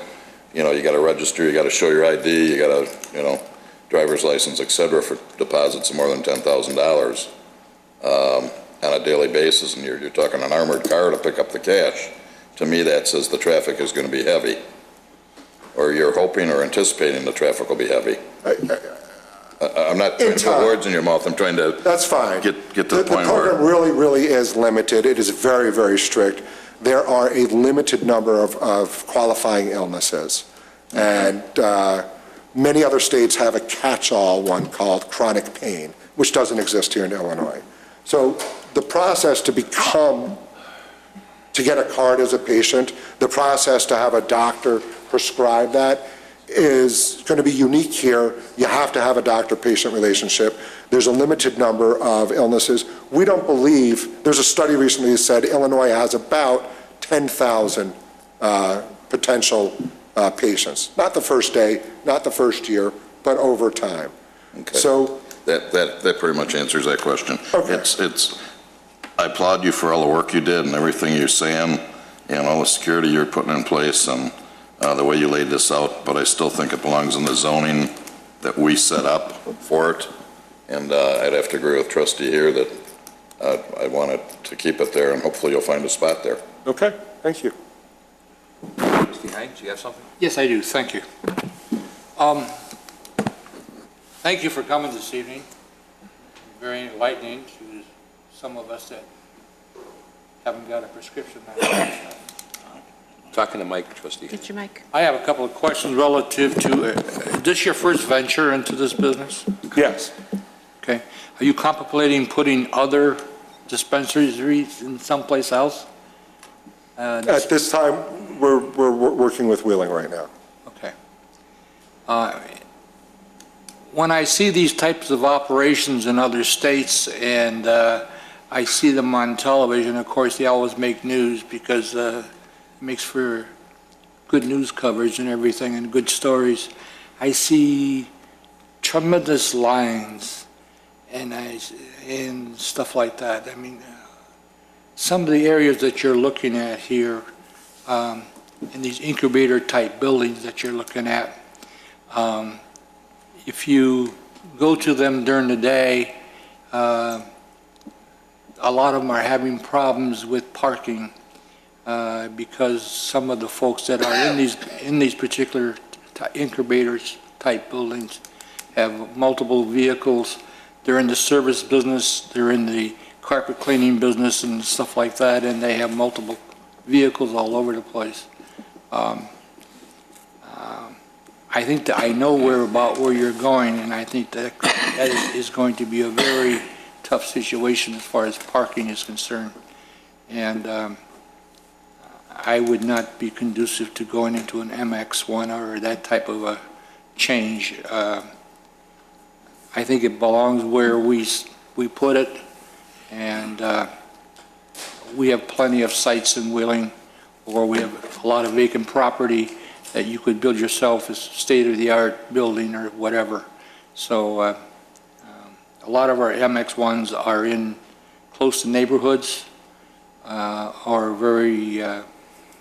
you got to register, you got to show your ID, you got to, driver's license, et cetera, for deposits of more than $10,000 on a daily basis, and you're talking an armored car to pick up the cash. To me, that says the traffic is going to be heavy, or you're hoping or anticipating the traffic will be heavy. I'm not trying to put words in your mouth. I'm trying to. That's fine. Get to the point The program where really is limited. It is very, very strict. There are a limited number of qualifying illnesses, and many other states have a catch-all one called chronic pain, which doesn't exist here in Illinois. So the process to get a card as a patient, the process to have a doctor prescribe that is going to be unique here. You have to have a doctor-patient relationship. There's a limited number of illnesses. We don't believe, there's a study recently that said Illinois has about 10,000 potential patients. Not the first day, not the first year, but over time. Okay. So that pretty much answers that question. Okay. I applaud you for all the work you did and everything you're saying and all the security you're putting in place and the way you laid this out, but I still think it belongs in the zoning that we set up for it. And I'd have to agree with Trustee here that I wanted to keep it there, and hopefully you'll find a spot there. Okay, thank you. Trustee Hines, you have something? Yes, I do. Thank you. Thank you for coming this evening. Very enlightening to some of us that haven't got a prescription medicine. Talking to Mike, Trustee. Get your mic. I have a couple of questions relative to, is this your first venture into this business? Yes. Okay. Are you contemplating putting other dispensaries in someplace else? At this time, we're working with Wheeling right now. Okay. When I see these types of operations in other states and I see them on television, of course, they always make news because it makes for good news coverage and everything and good stories. I see tremendous lines and stuff like that. I mean, some of the areas that you're looking at here in these incubator type buildings that you're looking at, if you go to them during the day, a lot of them are having problems with parking because some of the folks that are in these particular incubators type buildings have multiple vehicles. They're in the service business, they're in the carpet cleaning business and stuff like that, and they have multiple vehicles all over the place. I think that I know where you're going, and I think that is going to be a very tough situation as far as parking is concerned. And I would not be conducive to going into an MX1 or that type of a change. I think it belongs where we put it, and we have plenty of sites in Wheeling where we have a lot of vacant property that you could build yourself a state-of-the-art building or whatever. So a lot of our MX1s are in close to neighborhoods, are very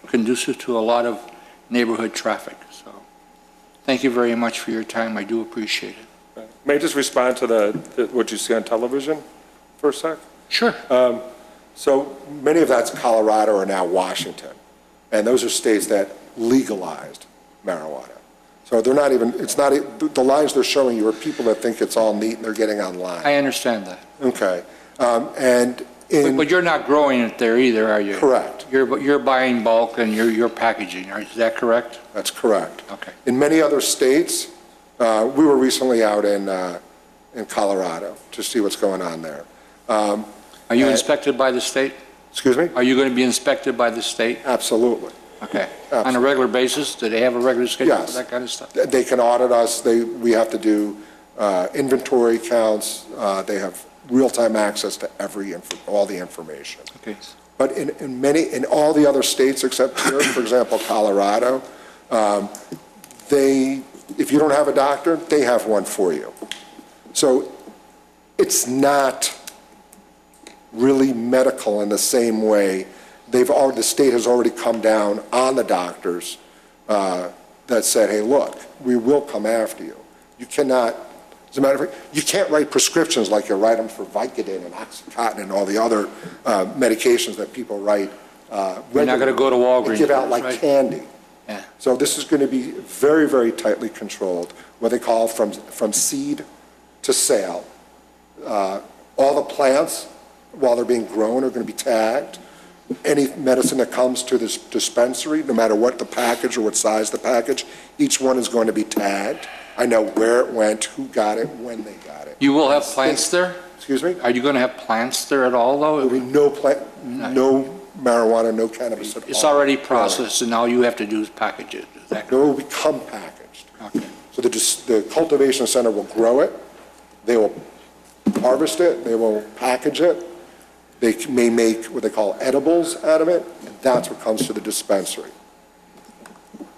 conducive to a lot of neighborhood traffic. So thank you very much for your time. I do appreciate it. May I just respond to what you see on television for a sec? Sure. So many of that's Colorado or now Washington, and those are states that legalized marijuana. So they're not even, it's not, the lines they're showing you are people that think it's all neat and they're getting online. I understand that. Okay. And in... But you're not growing it there either, are you? Correct. You're buying bulk and you're packaging, is that correct? That's correct. Okay. In many other states, we were recently out in Colorado to see what's going on there. Are you inspected by the state? Excuse me? Are you going to be inspected by the state? Absolutely. Okay. Absolutely. On a regular basis? Do they have a regular schedule Yes. for that kind of stuff? They can audit us. We have to do inventory counts. They have real-time access to all the information. Okay. But in all the other states except here, for example, Colorado, if you don't have a doctor, they have one for you. So it's not really medical in the same way. The state has already come down on the doctors that said, hey, look, we will come after you. You cannot, as a matter of fact, you can't write prescriptions like you write them for Vicodin and Oxycontin and all the other medications that people write. You're not going to go to Walgreens. They give out like right? candy. Yeah. So this is going to be very, very tightly controlled, what they call from seed to sale. All the plants, while they're being grown, are going to be tagged. Any medicine that comes to this dispensary, no matter what the package or what size the package, each one is going to be tagged. I know where it went, who got it, when they got it. You will have plants there? Excuse me? Are you going to have plants there at all, though? There will be no marijuana, no cannabis at all. It's already processed, and all you have to do is package it. Is that It will become packaged. Okay. So the cultivation center will grow it, they will harvest it, they will package it, they may make what they call edibles out of it, and that's what comes to the dispensary.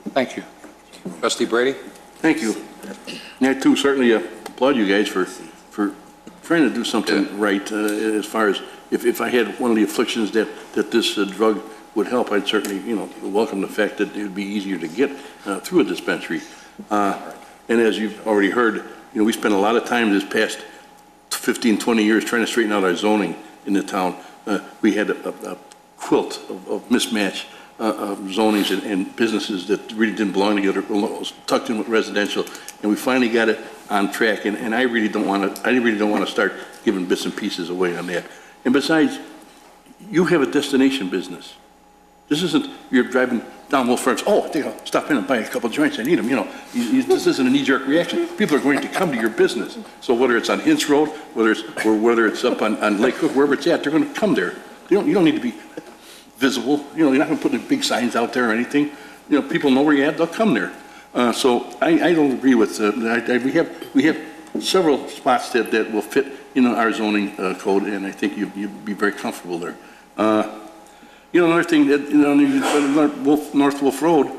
Thank you. Trustee Brady? Thank you. And I too certainly applaud you guys for trying to do something right as far as if I had one of the afflictions that this drug would help, I'd certainly, welcome the fact that it would be easier to get through a dispensary. And as you've already heard, we spent a lot of time this past 15, 20 years trying to straighten out our zoning in the town. We had a quilt of mismatch zonings and businesses that really didn't belong together, tucked in with residential, and we finally got it on track. And I really don't want to start giving bits and pieces away on that. And besides, you have a destination business. This isn't you're driving down Wolf Farms. Oh, stop in and buy a couple joints. I need them. This isn't a knee-jerk reaction. People are going to come to your business. So whether it's on Hintz Road, whether it's up on Lake Cook, wherever it's at, they're going to come there. You don't need to be visible. You're not going to put any big signs out there or anything. People know where you're at. They'll come there. So I don't agree with. We have several spots that will fit in our zoning code, and I think you'd be very comfortable there. Another thing that North Wolf Road,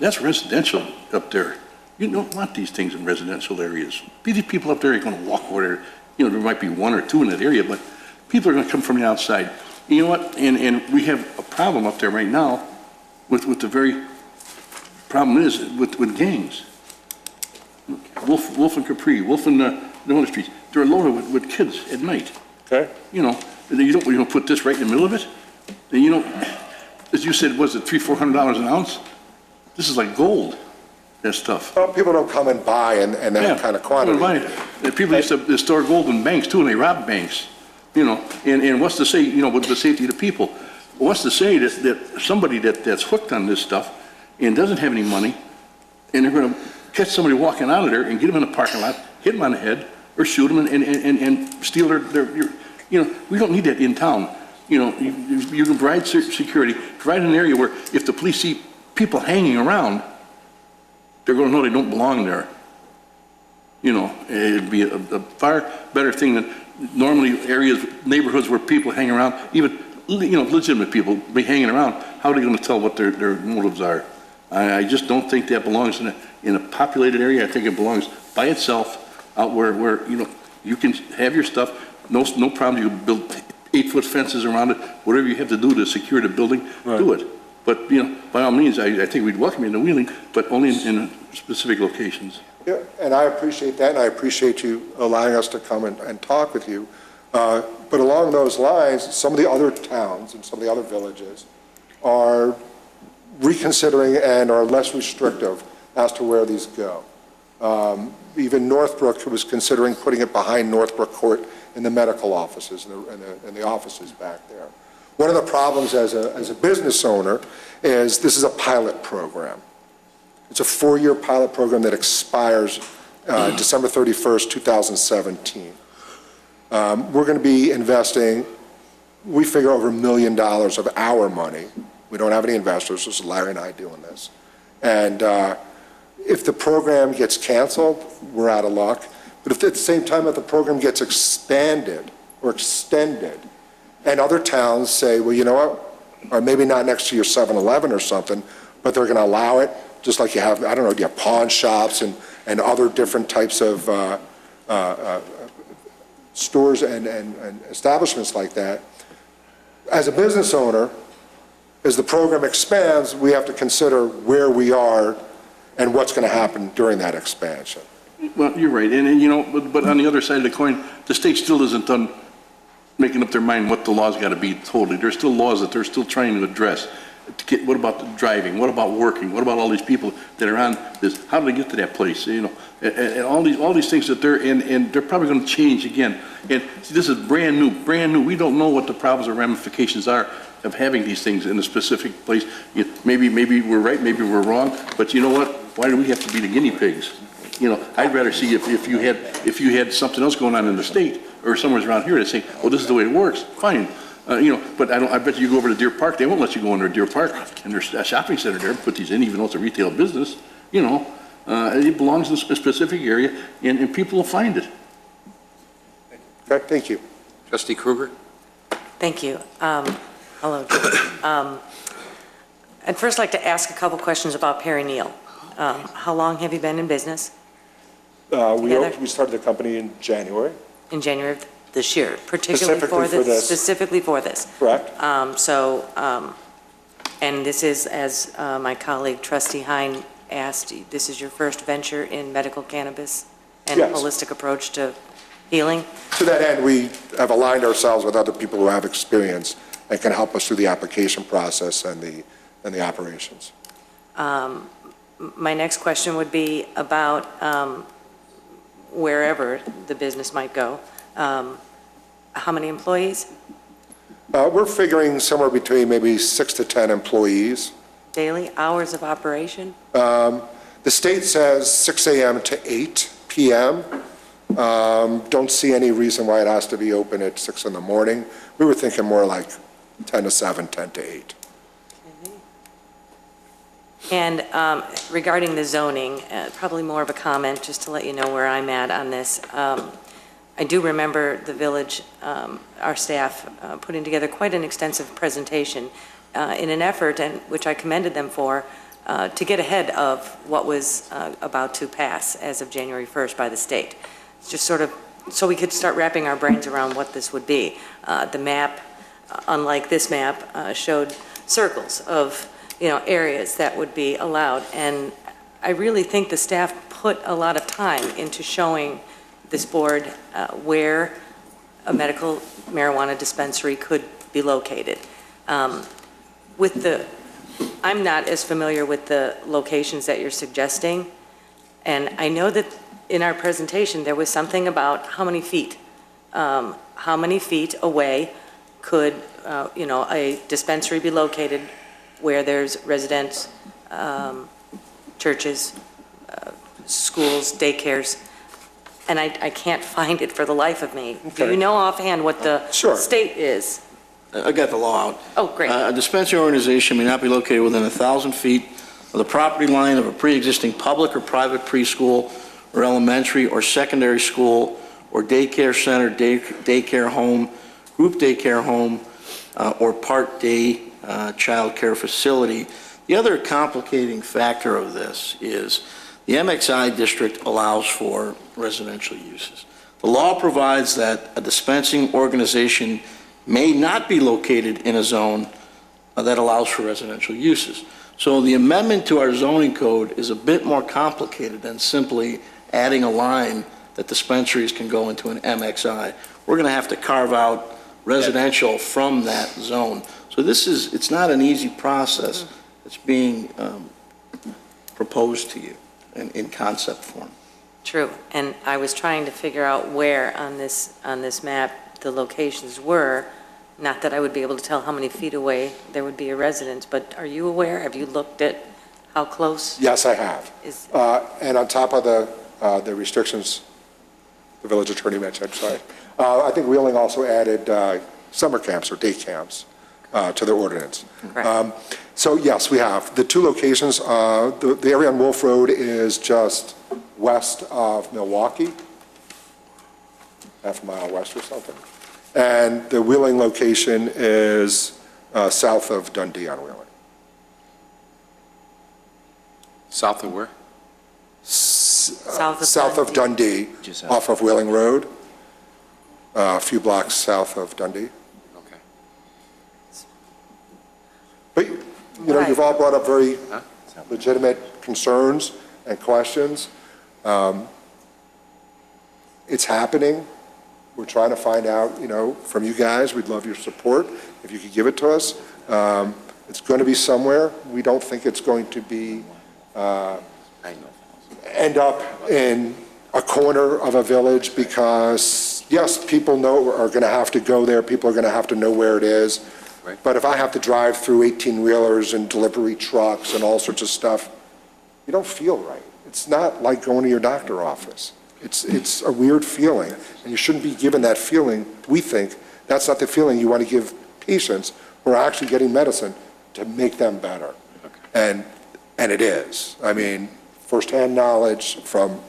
that's residential up there. You don't want these things in residential areas. These people up there are going to walk over there. There might be one or two in that area, but people are going to come from the outside. You know what? And we have a problem up there right now with the very problem is with gangs. Wolf and Capri, Wolf and the other streets. They're loaded with kids at night. Okay. You don't put this right in the middle of it. And as you said, was it $300-400 an ounce? This is like gold. That stuff. Well, people don't come and buy in that kind of quantity. People used to store gold in banks too, and they robbed banks. And what's to say, with the safety of the people? What's to say that somebody that's hooked on this stuff and doesn't have any money, and they're going to catch somebody walking out of there and get them in the parking lot, hit them on the head, or shoot them and steal their we don't need that in town. You can provide security, provide an area where if the police see people hanging around, they're going to know they don't belong there. It'd be a far better thing than normally neighborhoods where people hang around, even legitimate people be hanging around. How are they going to tell what their motives are? I just don't think that belongs in a populated area. I think it belongs by itself out where you can have your stuff, no problem. You can build 8-foot fences around it, whatever you have to do to secure the building, do it. But, by all means, I think we'd welcome you in Wheeling, but only in specific locations. Yeah, and I appreciate that, and I appreciate you allowing us to come and talk with you. But along those lines, some of the other towns and some of the other villages are reconsidering and are less restrictive as to where these go. Even Northbrook was considering putting it behind Northbrook Court in the medical offices and the offices back there. One of the problems as a business owner is this is a pilot program. It's a 4-year pilot program that expires December 31st, 2017. We're going to be investing, we figure, over $1 million of our money. We don't have any investors, this is Larry and I doing this. And if the program gets canceled, we're out of luck. But if at the same time if the program gets expanded or extended, and other towns say, well, you know what, or maybe not next to your 7-Eleven or something, but they're going to allow it, just like you have, I don't know, you have pawn shops and other different types of stores and establishments like that. As a business owner, as the program expands, we have to consider where we are and what's going to happen during that expansion. Well, you're right, and but on the other side of the coin, the state still isn't done making up their mind what the law's got to be totally. There's still laws that they're still trying to address. What about the driving? What about working? What about all these people that are on this? How do they get to that place? And all these things that they're in, and they're probably going to change again. And see, this is brand new. We don't know what the problems or ramifications are of having these things in a specific place. Maybe we're right, maybe we're wrong, but you know what? Why do we have to be the guinea pigs? I'd rather see if you had something else going on in the state or somewhere around here to say, well, this is the way it works. Fine. But I bet you go over to Deer Park, they won't let you go in their Deer Park, and there's a shopping center there, put these in, even though it's a retail business. It belongs in a specific area, and people will find it. Okay, thank you. Trustee Kruger? Thank you. Hello, George. I'd first like to ask a couple questions about Perry Neal. How long have you been in business? We started the company in January. In January of this year, particularly for this? Specifically for this. Correct. And this is, as my colleague Trustee Hein asked, this is your first venture in medical cannabis and Yes. holistic approach to healing? To that end, we have aligned ourselves with other people who have experience and can help us through the application process and the operations. My next question would be about wherever the business might go. How many employees? We're figuring somewhere between maybe 6 to 10 employees. Daily hours of operation? The state says 6 a.m. to 8 p.m. Don't see any reason why it has to be open at 6 in the morning. We were thinking more like 10 to 7, 10 to 8. And regarding the zoning, probably more of a comment, just to let you know where I'm at on this. I do remember the village, our staff, putting together quite an extensive presentation in an effort, and which I commended them for, to get ahead of what was about to pass as of January 1st by the state. Just sort of, so we could start wrapping our brains around what this would be. The map, unlike this map, showed circles of areas that would be allowed. And I really think the staff put a lot of time into showing this board where a medical marijuana dispensary could be located. I'm not as familiar with the locations that you're suggesting, and I know that in our presentation there was something about how many feet away could a dispensary be located where there's residents, churches, schools, daycares, and I can't find it for the life of me. Okay. Do you know offhand what the state is? I got the law out. Oh, great. A dispensary organization may not be located within 1,000 feet of the property line of a pre-existing public or private preschool or elementary or secondary school or daycare center, daycare home, group daycare home, or part-day child care facility. The other complicating factor of this is the MXI district allows for residential uses. The law provides that a dispensing organization may not be located in a zone that allows for residential uses. So the amendment to our zoning code is a bit more complicated than simply adding a line that dispensaries can go into an MXI. We're going to have to carve out residential from that zone. So it's not an easy process that's being proposed to you in concept form. True, and I was trying to figure out where on this map the locations were. Not that I would be able to tell how many feet away there would be a residence, but are you aware? Have you looked at how close? Yes, I have. And on top of the restrictions the village attorney mentioned, I think Wheeling also added summer camps or day camps to their ordinance. So yes, we have. The two locations, the area on Wolf Road is just west of Milwaukee, half a mile west or something. And the Wheeling location is south of Dundee on Wheeling. South of where? South of Dundee, off of Wheeling Road, a few blocks south of Dundee. Okay. But, you know, you've all brought up very legitimate concerns and questions. It's happening. We're trying to find out, you know, from you guys. We'd love your support if you could give it to us. It's going to be somewhere. We don't think it's going to be end up in a corner of a village because, yes, people are going to have to go there. People are going to have to know where it is. Right. But if I have to drive through 18-wheelers and delivery trucks and all sorts of stuff, you don't feel right. It's not like going to your doctor's office. It's a weird feeling, and you shouldn't be given that feeling. We think that's not the feeling you want to give patients who are actually getting medicine to make them better. Okay. And it is. I mean, firsthand knowledge from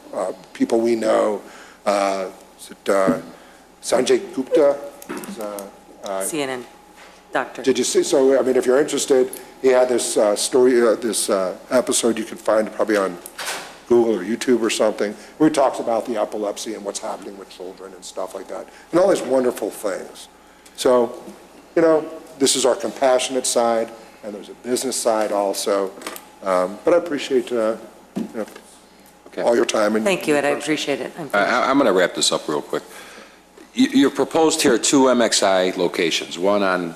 people we know. Sanjay Gupta? CNN doctor. Did you see? So, I mean, if you're interested, he had this story, this episode you can find probably on Google or YouTube or something, where he talks about the epilepsy and what's happening with children and stuff like that, and all these wonderful things. So, you know, this is our compassionate side, and there's a business side also. But I appreciate you know, all your time. And Thank you, Ed. I appreciate it. I'm going to wrap this up real quick. You're proposed here 2 MXI locations, one on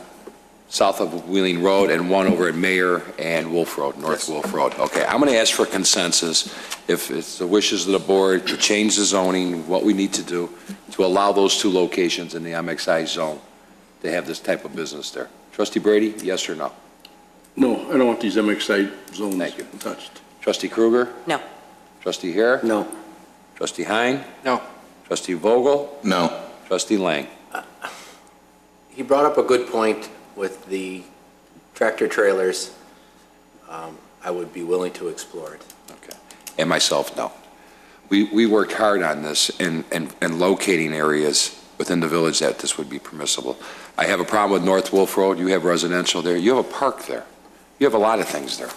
south of Wheeling Road and one over at Mayor and Wolf Road, North Wolf Road. Okay, I'm going to ask for consensus, if it's the wishes of the board, to change the zoning, what we need to do to allow those 2 locations in the MXI zone to have this type of business there. Trustee Brady, yes or no? No, I don't want these MXI zones touched. Trustee Kruger? No. Trustee Hare? No. Trustee Hein? No. Trustee Vogel? No. Trustee Lang? He brought up a good point with the tractor trailers. I would be willing to explore it. Okay. And myself, no. We worked hard on this and locating areas within the village that this would be permissible. I have a problem with North Wolf Road. You have residential there. You have a park there. You have a lot of things there.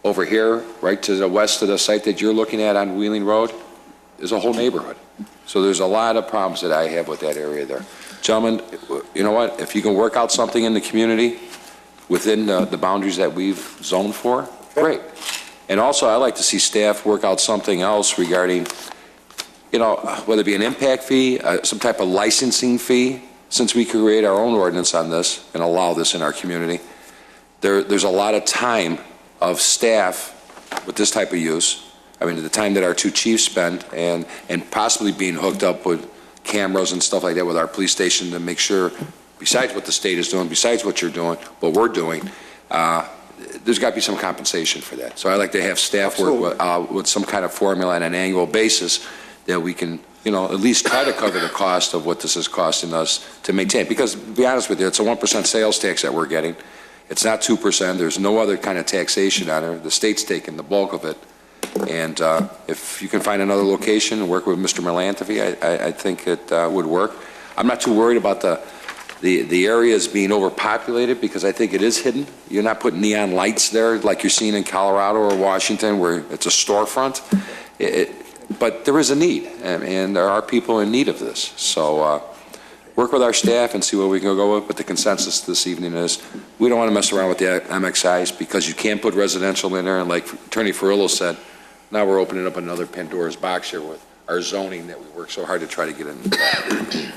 Over here, right to the west of the site that you're looking at on Wheeling Road, is a whole neighborhood. So there's a lot of problems that I have with that area there. Gentlemen, you know what? If you can work out something in the community within the boundaries that we've zoned for, great. And also, I'd like to see staff work out something else regarding, you know, whether it be an impact fee, some type of licensing fee, since we create our own ordinance on this and allow this in our community. There's a lot of time of staff with this type of use. I mean, the time that our 2 chiefs spend and possibly being hooked up with cameras and stuff like that with our police station to make sure, besides what the state is doing, besides what you're doing, what we're doing, there's got to be some compensation for that. So I'd like to have staff work with some kind of formula on an annual basis that we can, you know, at least try to cover the cost of what this is costing us to maintain. Because, to be honest with you, it's a 1% sales tax that we're getting. It's not 2%. There's no other kind of taxation on it. The state's taking the bulk of it. And if you can find another location and work with Mr. Melantovy, I think it would work. I'm not too worried about the the area is being overpopulated because I think it is hidden. You're not putting neon lights there like you're seeing in Colorado or Washington where it's a storefront. But there is a need, and there are people in need of this. So work with our staff and see what we can go with. But the consensus this evening is we don't want to mess around with the MXIs because you can't put residential in there. And like Attorney Ferrillo said, now we're opening up another Pandora's box here with our zoning that we work so hard to try to get in.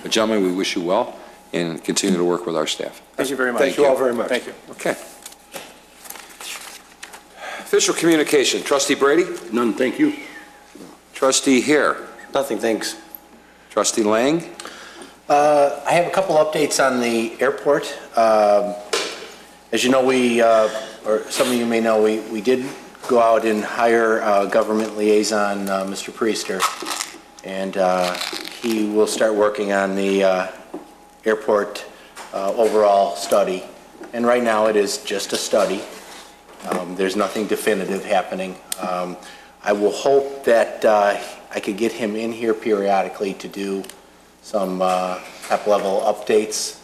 But gentlemen, we wish you well and continue to work with our staff. Thank you very much. Thank you all very much. Thank you. Okay. Official communication. Trustee Brady? None, thank you. Trustee Hare? Nothing, thanks. Trustee Lang? I have a couple updates on the airport. As you know, or some of you may know, we did go out and hire a government liaison, Mr. Priester, and he will start working on the airport overall study. And right now it is just a study. There's nothing definitive happening. I will hope that I could get him in here periodically to do some top-level updates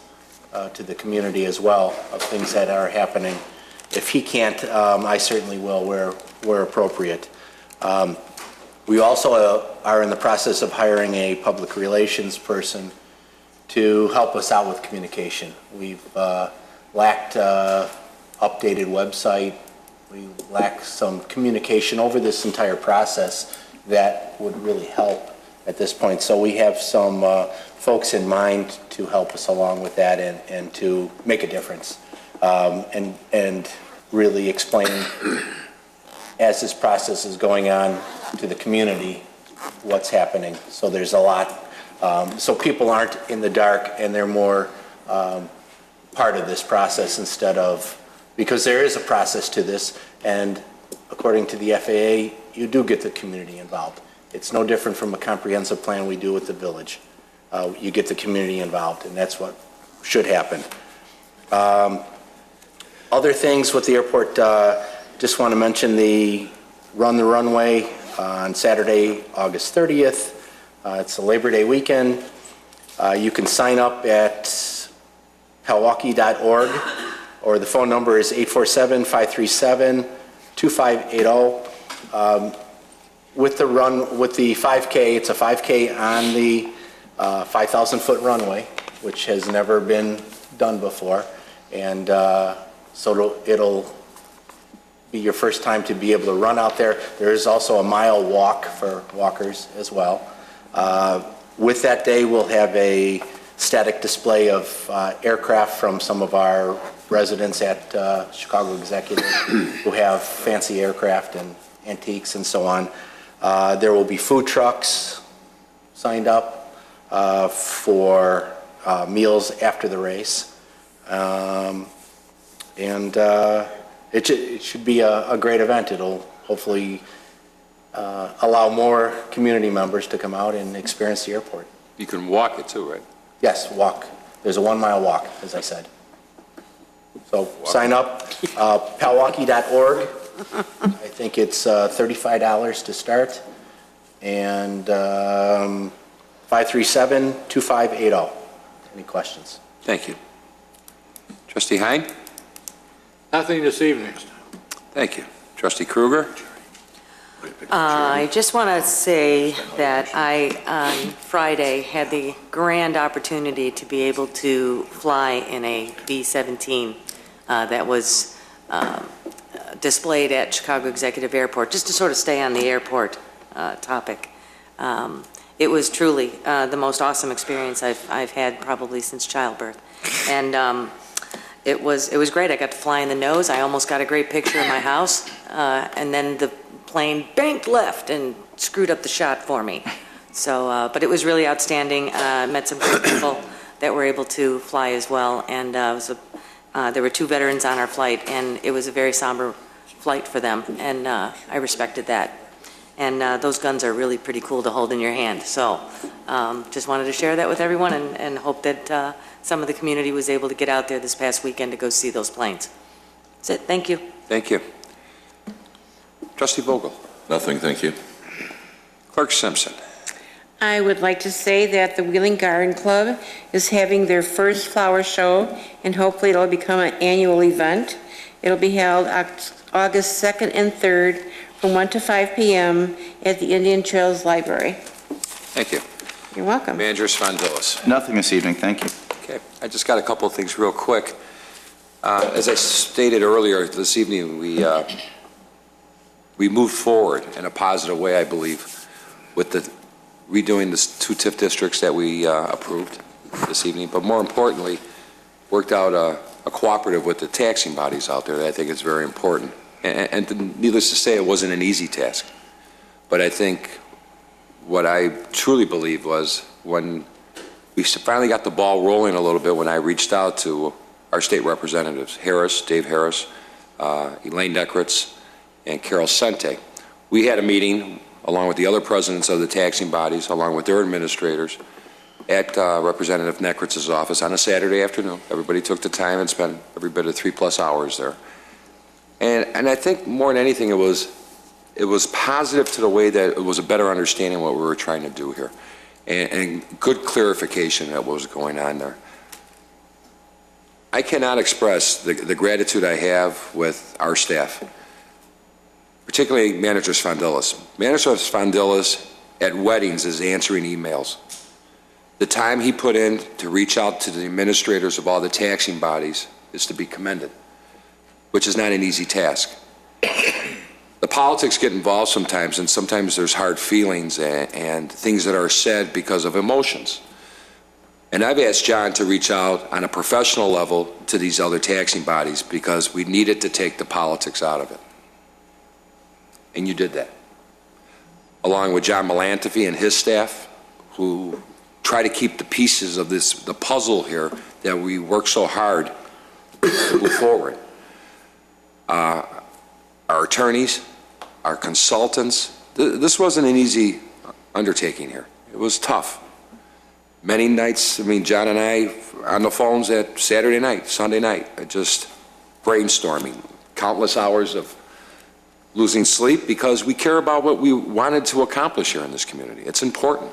to the community as well of things that are happening. If he can't, I certainly will where appropriate. We also are in the process of hiring a public relations person to help us out with communication. We've lacked updated website. We lack some communication over this entire process that would really help at this point. So we have some folks in mind to help us along with that and to make a difference and really explain as this process is going on to the community what's happening. So there's a lot, so people aren't in the dark and they're more part of this process instead of, because there is a process to this, and according to the FAA, you do get the community involved. It's no different from a comprehensive plan we do with the village. You get the community involved, and that's what should happen. Other things with the airport, just want to mention the Run the Runway on Saturday, August 30th. It's a Labor Day weekend. You can sign up at Pewaukee.org, or the phone number is 847-537-2580. With the 5K, it's a 5K on the 5,000-foot runway, which has never been done before. And so it'll be your first time to be able to run out there. There is also a mile walk for walkers as well. With that day, we'll have a static display of aircraft from some of our residents at Chicago Executive who have fancy aircraft and antiques and so on. There will be food trucks signed up for meals after the race. It should be a great event. It'll hopefully allow more community members to come out and experience the airport. You can walk it too, right? Yes, walk. There's a 1 mile walk, as I said. So sign up, Pewaukee.org. I think it's $35 to start, and 537-2580. Any questions? Thank you. Trustee Hein? Nothing this evening. Thank you. Trustee Kruger? I just want to say that I, on Friday, had the grand opportunity to be able to fly in a B-17 that was displayed at Chicago Executive Airport, just to sort of stay on the airport topic. It was truly the most awesome experience I've had probably since childbirth. And it was great. I got to fly in the nose. I almost got a great picture in my house. And then the plane banked left and screwed up the shot for me. So, but it was really outstanding. Met some great people that were able to fly as well. And there were 2 veterans on our flight, and it was a very somber flight for them. And I respected that. And those guns are really pretty cool to hold in your hand. So just wanted to share that with everyone and hope that some of the community was able to get out there this past weekend to go see those planes. That's it. Thank you. Thank you. Trustee Vogel? Nothing, thank you. Clerk Simpson? I would like to say that the Wheeling Garden Club is having their first flower show, and hopefully it'll become an annual event. It'll be held August 2nd and 3rd from 1 to 5 p.m. at the Indian Trails Library. Thank you. You're welcome. Manager Svandelis. Nothing this evening, thank you. Okay, I just got a couple of things real quick. As I stated earlier this evening, we moved forward in a positive way, I believe, with the redoing the 2 TIF districts that we approved this evening, but more importantly, worked out a cooperative with the taxing bodies out there that I think is very important. And needless to say, it wasn't an easy task. But I think what I truly believe was when we finally got the ball rolling a little bit, when I reached out to our state representatives, Harris, Dave Harris, Elaine Deckritz, and Carol Sente. We had a meeting along with the other presidents of the taxing bodies, along with their administrators, at Representative Neckritz's office on a Saturday afternoon. Everybody took the time and spent every bit of 3+ hours there. And I think more than anything, it was positive to the way that it was a better understanding of what we were trying to do here, and good clarification of what was going on there. I cannot express the gratitude I have with our staff, particularly Manager Svandelis. Manager Svandelis at weddings is answering emails. The time he put in to reach out to the administrators of all the taxing bodies is to be commended, which is not an easy task. The politics get involved sometimes, and sometimes there's hard feelings and things that are said because of emotions. And I've asked John to reach out on a professional level to these other taxing bodies because we needed to take the politics out of it. And you did that. Along with John Melantefe and his staff, who try to keep the pieces of the puzzle here that we work so hard to move forward. Our attorneys, our consultants, this wasn't an easy undertaking here. It was tough. Many nights, John and I on the phones at Saturday night, Sunday night, just brainstorming, countless hours of losing sleep because we care about what we wanted to accomplish here in this community. It's important.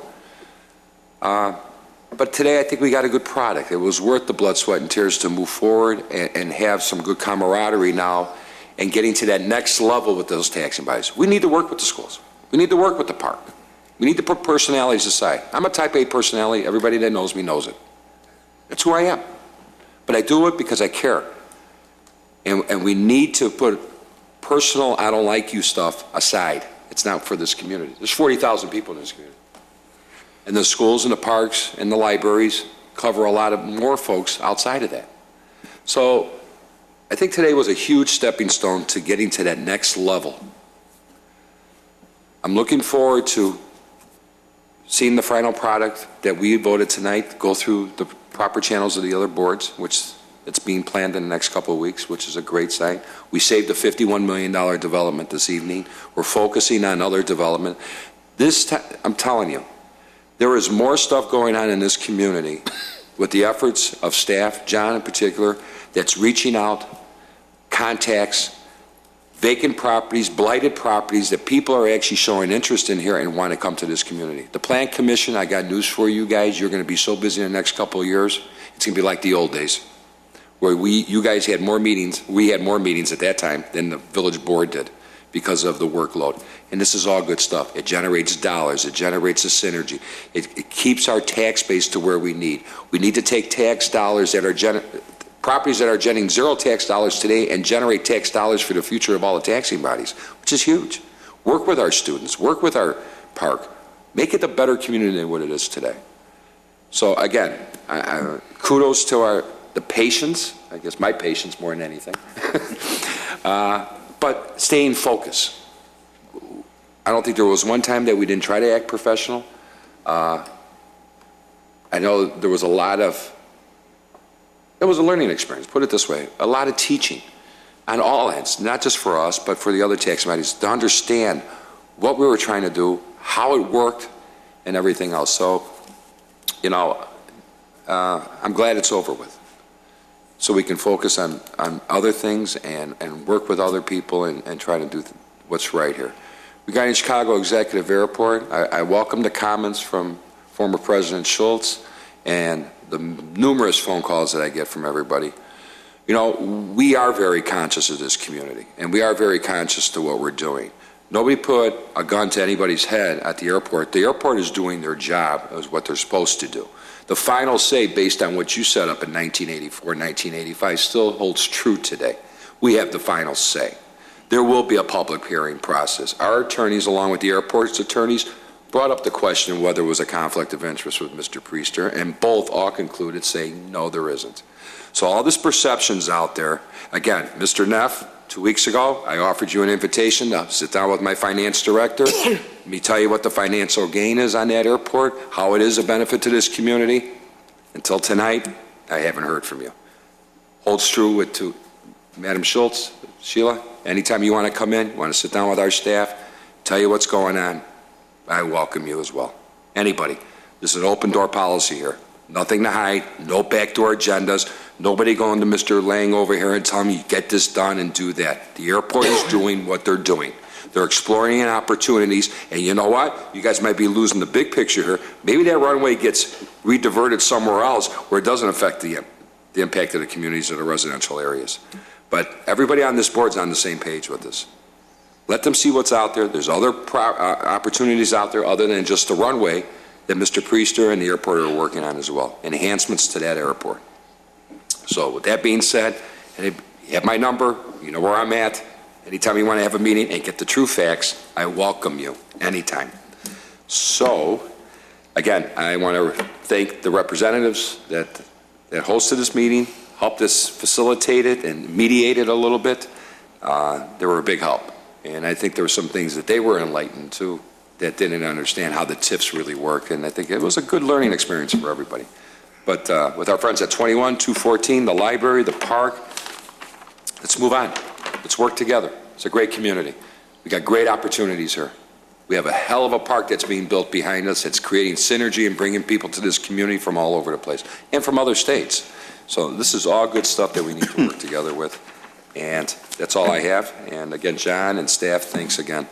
But today I think we got a good product. It was worth the blood, sweat, and tears to move forward and have some good camaraderie now and getting to that next level with those taxing bodies. We need to work with the schools. We need to work with the park. We need to put personalities aside. I'm a type A personality. Everybody that knows me knows it. That's who I am. But I do it because I care. And we need to put personal, I don't like you stuff aside. It's not for this community. There's 40,000 people in this community. And the schools and the parks and the libraries cover a lot of more folks outside of that. So I think today was a huge stepping stone to getting to that next level. I'm looking forward to seeing the final product that we voted tonight go through the proper channels of the other boards, which it's being planned in the next couple of weeks, which is a great sign. We saved a $51 million development this evening. We're focusing on other development. I'm telling you, there is more stuff going on in this community with the efforts of staff, John in particular, that's reaching out, contacts, vacant properties, blighted properties that people are actually showing interest in here and want to come to this community. The Plan Commission, I got news for you guys. You're going to be so busy in the next couple of years. It's going to be like the old days where you guys had more meetings. We had more meetings at that time than the village board did because of the workload. And this is all good stuff. It generates dollars. It generates a synergy. It keeps our tax base to where we need. We need to take tax dollars that are properties that are generating zero tax dollars today and generate tax dollars for the future of all the taxing bodies, which is huge. Work with our students. Work with our park. Make it a better community than what it is today. So again, kudos to the patience, I guess my patience more than anything, but staying focused. I don't think there was one time that we didn't try to act professional. I know there was it was a learning experience, put it this way, a lot of teaching on all ends, not just for us, but for the other tax bodies to understand what we were trying to do, how it worked, and everything else. So, I'm glad it's over with. So we can focus on other things and work with other people and try to do what's right here. Regarding Chicago Executive Airport, I welcome the comments from former President Schultz and the numerous phone calls that I get from everybody. You know, we are very conscious of this community, and we are very conscious to what we're doing. Nobody put a gun to anybody's head at the airport. The airport is doing their job, is what they're supposed to do. The final say, based on what you set up in 1984, 1985, still holds true today. We have the final say. There will be a public hearing process. Our attorneys, along with the airport's attorneys, brought up the question of whether there was a conflict of interest with Mr. Priester, and both all concluded saying, no, there isn't. So all this perception's out there. Again, Mr. Neff, 2 weeks ago, I offered you an invitation to sit down with my finance director. Let me tell you what the financial gain is on that airport, how it is a benefit to this community. Until tonight, I haven't heard from you. Holds true to Madam Schultz, Sheila. Anytime you want to come in, want to sit down with our staff, tell you what's going on, I welcome you as well. Anybody. This is an open door policy here. Nothing to hide, no backdoor agendas, nobody going to Mr. Lang over here and telling me, get this done and do that. The airport is doing what they're doing. They're exploring opportunities, and you know what? You guys might be losing the big picture here. Maybe that runway gets rediverted somewhere else where it doesn't affect the impact of the communities or the residential areas. But everybody on this board's on the same page with this. Let them see what's out there. There's other opportunities out there other than just the runway that Mr. Priester and the airport are working on as well. Enhancements to that airport. So with that being said, you have my number, you know where I'm at. Anytime you want to have a meeting and get the true facts, I welcome you anytime. So, again, I want to thank the representatives that hosted this meeting, helped us facilitate it and mediate it a little bit. They were a big help. And I think there were some things that they were enlightened to that didn't understand how the TIFs really work. And I think it was a good learning experience for everybody. But with our friends at 21, 214, the library, the park, let's move on. Let's work together. It's a great community. We got great opportunities here. We have a hell of a park that's being built behind us. It's creating synergy and bringing people to this community from all over the place and from other states. So this is all good stuff that we need to work together with. And that's all I have. And again, John and staff, thanks again.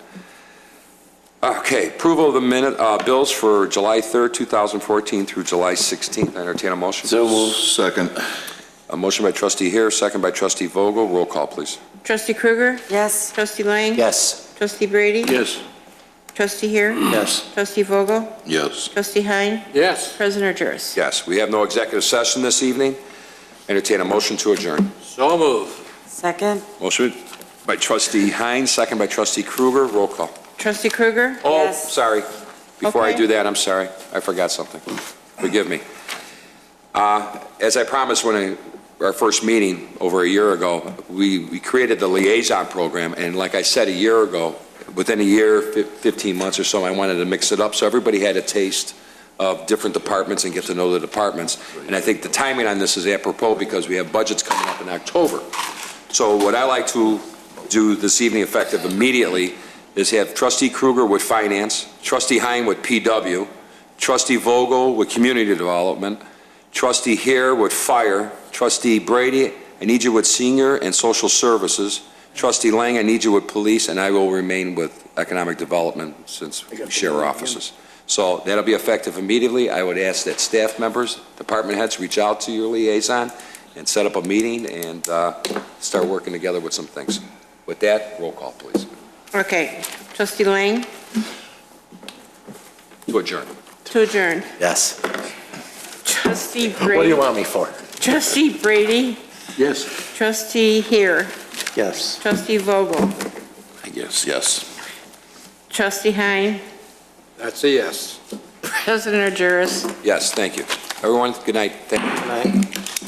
Okay, approval of the bills for July 3rd, 2014 through July 16th. I entertain a motion. So moved. Second. A motion by trustee Hare, second by trustee Vogel. Roll call, please. Trustee Krueger? Yes. Trustee Lang? Yes. Trustee Brady? Yes. Trustee Hare? Yes. Trustee Vogel? Yes. Trustee Hein? Yes. President Juris? Yes, we have no executive session this evening. Entertain a motion to adjourn. So moved. Second? Motion by trustee Hines, second by trustee Krueger. Roll call. Trustee Krueger? Oh, Yes. sorry. Before I Okay. do that, I'm sorry. I forgot something. Forgive me. As I promised when our first meeting over a year ago, we created the liaison program, and like I said a year ago, within a year, 15 months or so, I wanted to mix it up so everybody had a taste of different departments and get to know the departments. And I think the timing on this is apropos because we have budgets coming up in October. So what I like to do this evening, effective immediately, is have trustee Krueger with finance, trustee Hein with PW, trustee Vogel with community development, trustee Hare with fire, trustee Brady, I need you with senior and social services, trustee Lang, I need you with police, and I will remain with economic development since we share our offices. So that'll be effective immediately. I would ask that staff members, department heads, reach out to your liaison and set up a meeting and start working together with some things. With that, roll call, please. Okay. Trustee Lang? To adjourn. To adjourn. Yes. Trustee Brady? What do you want me for? Trustee Brady? Yes. Trustee Hare? Yes. Trustee Vogel? I guess, yes. Trustee Hein? That's a yes. President Juris? Yes, thank you. Everyone, good night. Thank you. Good night.